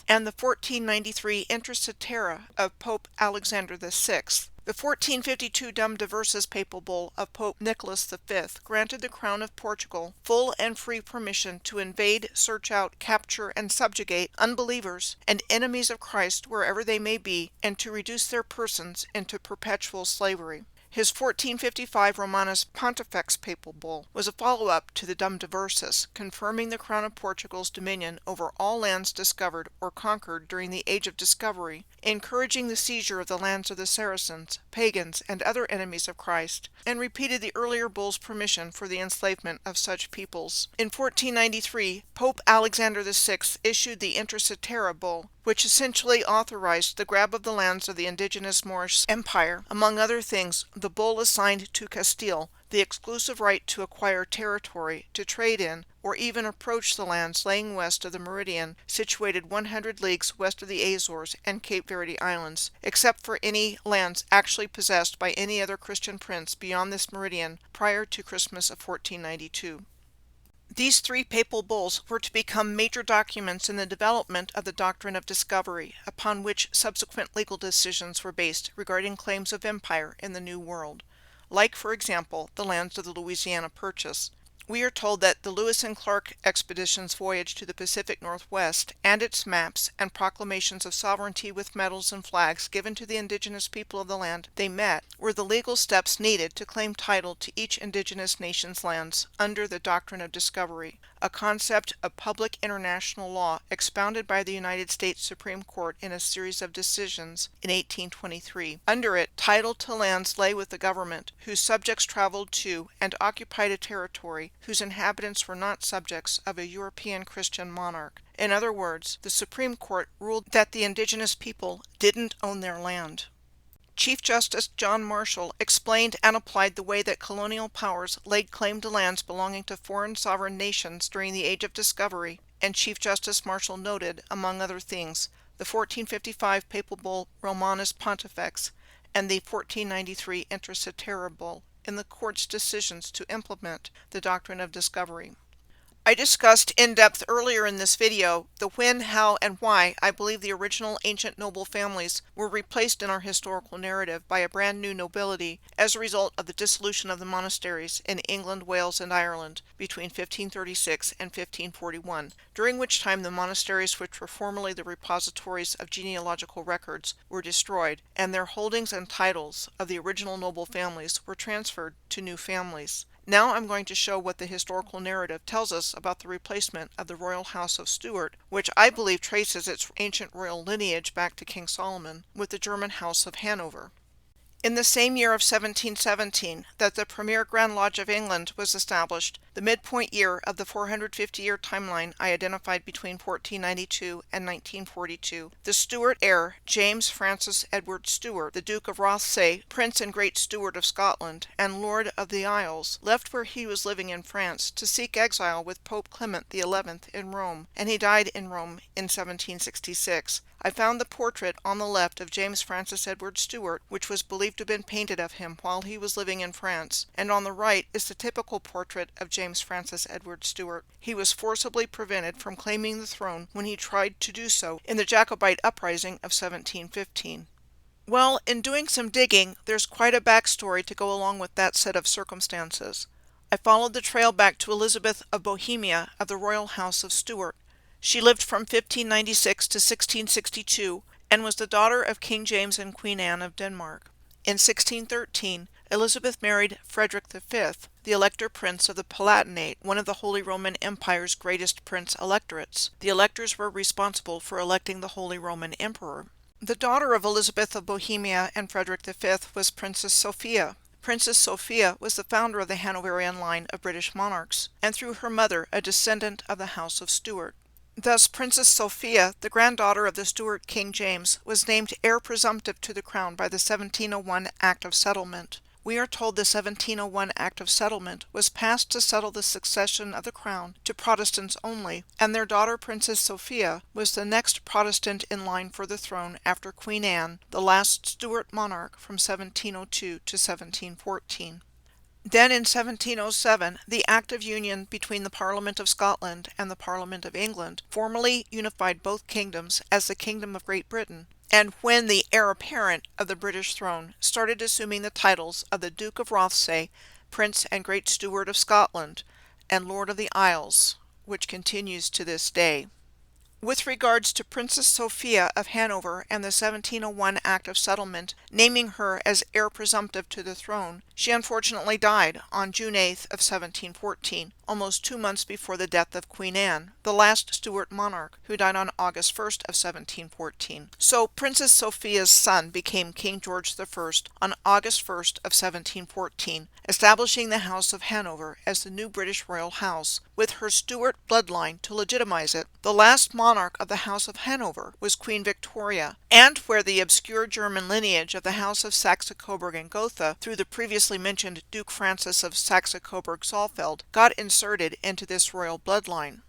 and the 1493 Intra Cetera of Pope Alexander VI. The 1452 Dum Diversas papal bull of Pope Nicholas V granted the Crown of Portugal full and free permission to invade, search out, capture, and subjugate unbelievers and enemies of Christ wherever they may be, and to reduce their persons into perpetual slavery. His 1455 Romanus Pontifex papal bull was a follow-up to the Dum Diversas, confirming the Crown of Portugal's dominion over all lands discovered or conquered during the Age of Discovery, encouraging the seizure of the lands of the Saracens, pagans, and other enemies of Christ, and repeated the earlier bull's permission for the enslavement of such peoples. In 1493, Pope Alexander VI issued the Intra Cetera bull, which essentially authorized the grab of the lands of the indigenous Moorish Empire. Among other things, the bull assigned to Castile the exclusive right to acquire territory, to trade in, or even approach the lands laying west of the meridian, situated 100 leagues west of the Azores and Cape Verde Islands, except for any lands actually possessed by any other Christian prince beyond this meridian prior to Christmas of 1492. These three papal bulls were to become major documents in the development of the doctrine of discovery, upon which subsequent legal decisions were based regarding claims of empire in the New World, like, for example, the lands of the Louisiana Purchase. We are told that the Lewis and Clark expedition's voyage to the Pacific Northwest, and its maps and proclamations of sovereignty with medals and flags given to the indigenous people of the land they met, were the legal steps needed to claim title to each indigenous nation's lands under the doctrine of discovery, a concept of public international law expounded by the United States Supreme Court in a series of decisions in 1823. Under it, title to lands lay with the government, whose subjects traveled to and occupied a territory whose inhabitants were not subjects of a European Christian monarch. In other words, the Supreme Court ruled that the indigenous people didn't own their land. Chief Justice John Marshall explained and applied the way that colonial powers laid claim to lands belonging to foreign sovereign nations during the Age of Discovery, and Chief Justice Marshall noted, among other things, the 1455 papal bull Romanus Pontifex and the 1493 Intra Cetera bull in the court's decisions to implement the doctrine of discovery. I discussed in depth earlier in this video the when, how, and why I believe the original ancient noble families were replaced in our historical narrative by a brand new nobility as a result of the dissolution of the monasteries in England, Wales, and Ireland between 1536 and 1541, during which time the monasteries, which were formerly the repositories of genealogical records, were destroyed, and their holdings and titles of the original noble families were transferred to new families. Now I'm going to show what the historical narrative tells us about the replacement of the royal house of Stuart, which I believe traces its ancient royal lineage back to King Solomon, with the German house of Hanover. In the same year of 1717 that the premier Grand Lodge of England was established, the midpoint year of the 450-year timeline I identified between 1492 and 1942, the Stuart heir, James Francis Edward Stuart, the Duke of Rothesay, Prince and Great Steward of Scotland, and Lord of the Isles, left where he was living in France to seek exile with Pope Clement XI in Rome, and he died in Rome in 1766. I found the portrait on the left of James Francis Edward Stuart, which was believed to have been painted of him while he was living in France, and on the right is the typical portrait of James Francis Edward Stuart. He was forcibly prevented from claiming the throne when he tried to do so in the Jacobite uprising of 1715. Well, in doing some digging, there's quite a backstory to go along with that set of circumstances. I followed the trail back to Elizabeth of Bohemia of the royal house of Stuart. She lived from 1596 to 1662 and was the daughter of King James and Queen Anne of Denmark. In 1613, Elizabeth married Frederick V, the Elector Prince of the Palatinate, one of the Holy Roman Empire's greatest prince-electorates. The electors were responsible for electing the Holy Roman Emperor. The daughter of Elizabeth of Bohemia and Frederick V was Princess Sophia. Princess Sophia was the founder of the Hanoverian line of British monarchs, and through her mother a descendant of the House of Stuart. Thus Princess Sophia, the granddaughter of the Stuart King James, was named heir presumptive to the crown by the 1701 Act of Settlement. We are told the 1701 Act of Settlement was passed to settle the succession of the crown to Protestants only, and their daughter Princess Sophia was the next Protestant in line for the throne after Queen Anne, the last Stuart monarch from 1702 to 1714. Then in 1707, the Act of Union between the Parliament of Scotland and the Parliament of England formally unified both kingdoms as the Kingdom of Great Britain, and when the heir apparent of the British throne started assuming the titles of the Duke of Rothesay, Prince and Great Steward of Scotland, and Lord of the Isles, which continues to this day. With regards to Princess Sophia of Hanover and the 1701 Act of Settlement naming her as heir presumptive to the throne, she unfortunately died on June 8th of 1714, almost 2 months before the death of Queen Anne, the last Stuart monarch, who died on August 1st of 1714. So Princess Sophia's son became King George I on August 1st of 1714, establishing the House of Hanover as the new British royal house, with her Stuart bloodline to legitimize it. The last monarch of the House of Hanover was Queen Victoria, and where the obscure German lineage of the House of Saxe-Coburg and Gotha, through the previously mentioned Duke Francis of Saxe-Coburg-Saalfeld, got inserted into this royal bloodline.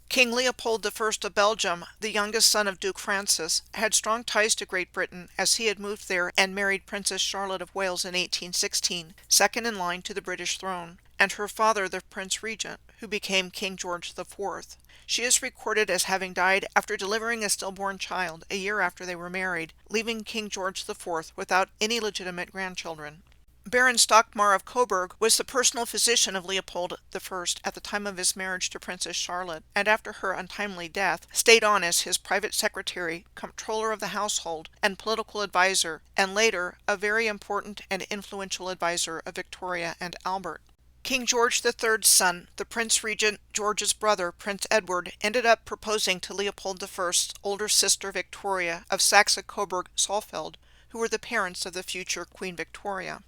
King Leopold I of Belgium, the youngest son of Duke Francis, had strong ties to Great Britain as he had moved there and married Princess Charlotte of Wales in 1816, second in line to the British throne, and her father the Prince Regent, who became King George IV. She is recorded as having died after delivering a stillborn child a year after they were married, leaving King George IV without any legitimate grandchildren. Baron Stockmar of Coburg was the personal physician of Leopold I at the time of his marriage to Princess Charlotte, and after her untimely death, stayed on as his private secretary, comptroller of the household, and political advisor, and later a very important and influential advisor of Victoria and Albert. King George III's son, the Prince Regent George's brother, Prince Edward, ended up proposing to Leopold I's older sister Victoria of Saxe-Coburg-Saalfeld, who were the parents of the future Queen Victoria.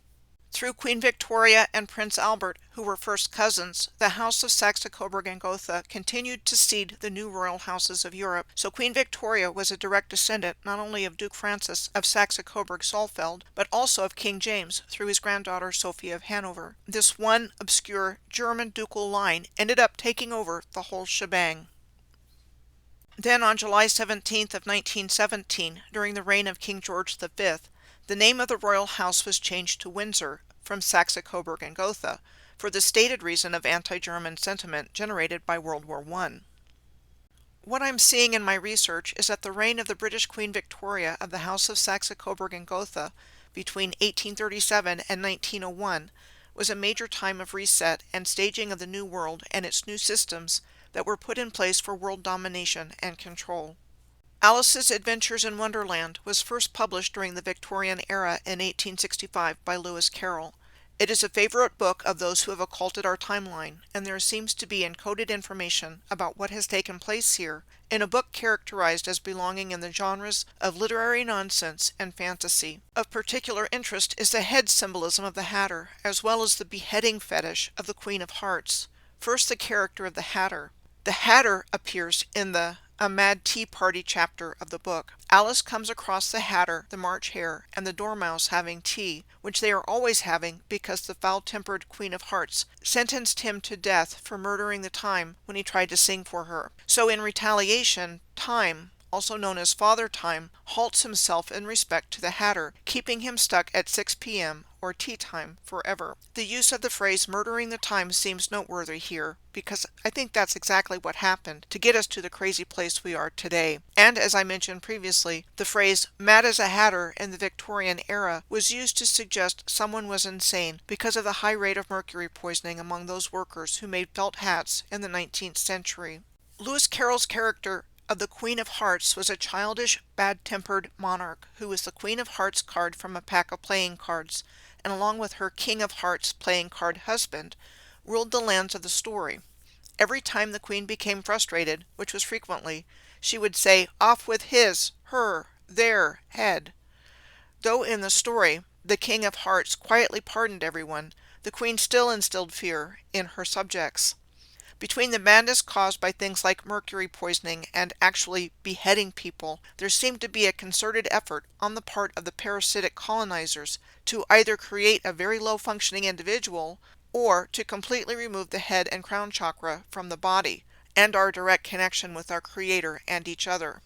Through Queen Victoria and Prince Albert, who were first cousins, the House of Saxe-Coburg and Gotha continued to seed the new royal houses of Europe, so Queen Victoria was a direct descendant not only of Duke Francis of Saxe-Coburg-Saalfeld, but also of King James through his granddaughter Sophia of Hanover. This one obscure German ducal line ended up taking over the whole shebang. Then on July 17th of 1917, during the reign of King George V, the name of the royal house was changed to Windsor from Saxe-Coburg and Gotha, for the stated reason of anti-German sentiment generated by World War I. What I'm seeing in my research is that the reign of the British Queen Victoria of the House of Saxe-Coburg and Gotha between 1837 and 1901 was a major time of reset and staging of the New World and its new systems that were put in place for world domination and control. Alice's Adventures in Wonderland was first published during the Victorian era in 1865 by Lewis Carroll. It is a favorite book of those who have occulted our timeline, and there seems to be encoded information about what has taken place here in a book characterized as belonging in the genres of literary nonsense and fantasy. Of particular interest is the head symbolism of the Hatter, as well as the beheading fetish of the Queen of Hearts. First, the character of the Hatter. The Hatter appears in the A Mad Tea Party chapter of the book. Alice comes across the Hatter, the March Hare, and the Dormouse having tea, which they are always having because the foul-tempered Queen of Hearts sentenced him to death for murdering the Time when he tried to sing for her. So in retaliation, Time, also known as Father Time, halts himself in respect to the Hatter, keeping him stuck at 6 p.m. or tea time forever. The use of the phrase murdering the time seems noteworthy here, because I think that's exactly what happened to get us to the crazy place we are today. And as I mentioned previously, the phrase mad as a hatter in the Victorian era was used to suggest someone was insane because of the high rate of mercury poisoning among those workers who made felt hats in the 19th century. Lewis Carroll's character of the Queen of Hearts was a childish, bad-tempered monarch who was the Queen of Hearts card from a pack of playing cards, and along with her King of Hearts playing card husband, ruled the lands of the story. Every time the Queen became frustrated, which was frequently, she would say, "Off with his, her, their head." Though in the story, The King of Hearts quietly pardoned everyone. The Queen still instilled fear in her subjects. Between the madness caused by things like mercury poisoning and actually beheading people, there seemed to be a concerted effort on the part of the parasitic colonizers to either create a very low-functioning individual or to completely remove the head and crown chakra from the body and our direct connection with our Creator and each other.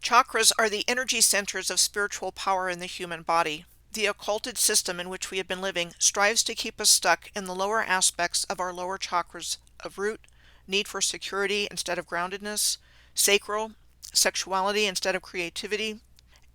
Chakras are the energy centers of spiritual power in the human body. The occulted system in which we have been living strives to keep us stuck in the lower aspects of our lower chakras of root, need for security instead of groundedness, sacral, sexuality instead of creativity,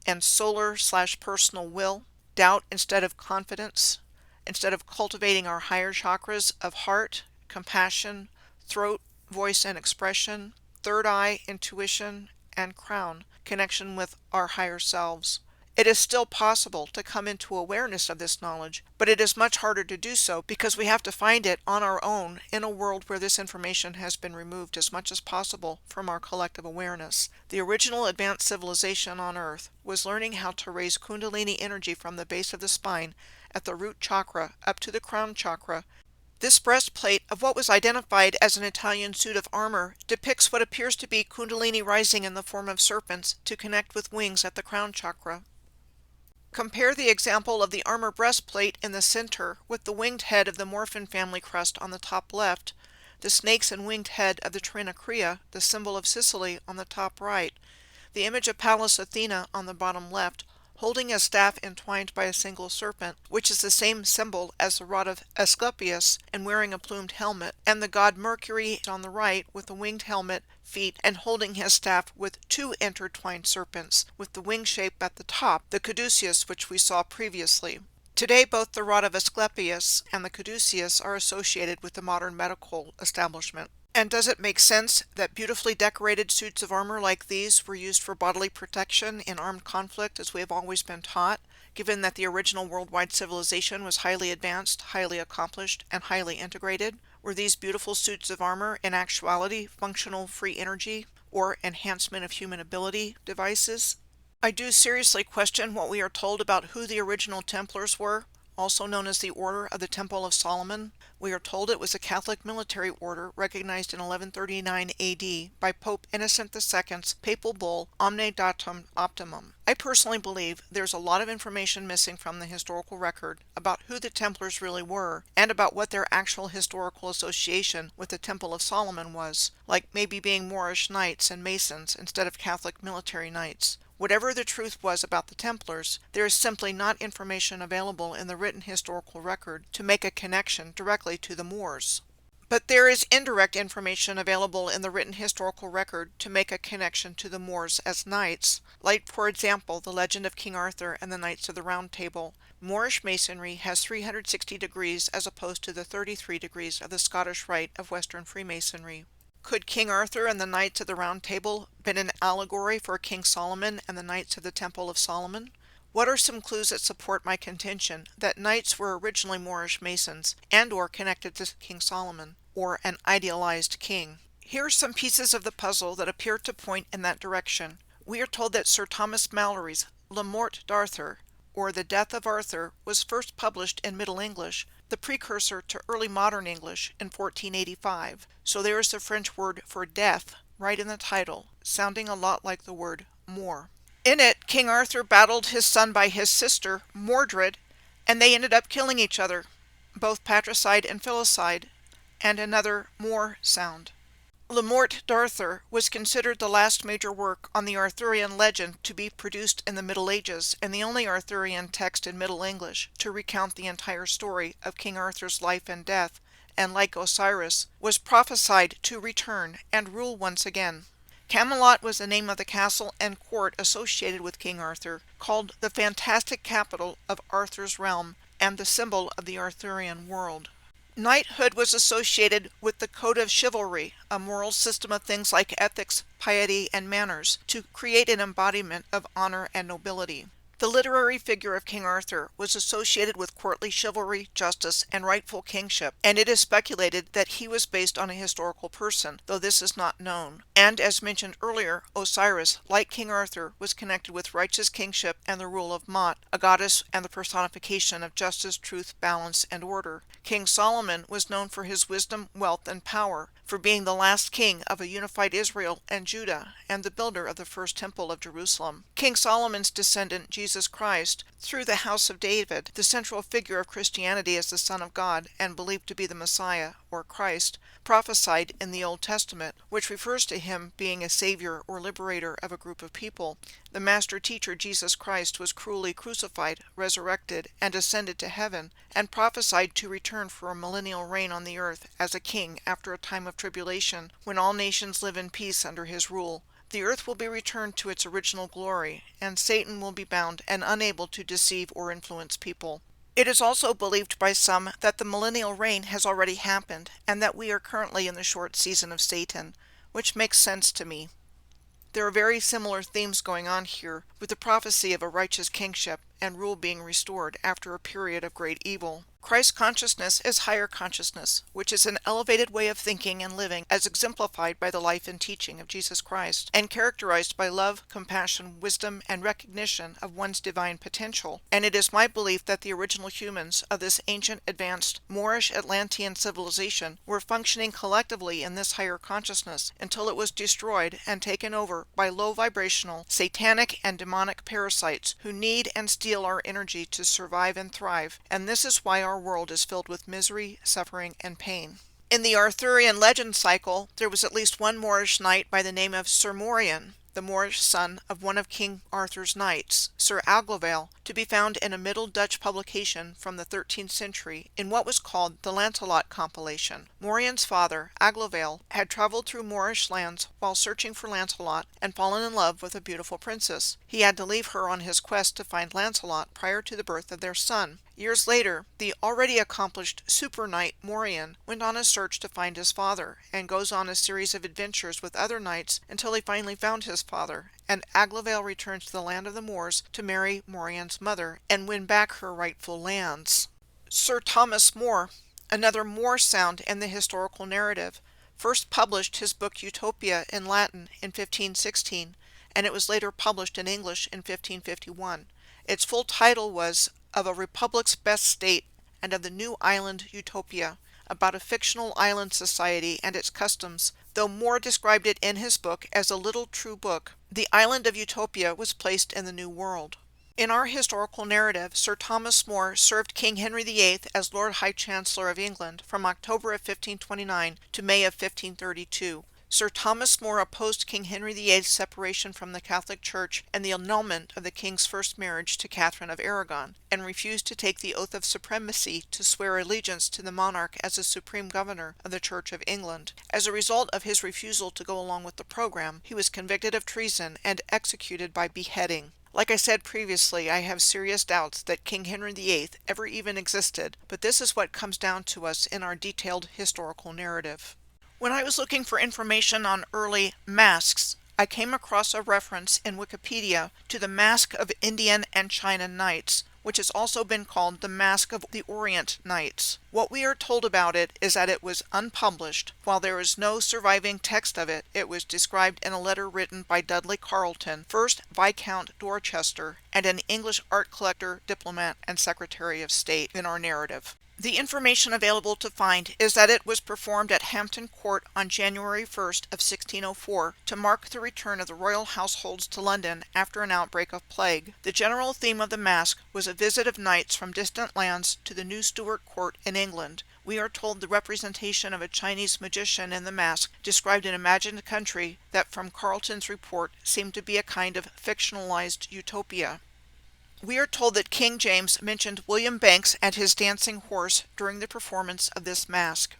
and solar/personal will, doubt instead of confidence, instead of cultivating our higher chakras of heart, compassion, throat, voice and expression, third eye, intuition, and crown, connection with our higher selves. It is still possible to come into awareness of this knowledge, but it is much harder to do so because we have to find it on our own in a world where this information has been removed as much as possible from our collective awareness. The original advanced civilization on Earth was learning how to raise Kundalini energy from the base of the spine at the root chakra up to the crown chakra. This breastplate of what was identified as an Italian suit of armor depicts what appears to be Kundalini rising in the form of serpents to connect with wings at the crown chakra. Compare the example of the armor breastplate in the center with the winged head of the Morphin family crest on the top left, the snakes and winged head of the Trinacria, the symbol of Sicily, on the top right, the image of Pallas Athena on the bottom left, holding a staff entwined by a single serpent, which is the same symbol as the rod of Asclepius, and wearing a plumed helmet, and the god Mercury on the right with a winged helmet, feet, and holding his staff with two intertwined serpents, with the wing shape at the top, the caduceus which we saw previously. Today both the rod of Asclepius and the caduceus are associated with the modern medical establishment. And does it make sense that beautifully decorated suits of armor like these were used for bodily protection in armed conflict as we have always been taught, given that the original worldwide civilization was highly advanced, highly accomplished, and highly integrated? Were these beautiful suits of armor in actuality functional free energy or enhancement of human ability devices? I do seriously question what we are told about who the original Templars were, also known as the Order of the Temple of Solomon. We are told it was a Catholic military order recognized in 1139 AD by Pope Innocent II's papal bull Omne Datum Optimum. I personally believe there's a lot of information missing from the historical record about who the Templars really were and about what their actual historical association with the Temple of Solomon was, like maybe being Moorish knights and masons instead of Catholic military knights. Whatever the truth was about the Templars, there is simply not information available in the written historical record to make a connection directly to the Moors. But there is indirect information available in the written historical record to make a connection to the Moors as knights, like, for example, the legend of King Arthur and the Knights of the Round Table. Moorish masonry has 360 degrees as opposed to the 33 degrees of the Scottish Rite of Western Freemasonry. Could King Arthur and the Knights of the Round Table been an allegory for King Solomon and the Knights of the Temple of Solomon? What are some clues that support my contention that knights were originally Moorish masons and or connected to King Solomon, or an idealized king? Here are some pieces of the puzzle that appear to point in that direction. We are told that Sir Thomas Malory's La Mort d'Arthur, or The Death of Arthur, was first published in Middle English, the precursor to early modern English, in 1485. So there is the French word for death right in the title, sounding a lot like the word Moor. In it, King Arthur battled his son by his sister, Mordred, and they ended up killing each other, both patricide and filicide, and another Moor sound. Le Mort d'Arthur was considered the last major work on the Arthurian legend to be produced in the Middle Ages and the only Arthurian text in Middle English to recount the entire story of King Arthur's life and death, and like Osiris, was prophesied to return and rule once again. Camelot was the name of the castle and court associated with King Arthur, called the fantastic capital of Arthur's realm and the symbol of the Arthurian world. Knighthood was associated with the code of chivalry, a moral system of things like ethics, piety, and manners, to create an embodiment of honor and nobility. The literary figure of King Arthur was associated with courtly chivalry, justice, and rightful kingship, and it is speculated that he was based on a historical person, though this is not known. And as mentioned earlier, Osiris, like King Arthur, was connected with righteous kingship and the rule of Maat, a goddess and the personification of justice, truth, balance, and order. King Solomon was known for his wisdom, wealth, and power, for being the last king of a unified Israel and Judah, and the builder of the first temple of Jerusalem. King Solomon's descendant, Jesus Christ, through the house of David, the central figure of Christianity as the Son of God and believed to be the Messiah, or Christ, prophesied in the Old Testament, which refers to him being a savior or liberator of a group of people. The master teacher Jesus Christ was cruelly crucified, resurrected, and ascended to heaven, and prophesied to return for a millennial reign on the earth as a king after a time of tribulation, when all nations live in peace under his rule. The earth will be returned to its original glory, and Satan will be bound and unable to deceive or influence people. It is also believed by some that the millennial reign has already happened, and that we are currently in the short season of Satan, which makes sense to me. There are very similar themes going on here, with the prophecy of a righteous kingship and rule being restored after a period of great evil. Christ consciousness is higher consciousness, which is an elevated way of thinking and living as exemplified by the life and teaching of Jesus Christ, and characterized by love, compassion, wisdom, and recognition of one's divine potential. And it is my belief that the original humans of this ancient, advanced, Moorish Atlantean civilization were functioning collectively in this higher consciousness until it was destroyed and taken over by low-vibrational, satanic, and demonic parasites who need and steal our energy to survive and thrive, and this is why our world is filled with misery, suffering, and pain. In the Arthurian legend cycle, there was at least one Moorish knight by the name of Sir Morian, the Moorish son of one of King Arthur's knights, Sir Aglovale, to be found in a Middle Dutch publication from the 13th century in what was called the Lancelot compilation. Morian's father, Aglovale, had traveled through Moorish lands while searching for Lancelot and fallen in love with a beautiful princess. He had to leave her on his quest to find Lancelot prior to the birth of their son. Years later, the already accomplished super knight Morian went on a search to find his father, and goes on a series of adventures with other knights until he finally found his father, and Aglovale returns to the land of the Moors to marry Morian's mother and win back her rightful lands. Sir Thomas Moore, another Moor sound in the historical narrative, first published his book Utopia in Latin in 1516, and it was later published in English in 1551. Its full title was Of a Republic's Best State and of the New Island Utopia, about a fictional island society and its customs. Though Moore described it in his book as a little true book, the island of Utopia was placed in the New World. In our historical narrative, Sir Thomas More served King Henry VIII as Lord High Chancellor of England from October of 1529 to May of 1532. Sir Thomas More opposed King Henry VIII's separation from the Catholic Church and the annulment of the king's first marriage to Catherine of Aragon, and refused to take the oath of supremacy to swear allegiance to the monarch as the supreme governor of the Church of England. As a result of his refusal to go along with the program, he was convicted of treason and executed by beheading. Like I said previously, I have serious doubts that King Henry VIII ever even existed, but this is what comes down to us in our detailed historical narrative. When I was looking for information on early masks, I came across a reference in Wikipedia to the Mask of Indian and China Knights, which has also been called the Mask of the Orient Knights. What we are told about it is that it was unpublished. While there is no surviving text of it, it was described in a letter written by Dudley Carleton, 1st Viscount Dorchester, and an English art collector, diplomat, and Secretary of State in our narrative. The information available to find is that it was performed at Hampton Court on January 1st of 1604 to mark the return of the royal households to London after an outbreak of plague. The general theme of the masque was a visit of knights from distant lands to the new Stuart court in England. We are told the representation of a Chinese magician in the masque described an imagined country that, from Carleton's report, seemed to be a kind of fictionalized utopia. We are told that King James mentioned William Banks and his dancing horse during the performance of this masque.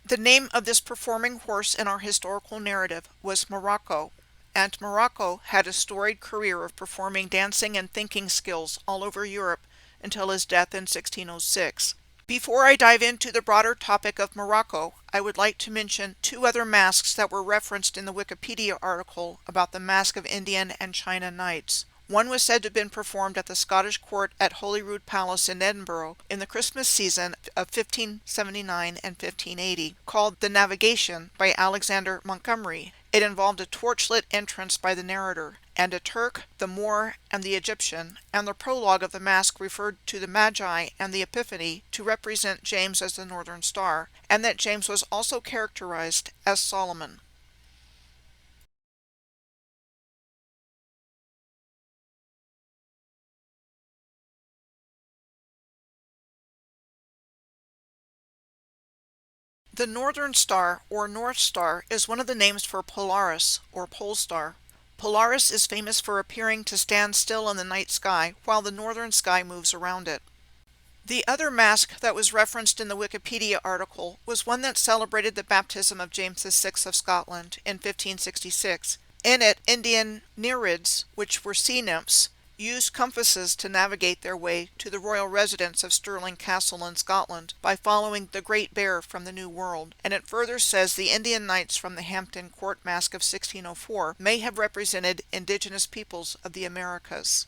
The name of this performing horse in our historical narrative was Morocco, and Morocco had a storied career of performing dancing and thinking skills all over Europe until his death in 1606. Before I dive into the broader topic of Morocco, I would like to mention two other masks that were referenced in the Wikipedia article about the Mask of Indian and China Knights. One was said to have been performed at the Scottish court at Holyrood Palace in Edinburgh in the Christmas season of 1579 and 1580, called The Navigation by Alexander Montgomery. It involved a torchlit entrance by the narrator, and a Turk, the Moor, and the Egyptian, and the prologue of the masque referred to the Magi and the Epiphany to represent James as the Northern Star, and that James was also characterized as Solomon. The Northern Star, or North Star, is one of the names for Polaris, or pole star. Polaris is famous for appearing to stand still in the night sky while the northern sky moves around it. The other masque that was referenced in the Wikipedia article was one that celebrated the baptism of James VI of Scotland in 1566. In it, Indian Nereids, which were sea nymphs, used compasses to navigate their way to the royal residence of Stirling Castle in Scotland by following the Great Bear from the New World, and it further says the Indian knights from the Hampton Court Masque of 1604 may have represented indigenous peoples of the Americas.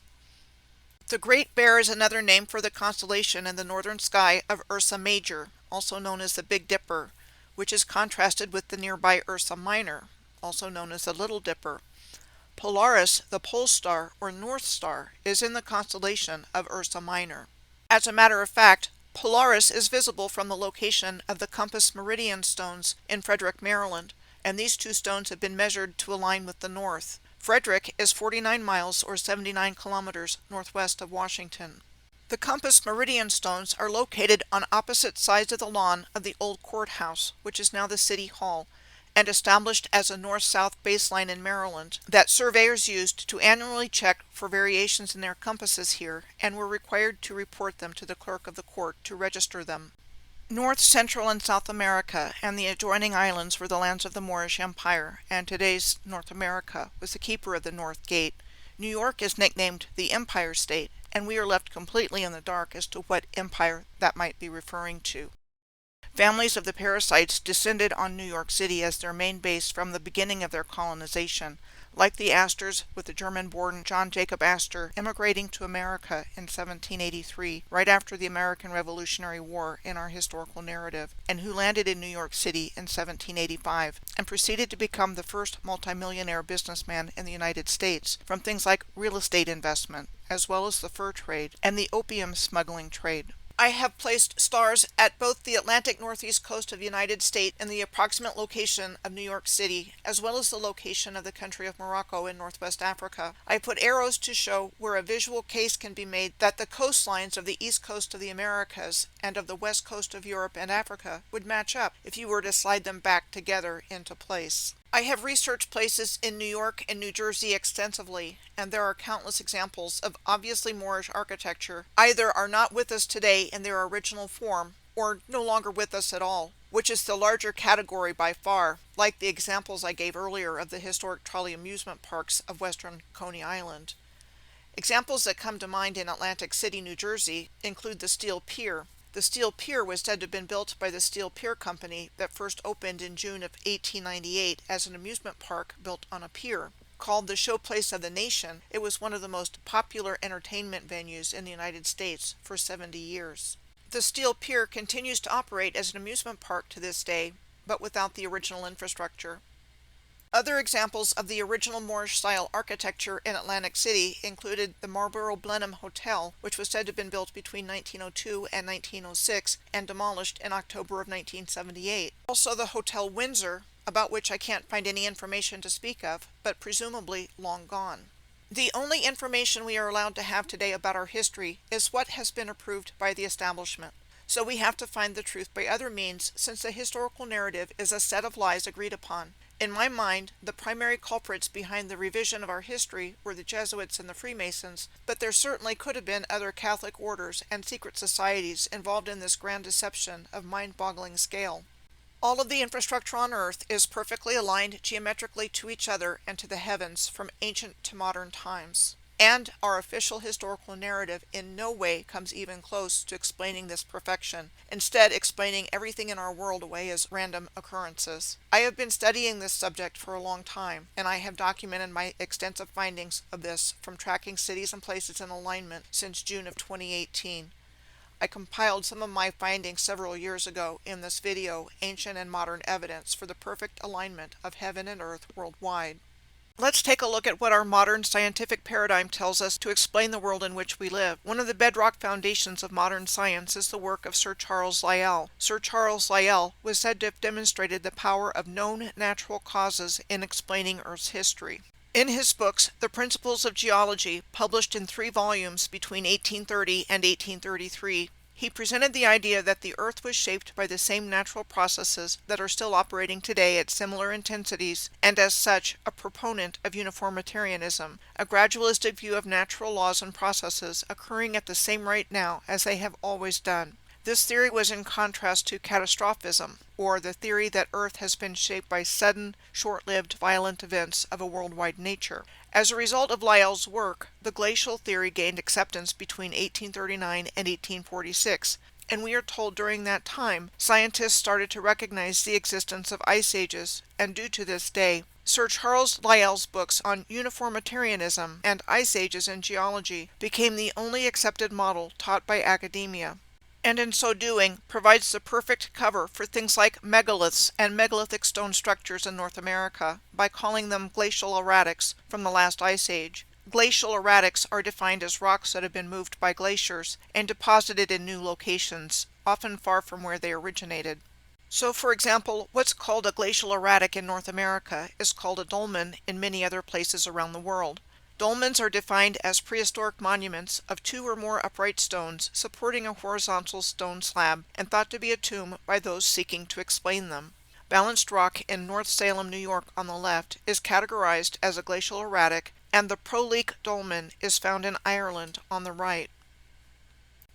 The Great Bear is another name for the constellation in the northern sky of Ursa Major, also known as the Big Dipper, which is contrasted with the nearby Ursa Minor, also known as the Little Dipper. Polaris, the pole star or North Star, is in the constellation of Ursa Minor. As a matter of fact, Polaris is visible from the location of the compass meridian stones in Frederick, Maryland, and these two stones have been measured to align with the north. Frederick is 49 miles or 79 kilometers northwest of Washington. The compass meridian stones are located on opposite sides of the lawn of the old courthouse, which is now the City Hall, and established as a north-south baseline in Maryland that surveyors used to annually check for variations in their compasses here and were required to report them to the clerk of the court to register them. North, Central, and South America and the adjoining islands were the lands of the Moorish Empire, and today's North America was the keeper of the North Gate. New York is nicknamed the Empire State, and we are left completely in the dark as to what empire that might be referring to. Families of the parasites descended on New York City as their main base from the beginning of their colonization, like the Astors, with the German-born John Jacob Astor immigrating to America in 1783, right after the American Revolutionary War in our historical narrative, and who landed in New York City in 1785, and proceeded to become the first multimillionaire businessman in the United States, from things like real estate investment, as well as the fur trade, and the opium smuggling trade. I have placed stars at both the Atlantic northeast coast of the United States and the approximate location of New York City, as well as the location of the country of Morocco in northwest Africa. I put arrows to show where a visual case can be made that the coastlines of the east coast of the Americas and of the west coast of Europe and Africa would match up if you were to slide them back together into place. I have researched places in New York and New Jersey extensively, and there are countless examples of obviously Moorish architecture either are not with us today in their original form, or no longer with us at all, which is the larger category by far, like the examples I gave earlier of the historic trolley amusement parks of western Coney Island. Examples that come to mind in Atlantic City, New Jersey, include the Steel Pier. The Steel Pier was said to have been built by the Steel Pier Company that first opened in June of 1898 as an amusement park built on a pier. Called the Showplace of the Nation, it was one of the most popular entertainment venues in the United States for 70 years. The Steel Pier continues to operate as an amusement park to this day, but without the original infrastructure. Other examples of the original Moorish-style architecture in Atlantic City included the Marlborough Blenheim Hotel, which was said to have been built between 1902 and 1906 and demolished in October of 1978. Also the Hotel Windsor, about which I can't find any information to speak of, but presumably long gone. The only information we are allowed to have today about our history is what has been approved by the establishment. So we have to find the truth by other means, since the historical narrative is a set of lies agreed upon. In my mind, the primary culprits behind the revision of our history were the Jesuits and the Freemasons, but there certainly could have been other Catholic orders and secret societies involved in this grand deception of mind-boggling scale. All of the infrastructure on Earth is perfectly aligned geometrically to each other and to the heavens from ancient to modern times. And our official historical narrative in no way comes even close to explaining this perfection, instead explaining everything in our world away as random occurrences. I have been studying this subject for a long time, and I have documented my extensive findings of this from tracking cities and places in alignment since June of 2018. I compiled some of my findings several years ago in this video, Ancient and Modern Evidence for the Perfect Alignment of Heaven and Earth Worldwide. Let's take a look at what our modern scientific paradigm tells us to explain the world in which we live. One of the bedrock foundations of modern science is the work of Sir Charles Lyell. Sir Charles Lyell was said to have demonstrated the power of known natural causes in explaining Earth's history. In his books, The Principles of Geology, published in 3 volumes between 1830 and 1833, he presented the idea that the Earth was shaped by the same natural processes that are still operating today at similar intensities, and as such, a proponent of uniformitarianism, a gradualistic view of natural laws and processes occurring at the same rate now as they have always done. This theory was in contrast to catastrophism, or the theory that Earth has been shaped by sudden, short-lived, violent events of a worldwide nature. As a result of Lyell's work, the glacial theory gained acceptance between 1839 and 1846, and we are told during that time, scientists started to recognize the existence of ice ages, and due to this day, Sir Charles Lyell's books on uniformitarianism and ice ages in geology became the only accepted model taught by academia, and in so doing provides the perfect cover for things like megaliths and megalithic stone structures in North America by calling them glacial erratics from the last ice age. Glacial erratics are defined as rocks that have been moved by glaciers and deposited in new locations, often far from where they originated. So, for example, what's called a glacial erratic in North America is called a dolmen in many other places around the world. Dolmens are defined as prehistoric monuments of 2 or more upright stones supporting a horizontal stone slab and thought to be a tomb by those seeking to explain them. Balanced rock in North Salem, New York on the left is categorized as a glacial erratic, and the Proleak dolmen is found in Ireland on the right.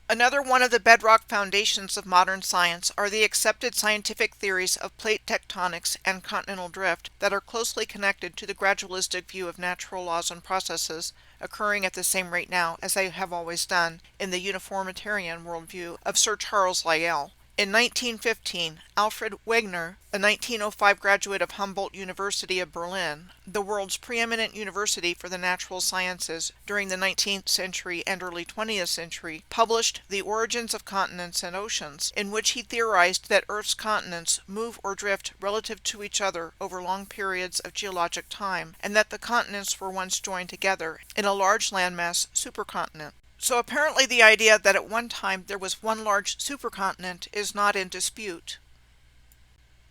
Another one of the bedrock foundations of modern science are the accepted scientific theories of plate tectonics and continental drift that are closely connected to the gradualistic view of natural laws and processes occurring at the same rate now as they have always done in the uniformitarian worldview of Sir Charles Lyell. In 1915, Alfred Wegener, a 1905 graduate of Humboldt University of Berlin, the world's preeminent university for the natural sciences during the 19th century and early 20th century, published The Origins of Continents and Oceans, in which he theorized that Earth's continents move or drift relative to each other over long periods of geologic time, and that the continents were once joined together in a large landmass supercontinent. So apparently the idea that at one time there was one large supercontinent is not in dispute.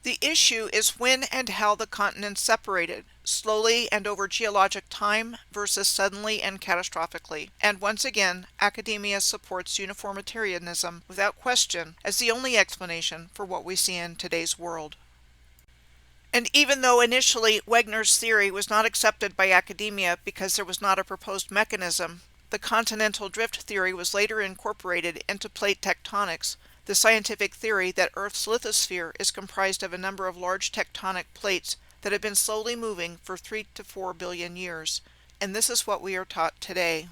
The issue is when and how the continents separated, slowly and over geologic time versus suddenly and catastrophically. And once again, academia supports uniformitarianism without question as the only explanation for what we see in today's world. And even though initially Wegener's theory was not accepted by academia because there was not a proposed mechanism, the continental drift theory was later incorporated into plate tectonics, the scientific theory that Earth's lithosphere is comprised of a number of large tectonic plates that have been slowly moving for 3 to 4 billion years, and this is what we are taught today.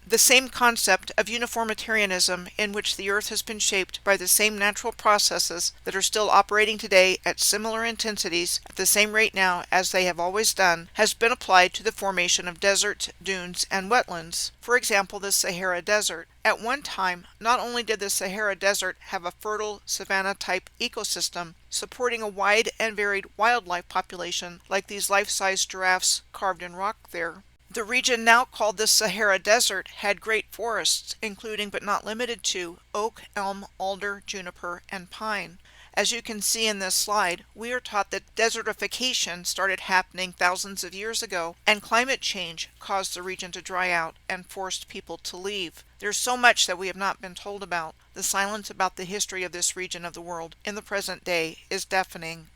The same concept of uniformitarianism, in which the Earth has been shaped by the same natural processes that are still operating today at similar intensities at the same rate now as they have always done, has been applied to the formation of deserts, dunes, and wetlands. For example, the Sahara Desert. At one time, not only did the Sahara Desert have a fertile savanna-type ecosystem supporting a wide and varied wildlife population like these life-size giraffes carved in rock there, the region now called the Sahara Desert had great forests, including but not limited to oak, elm, alder, juniper, and pine. As you can see in this slide, we are taught that desertification started happening thousands of years ago, and climate change caused the region to dry out and forced people to leave. There's so much that we have not been told about. The silence about the history of this region of the world in the present day is deafening.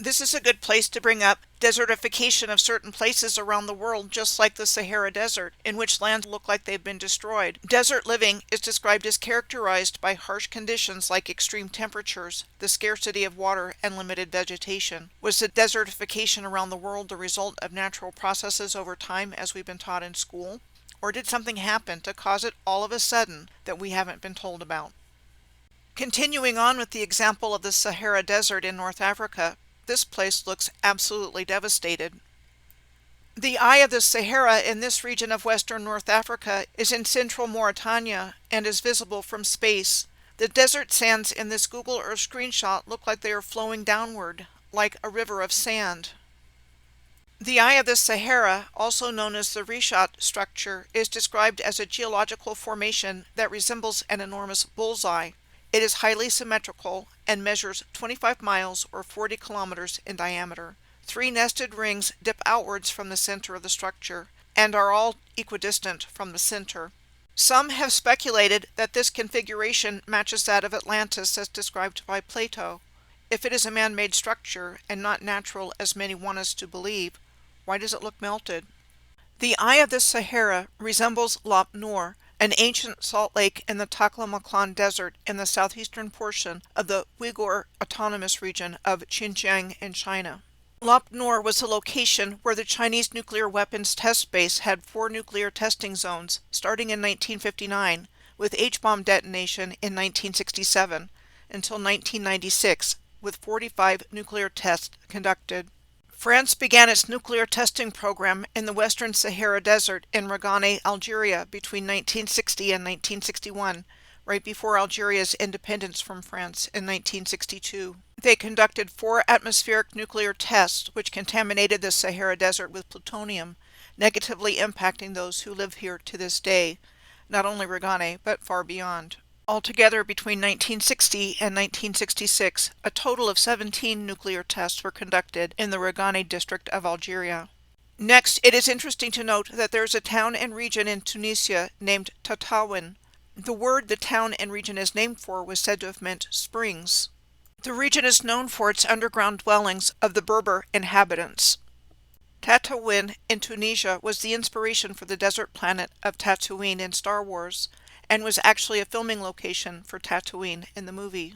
This is a good place to bring up desertification of certain places around the world, just like the Sahara Desert, in which lands look like they've been destroyed. Desert living is described as characterized by harsh conditions like extreme temperatures, the scarcity of water, and limited vegetation. Was the desertification around the world the result of natural processes over time, as we've been taught in school? Or did something happen to cause it all of a sudden that we haven't been told about? Continuing on with the example of the Sahara Desert in North Africa, this place looks absolutely devastated. The Eye of the Sahara in this region of western North Africa is in central Mauritania and is visible from space. The desert sands in this Google Earth screenshot look like they are flowing downward, like a river of sand. The Eye of the Sahara, also known as the Richat structure, is described as a geological formation that resembles an enormous bullseye. It is highly symmetrical and measures 25 miles or 40 kilometers in diameter. 3 nested rings dip outwards from the center of the structure and are all equidistant from the center. Some have speculated that this configuration matches that of Atlantis as described by Plato. If it is a man-made structure and not natural as many want us to believe, why does it look melted? The Eye of the Sahara resembles Lop Noor, an ancient salt lake in the Taklamakan Desert in the southeastern portion of the Uyghur Autonomous Region of Xinjiang in China. Lop Noor was the location where the Chinese nuclear weapons test base had 4 nuclear testing zones, starting in 1959, with H-bomb detonation in 1967, until 1996, with 45 nuclear tests conducted. France began its nuclear testing program in the Western Sahara Desert in Regane, Algeria between 1960 and 1961, right before Algeria's independence from France in 1962. They conducted 4 atmospheric nuclear tests which contaminated the Sahara Desert with plutonium, negatively impacting those who live here to this day, not only Regane, but far beyond. Altogether, between 1960 and 1966, a total of 17 nuclear tests were conducted in the Regane district of Algeria. Next, it is interesting to note that there is a town and region in Tunisia named Tataouine. The word the town and region is named for was said to have meant springs. The region is known for its underground dwellings of the Berber inhabitants. Tataouine in Tunisia was the inspiration for the desert planet of Tatooine in Star Wars, and was actually a filming location for Tatooine in the movie.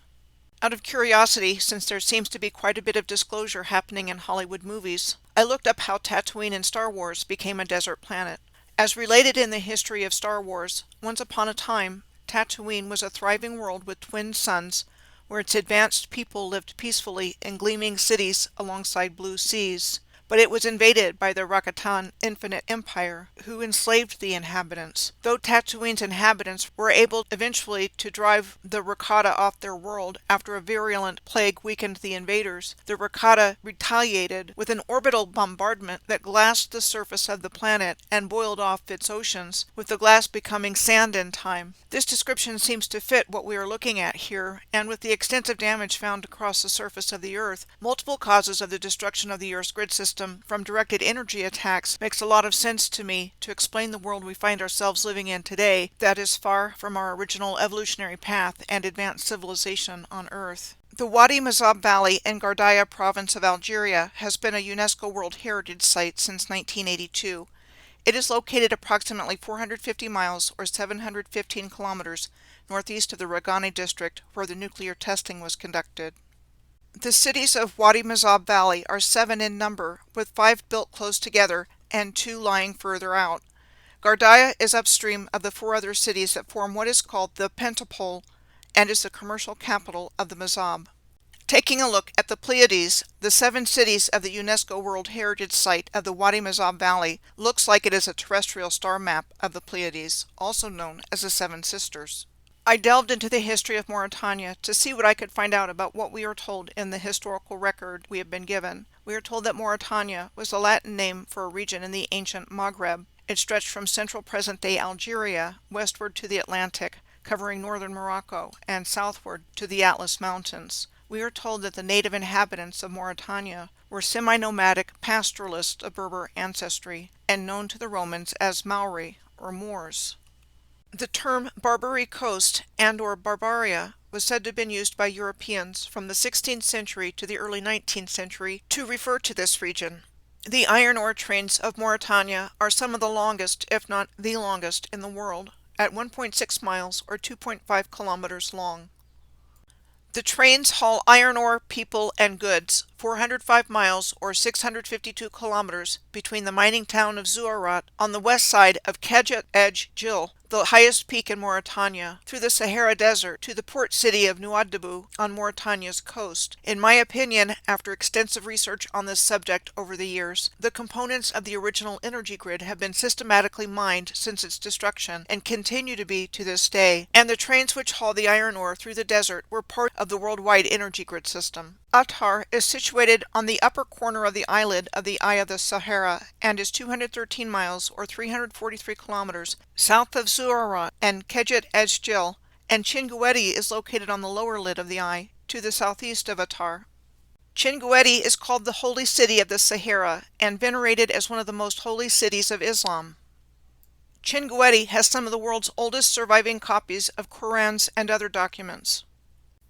Out of curiosity, since there seems to be quite a bit of disclosure happening in Hollywood movies, I looked up how Tatooine in Star Wars became a desert planet. As related in the history of Star Wars, once upon a time, Tatooine was a thriving world with twin suns, where its advanced people lived peacefully in gleaming cities alongside blue seas. But it was invaded by the Rakatan Infinite Empire, who enslaved the inhabitants. Though Tatooine's inhabitants were able eventually to drive the Rakata off their world after a virulent plague weakened the invaders, the Rakata retaliated with an orbital bombardment that glassed the surface of the planet and boiled off its oceans, with the glass becoming sand in time. This description seems to fit what we are looking at here, and with the extensive damage found across the surface of the Earth, multiple causes of the destruction of the Earth's grid system from directed energy attacks makes a lot of sense to me to explain the world we find ourselves living in today that is far from our original evolutionary path and advanced civilization on Earth. The Wadi Mazab Valley in Gardaya province of Algeria has been a UNESCO World Heritage Site since 1982. It is located approximately 450 miles or 715 kilometers northeast of the Regane district where the nuclear testing was conducted. The cities of Wadi Mazab Valley are 7 in number, with 5 built close together and 2 lying further out. Gardaya is upstream of the 4 other cities that form what is called the Pentapole and is the commercial capital of the Mazab. Taking a look at the Pleiades, the 7 cities of the UNESCO World Heritage Site of the Wadi Mazab Valley looks like it is a terrestrial star map of the Pleiades, also known as the 7 Sisters. I delved into the history of Mauritania to see what I could find out about what we are told in the historical record we have been given. We are told that Mauritania was the Latin name for a region in the ancient Maghreb. It stretched from central present-day Algeria westward to the Atlantic, covering northern Morocco, and southward to the Atlas Mountains. We are told that the native inhabitants of Mauritania were semi-nomadic pastoralists of Berber ancestry, and known to the Romans as Maori or Moors. The term Barbary Coast and or Barbaria was said to have been used by Europeans from the 16th century to the early 19th century to refer to this region. The iron ore trains of Mauritania are some of the longest, if not the longest, in the world, at 1.6 miles or 2.5 kilometers long. The trains haul iron ore, people, and goods 405 miles or 652 kilometers between the mining town of Zuarat on the west side of Kedjet Edge Jil, the highest peak in Mauritania, through the Sahara Desert to the port city of Nouadhibou on Mauritania's coast. In my opinion, after extensive research on this subject over the years, the components of the original energy grid have been systematically mined since its destruction and continue to be to this day, and the trains which haul the iron ore through the desert were part of the worldwide energy grid system. Atar is situated on the upper corner of the eyelid of the Eye of the Sahara and is 213 miles or 343 kilometers south of Zuarat and Kedjet Edge, and Chinguetti is located on the lower lid of the eye to the southeast of Atar. Chinguetti is called the Holy City of the Sahara and venerated as one of the most holy cities of Islam. Chinguetti has some of the world's oldest surviving copies of Qurans and other documents.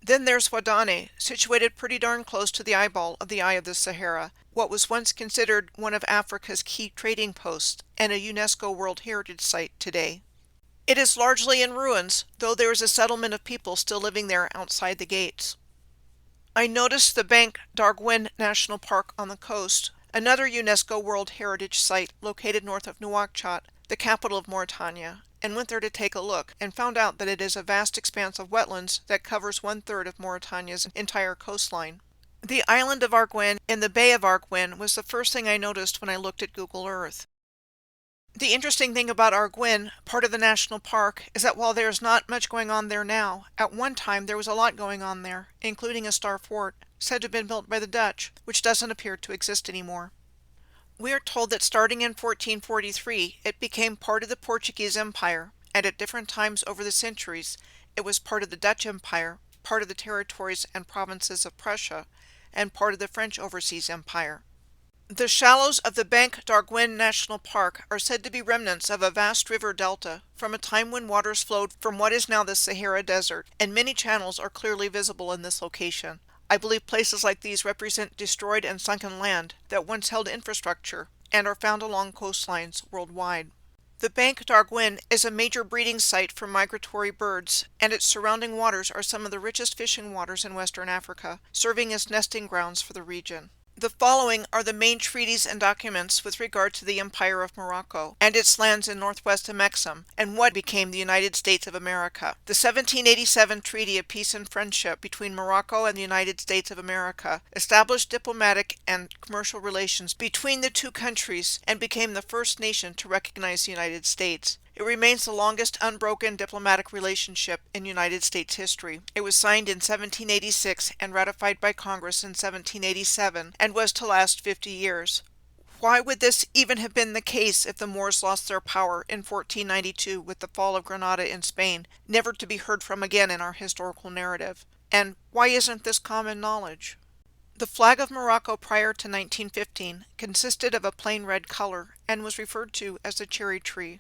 Then there's Wadane, situated pretty darn close to the eyeball of the Eye of the Sahara, what was once considered one of Africa's key trading posts and a UNESCO World Heritage Site today. It is largely in ruins, though there is a settlement of people still living there outside the gates. I noticed the Bank d'Arguin National Park on the coast, another UNESCO World Heritage Site located north of Nouakchott, the capital of Mauritania, and went there to take a look, and found out that it is a vast expanse of wetlands that covers 1/3 of Mauritania's entire coastline. The island of Arguin in the Bay of Arguin was the first thing I noticed when I looked at Google Earth. The interesting thing about Arguin, part of the national park, is that while there is not much going on there now, at one time there was a lot going on there, including a star fort, said to have been built by the Dutch, which doesn't appear to exist anymore. We are told that starting in 1443, it became part of the Portuguese Empire, and at different times over the centuries, it was part of the Dutch Empire, part of the territories and provinces of Prussia, and part of the French Overseas Empire. The shallows of the Bank d'Arguin National Park are said to be remnants of a vast river delta from a time when waters flowed from what is now the Sahara Desert, and many channels are clearly visible in this location. I believe places like these represent destroyed and sunken land that once held infrastructure and are found along coastlines worldwide. The Bank d'Arguin is a major breeding site for migratory birds, and its surrounding waters are some of the richest fishing waters in Western Africa, serving as nesting grounds for the region. The following are the main treaties and documents with regard to the Empire of Morocco and its lands in northwest Amexem and what became the United States of America. The 1787 Treaty of Peace and Friendship between Morocco and the United States of America established diplomatic and commercial relations between the two countries and became the first nation to recognize the United States. It remains the longest unbroken diplomatic relationship in United States history. It was signed in 1786 and ratified by Congress in 1787 and was to last 50 years. Why would this even have been the case if the Moors lost their power in 1492 with the fall of Granada in Spain, never to be heard from again in our historical narrative? And why isn't this common knowledge? The flag of Morocco prior to 1915 consisted of a plain red color and was referred to as the cherry tree.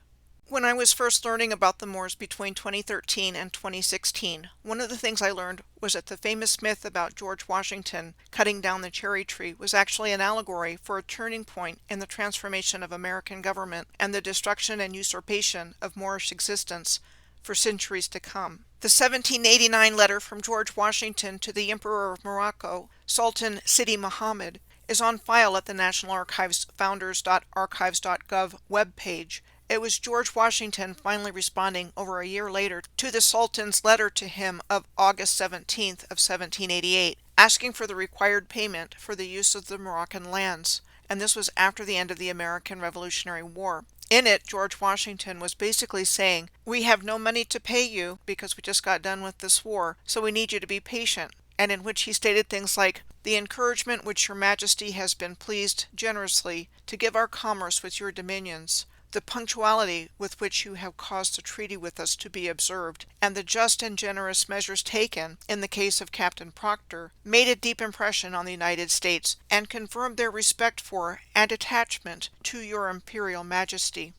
When I was first learning about the Moors between 2013 and 2016, one of the things I learned was that the famous myth about George Washington cutting down the cherry tree was actually an allegory for a turning point in the transformation of American government and the destruction and usurpation of Moorish existence for centuries to come. The 1789 letter from George Washington to the Emperor of Morocco, Sultan Sidi Muhammad, is on file at the National Archives founders.archives.gov webpage. It was George Washington finally responding over a year later to the Sultan's letter to him of August 17th of 1788, asking for the required payment for the use of the Moroccan lands, and this was after the end of the American Revolutionary War. In it, George Washington was basically saying, "We have no money to pay you because we just got done with this war, so we need you to be patient," and in which he stated things like, "The encouragement which your majesty has been pleased generously to give our commerce with your dominions, the punctuality with which you have caused the treaty with us to be observed, and the just and generous measures taken in the case of Captain Proctor, made a deep impression on the United States, and confirmed their respect for and attachment to your imperial majesty."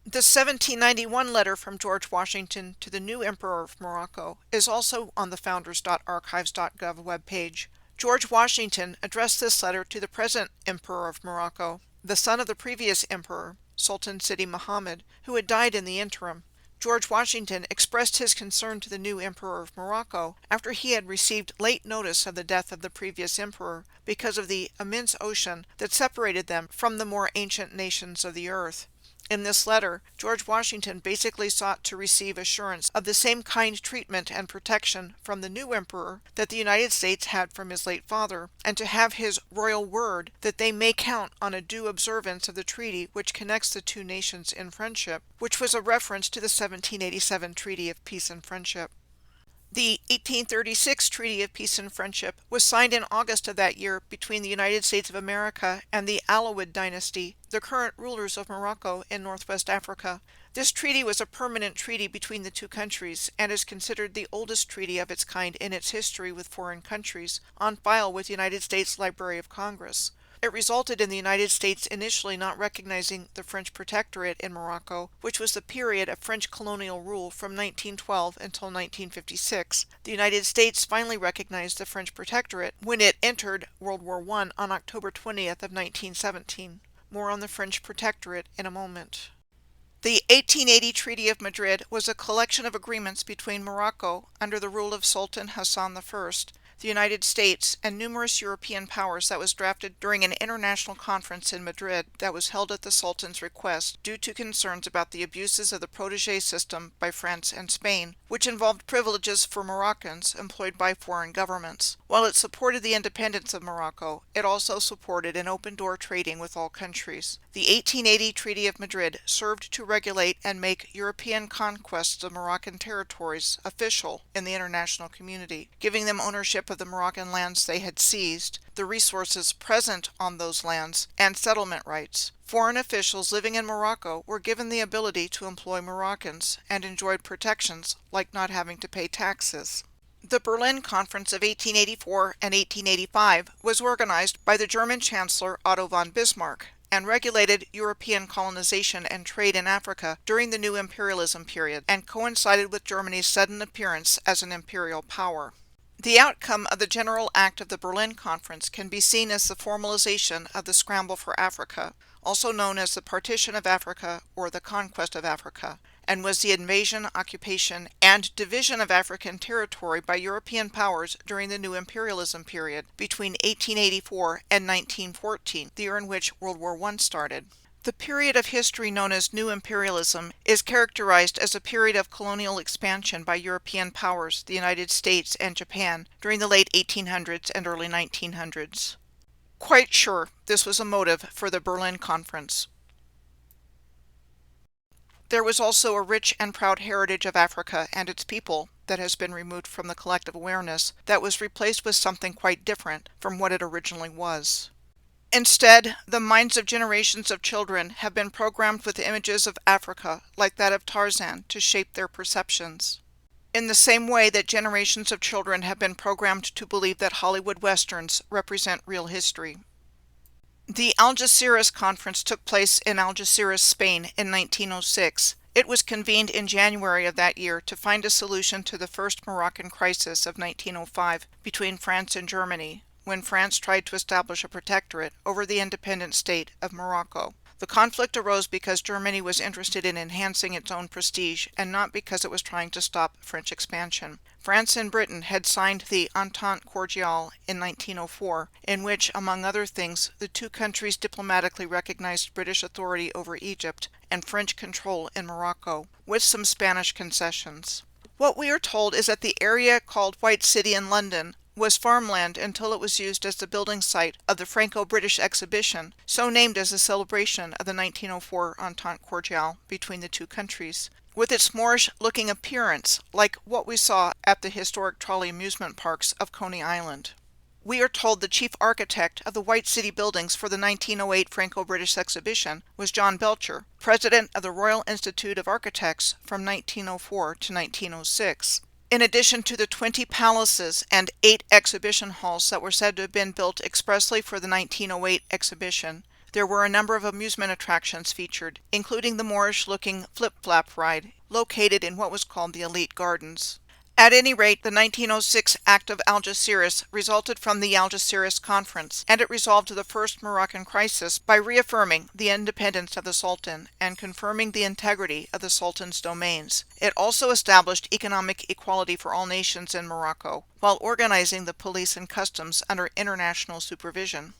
The 1791 letter from George Washington to the new Emperor of Morocco is also on the founders.archives.gov webpage. George Washington addressed this letter to the present Emperor of Morocco, the son of the previous emperor, Sultan Sidi Muhammad, who had died in the interim. George Washington expressed his concern to the new Emperor of Morocco after he had received late notice of the death of the previous emperor because of the immense ocean that separated them from the more ancient nations of the earth. In this letter, George Washington basically sought to receive assurance of the same kind treatment and protection from the new emperor that the United States had from his late father, and to have his royal word that they may count on a due observance of the treaty which connects the two nations in friendship, which was a reference to the 1787 Treaty of Peace and Friendship. The 1836 Treaty of Peace and Friendship was signed in August of that year between the United States of America and the Alawid dynasty, the current rulers of Morocco in northwest Africa. This treaty was a permanent treaty between the two countries and is considered the oldest treaty of its kind in its history with foreign countries, on file with the United States Library of Congress. It resulted in the United States initially not recognizing the French protectorate in Morocco, which was the period of French colonial rule from 1912 until 1956. The United States finally recognized the French protectorate when it entered World War I on October 20th of 1917. More on the French protectorate in a moment. The 1880 Treaty of Madrid was a collection of agreements between Morocco, under the rule of Sultan Hassan I, the United States, and numerous European powers that was drafted during an international conference in Madrid that was held at the Sultan's request due to concerns about the abuses of the protégé system by France and Spain, which involved privileges for Moroccans employed by foreign governments. While it supported the independence of Morocco, it also supported an open-door trading with all countries. The 1880 Treaty of Madrid served to regulate and make European conquests of Moroccan territories official in the international community, giving them ownership of the Moroccan lands they had seized, the resources present on those lands, and settlement rights. Foreign officials living in Morocco were given the ability to employ Moroccans and enjoyed protections like not having to pay taxes. The Berlin Conference of 1884 and 1885 was organized by the German Chancellor Otto von Bismarck and regulated European colonization and trade in Africa during the new imperialism period, and coincided with Germany's sudden appearance as an imperial power. The outcome of the General Act of the Berlin Conference can be seen as the formalization of the scramble for Africa, also known as the Partition of Africa or the Conquest of Africa, and was the invasion, occupation, and division of African territory by European powers during the new imperialism period between 1884 and 1914, the year in which World War I started. The period of history known as New Imperialism is characterized as a period of colonial expansion by European powers, the United States and Japan, during the late 1800s and early 1900s. Quite sure this was a motive for the Berlin Conference. There was also a rich and proud heritage of Africa and its people that has been removed from the collective awareness, that was replaced with something quite different from what it originally was. Instead, the minds of generations of children have been programmed with images of Africa, like that of Tarzan, to shape their perceptions. In the same way that generations of children have been programmed to believe that Hollywood Westerns represent real history. The Algeciras Conference took place in Algeciras, Spain in 1906. It was convened in January of that year to find a solution to the first Moroccan crisis of 1905 between France and Germany, when France tried to establish a protectorate over the independent state of Morocco. The conflict arose because Germany was interested in enhancing its own prestige and not because it was trying to stop French expansion. France and Britain had signed the Entente Cordiale in 1904, in which, among other things, the two countries diplomatically recognized British authority over Egypt and French control in Morocco, with some Spanish concessions. What we are told is that the area called White City in London was farmland until it was used as the building site of the Franco-British exhibition, so named as a celebration of the 1904 Entente Cordiale between the two countries, with its Moorish-looking appearance like what we saw at the historic trolley amusement parks of Coney Island. We are told the chief architect of the White City buildings for the 1908 Franco-British exhibition was John Belcher, president of the Royal Institute of Architects from 1904 to 1906. In addition to the 20 palaces and 8 exhibition halls that were said to have been built expressly for the 1908 exhibition, there were a number of amusement attractions featured, including the Moorish-looking flip-flap ride, located in what was called the Elite Gardens. At any rate, the 1906 Act of Algeciras resulted from the Algeciras Conference, and it resolved the first Moroccan crisis by reaffirming the independence of the Sultan and confirming the integrity of the Sultan's domains. It also established economic equality for all nations in Morocco, while organizing the police and customs under international supervision.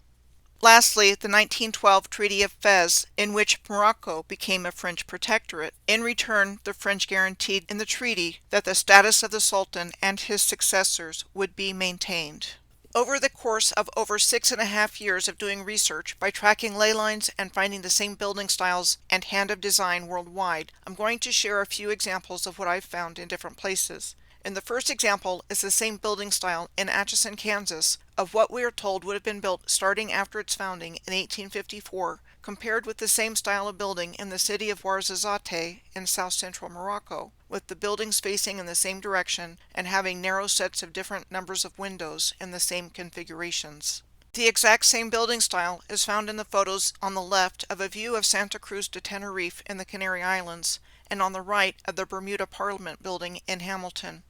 Lastly, the 1912 Treaty of Fez, in which Morocco became a French protectorate. In return, the French guaranteed in the treaty that the status of the Sultan and his successors would be maintained. Over the course of over 6.5 years of doing research by tracking ley lines and finding the same building styles and hand of design worldwide, I'm going to share a few examples of what I've found in different places. And the first example is the same building style in Atchison, Kansas, of what we are told would have been built starting after its founding in 1854, compared with the same style of building in the city of Ouarzazate in south-central Morocco, with the buildings facing in the same direction and having narrow sets of different numbers of windows in the same configurations. The exact same building style is found in the photos on the left of a view of Santa Cruz de Tenerife in the Canary Islands, and on the right of the Bermuda Parliament building in Hamilton.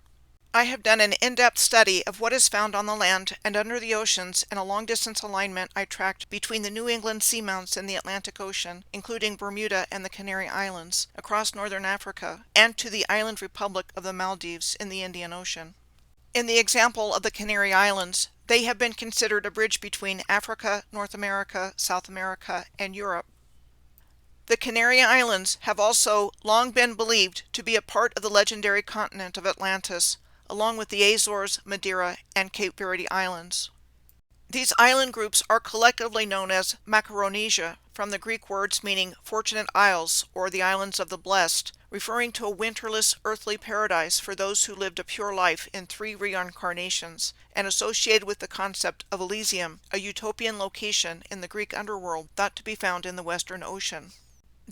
I have done an in-depth study of what is found on the land and under the oceans in a long-distance alignment I tracked between the New England seamounts in the Atlantic Ocean, including Bermuda and the Canary Islands, across northern Africa, and to the island republic of the Maldives in the Indian Ocean. In the example of the Canary Islands, they have been considered a bridge between Africa, North America, South America, and Europe. The Canary Islands have also long been believed to be a part of the legendary continent of Atlantis, along with the Azores, Madeira, and Cape Verde Islands. These island groups are collectively known as Macaronesia, from the Greek words meaning fortunate isles or the islands of the blessed, referring to a winterless earthly paradise for those who lived a pure life in 3 reincarnations, and associated with the concept of Elysium, a utopian location in the Greek underworld thought to be found in the Western Ocean.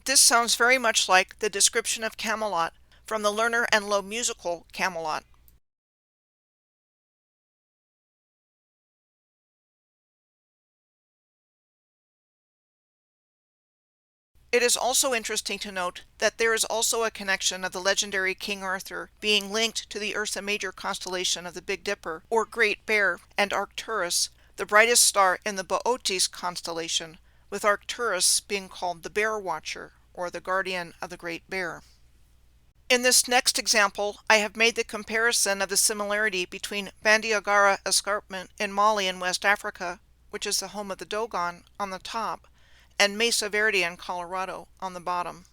This sounds very much like the description of Camelot from the Lerner and Loewe musical Camelot. It is also interesting to note that there is also a connection of the legendary King Arthur being linked to the Ursa Major constellation of the Big Dipper, or Great Bear, and Arcturus, the brightest star in the Boötes constellation, with Arcturus being called the Bear Watcher, or the guardian of the Great Bear. In this next example, I have made the comparison of the similarity between Bandiagara Escarpment in Mali in West Africa, which is the home of the Dogon, on the top, and Mesa Verde in Colorado on the bottom.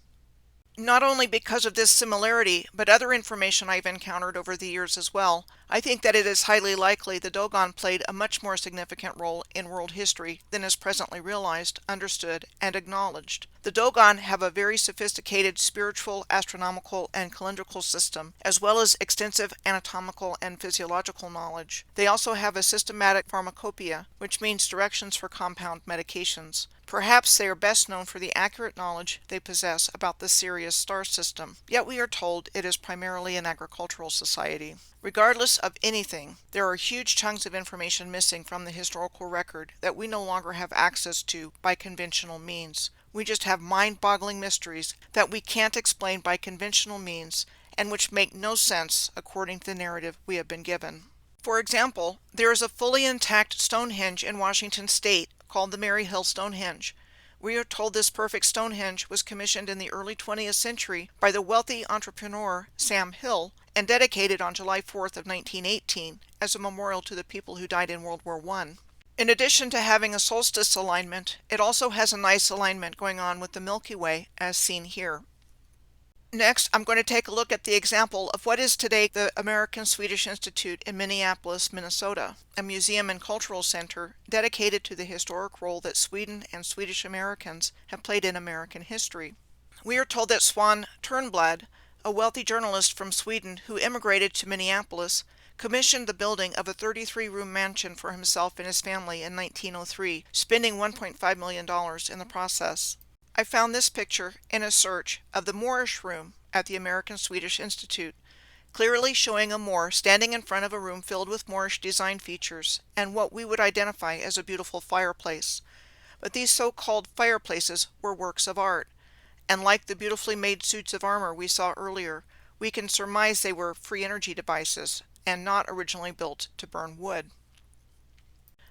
Not only because of this similarity, but other information I've encountered over the years as well, I think that it is highly likely the Dogon played a much more significant role in world history than is presently realized, understood, and acknowledged. The Dogon have a very sophisticated spiritual, astronomical, and calendrical system, as well as extensive anatomical and physiological knowledge. They also have a systematic pharmacopoeia, which means directions for compound medications. Perhaps they are best known for the accurate knowledge they possess about the Sirius star system, yet we are told it is primarily an agricultural society. Regardless of anything, there are huge chunks of information missing from the historical record that we no longer have access to by conventional means. We just have mind-boggling mysteries that we can't explain by conventional means and which make no sense according to the narrative we have been given. For example, there is a fully intact Stonehenge in Washington State called the Maryhill Stonehenge. We are told this perfect Stonehenge was commissioned in the early 20th century by the wealthy entrepreneur Sam Hill and dedicated on July 4th of 1918 as a memorial to the people who died in World War I. In addition to having a solstice alignment, it also has a nice alignment going on with the Milky Way as seen here. Next, I'm going to take a look at the example of what is today the American-Swedish Institute in Minneapolis, Minnesota, a museum and cultural center dedicated to the historic role that Sweden and Swedish Americans have played in American history. We are told that Swan Turnblad, a wealthy journalist from Sweden who immigrated to Minneapolis, commissioned the building of a 33-room mansion for himself and his family in 1903, spending $1.5 million in the process. I found this picture in a search of the Moorish room at the American-Swedish Institute, clearly showing a Moor standing in front of a room filled with Moorish design features and what we would identify as a beautiful fireplace. But these so-called fireplaces were works of art, and like the beautifully made suits of armor we saw earlier, we can surmise they were free energy devices and not originally built to burn wood.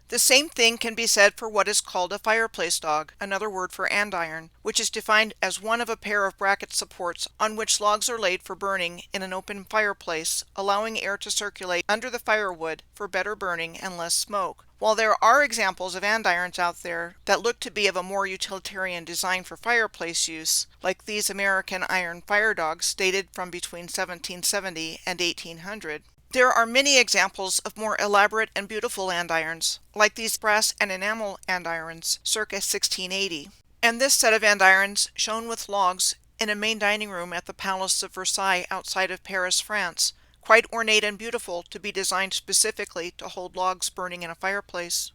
The same thing can be said for what is called a fireplace dog, another word for andiron, which is defined as one of a pair of bracket supports on which logs are laid for burning in an open fireplace, allowing air to circulate under the firewood for better burning and less smoke. While there are examples of andirons out there that look to be of a more utilitarian design for fireplace use, like these American iron fire dogs dated from between 1770 and 1800, there are many examples of more elaborate and beautiful andirons, like these brass and enamel andirons circa 1680. And this set of andirons, shown with logs in a main dining room at the Palace of Versailles outside of Paris, France, quite ornate and beautiful to be designed specifically to hold logs burning in a fireplace.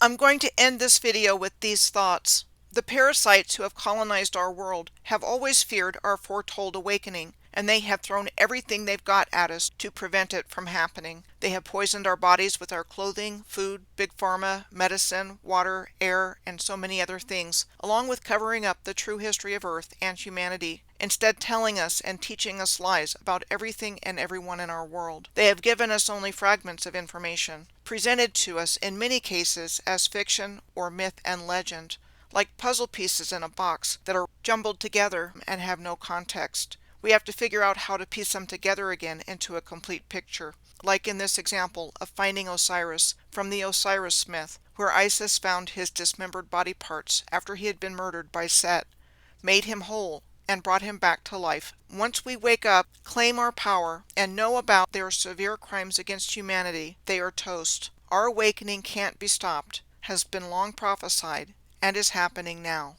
I'm going to end this video with these thoughts. The parasites who have colonized our world have always feared our foretold awakening, and they have thrown everything they've got at us to prevent it from happening. They have poisoned our bodies with our clothing, food, big pharma, medicine, water, air, and so many other things, along with covering up the true history of Earth and humanity, instead telling us and teaching us lies about everything and everyone in our world. They have given us only fragments of information, presented to us in many cases as fiction or myth and legend, like puzzle pieces in a box that are jumbled together and have no context. We have to figure out how to piece them together again into a complete picture, like in this example of finding Osiris from the Osiris Myth, where Isis found his dismembered body parts after he had been murdered by Set, made him whole, and brought him back to life. Once we wake up, claim our power, and know about their severe crimes against humanity, they are toast. Our awakening can't be stopped, has been long prophesied, and is happening now.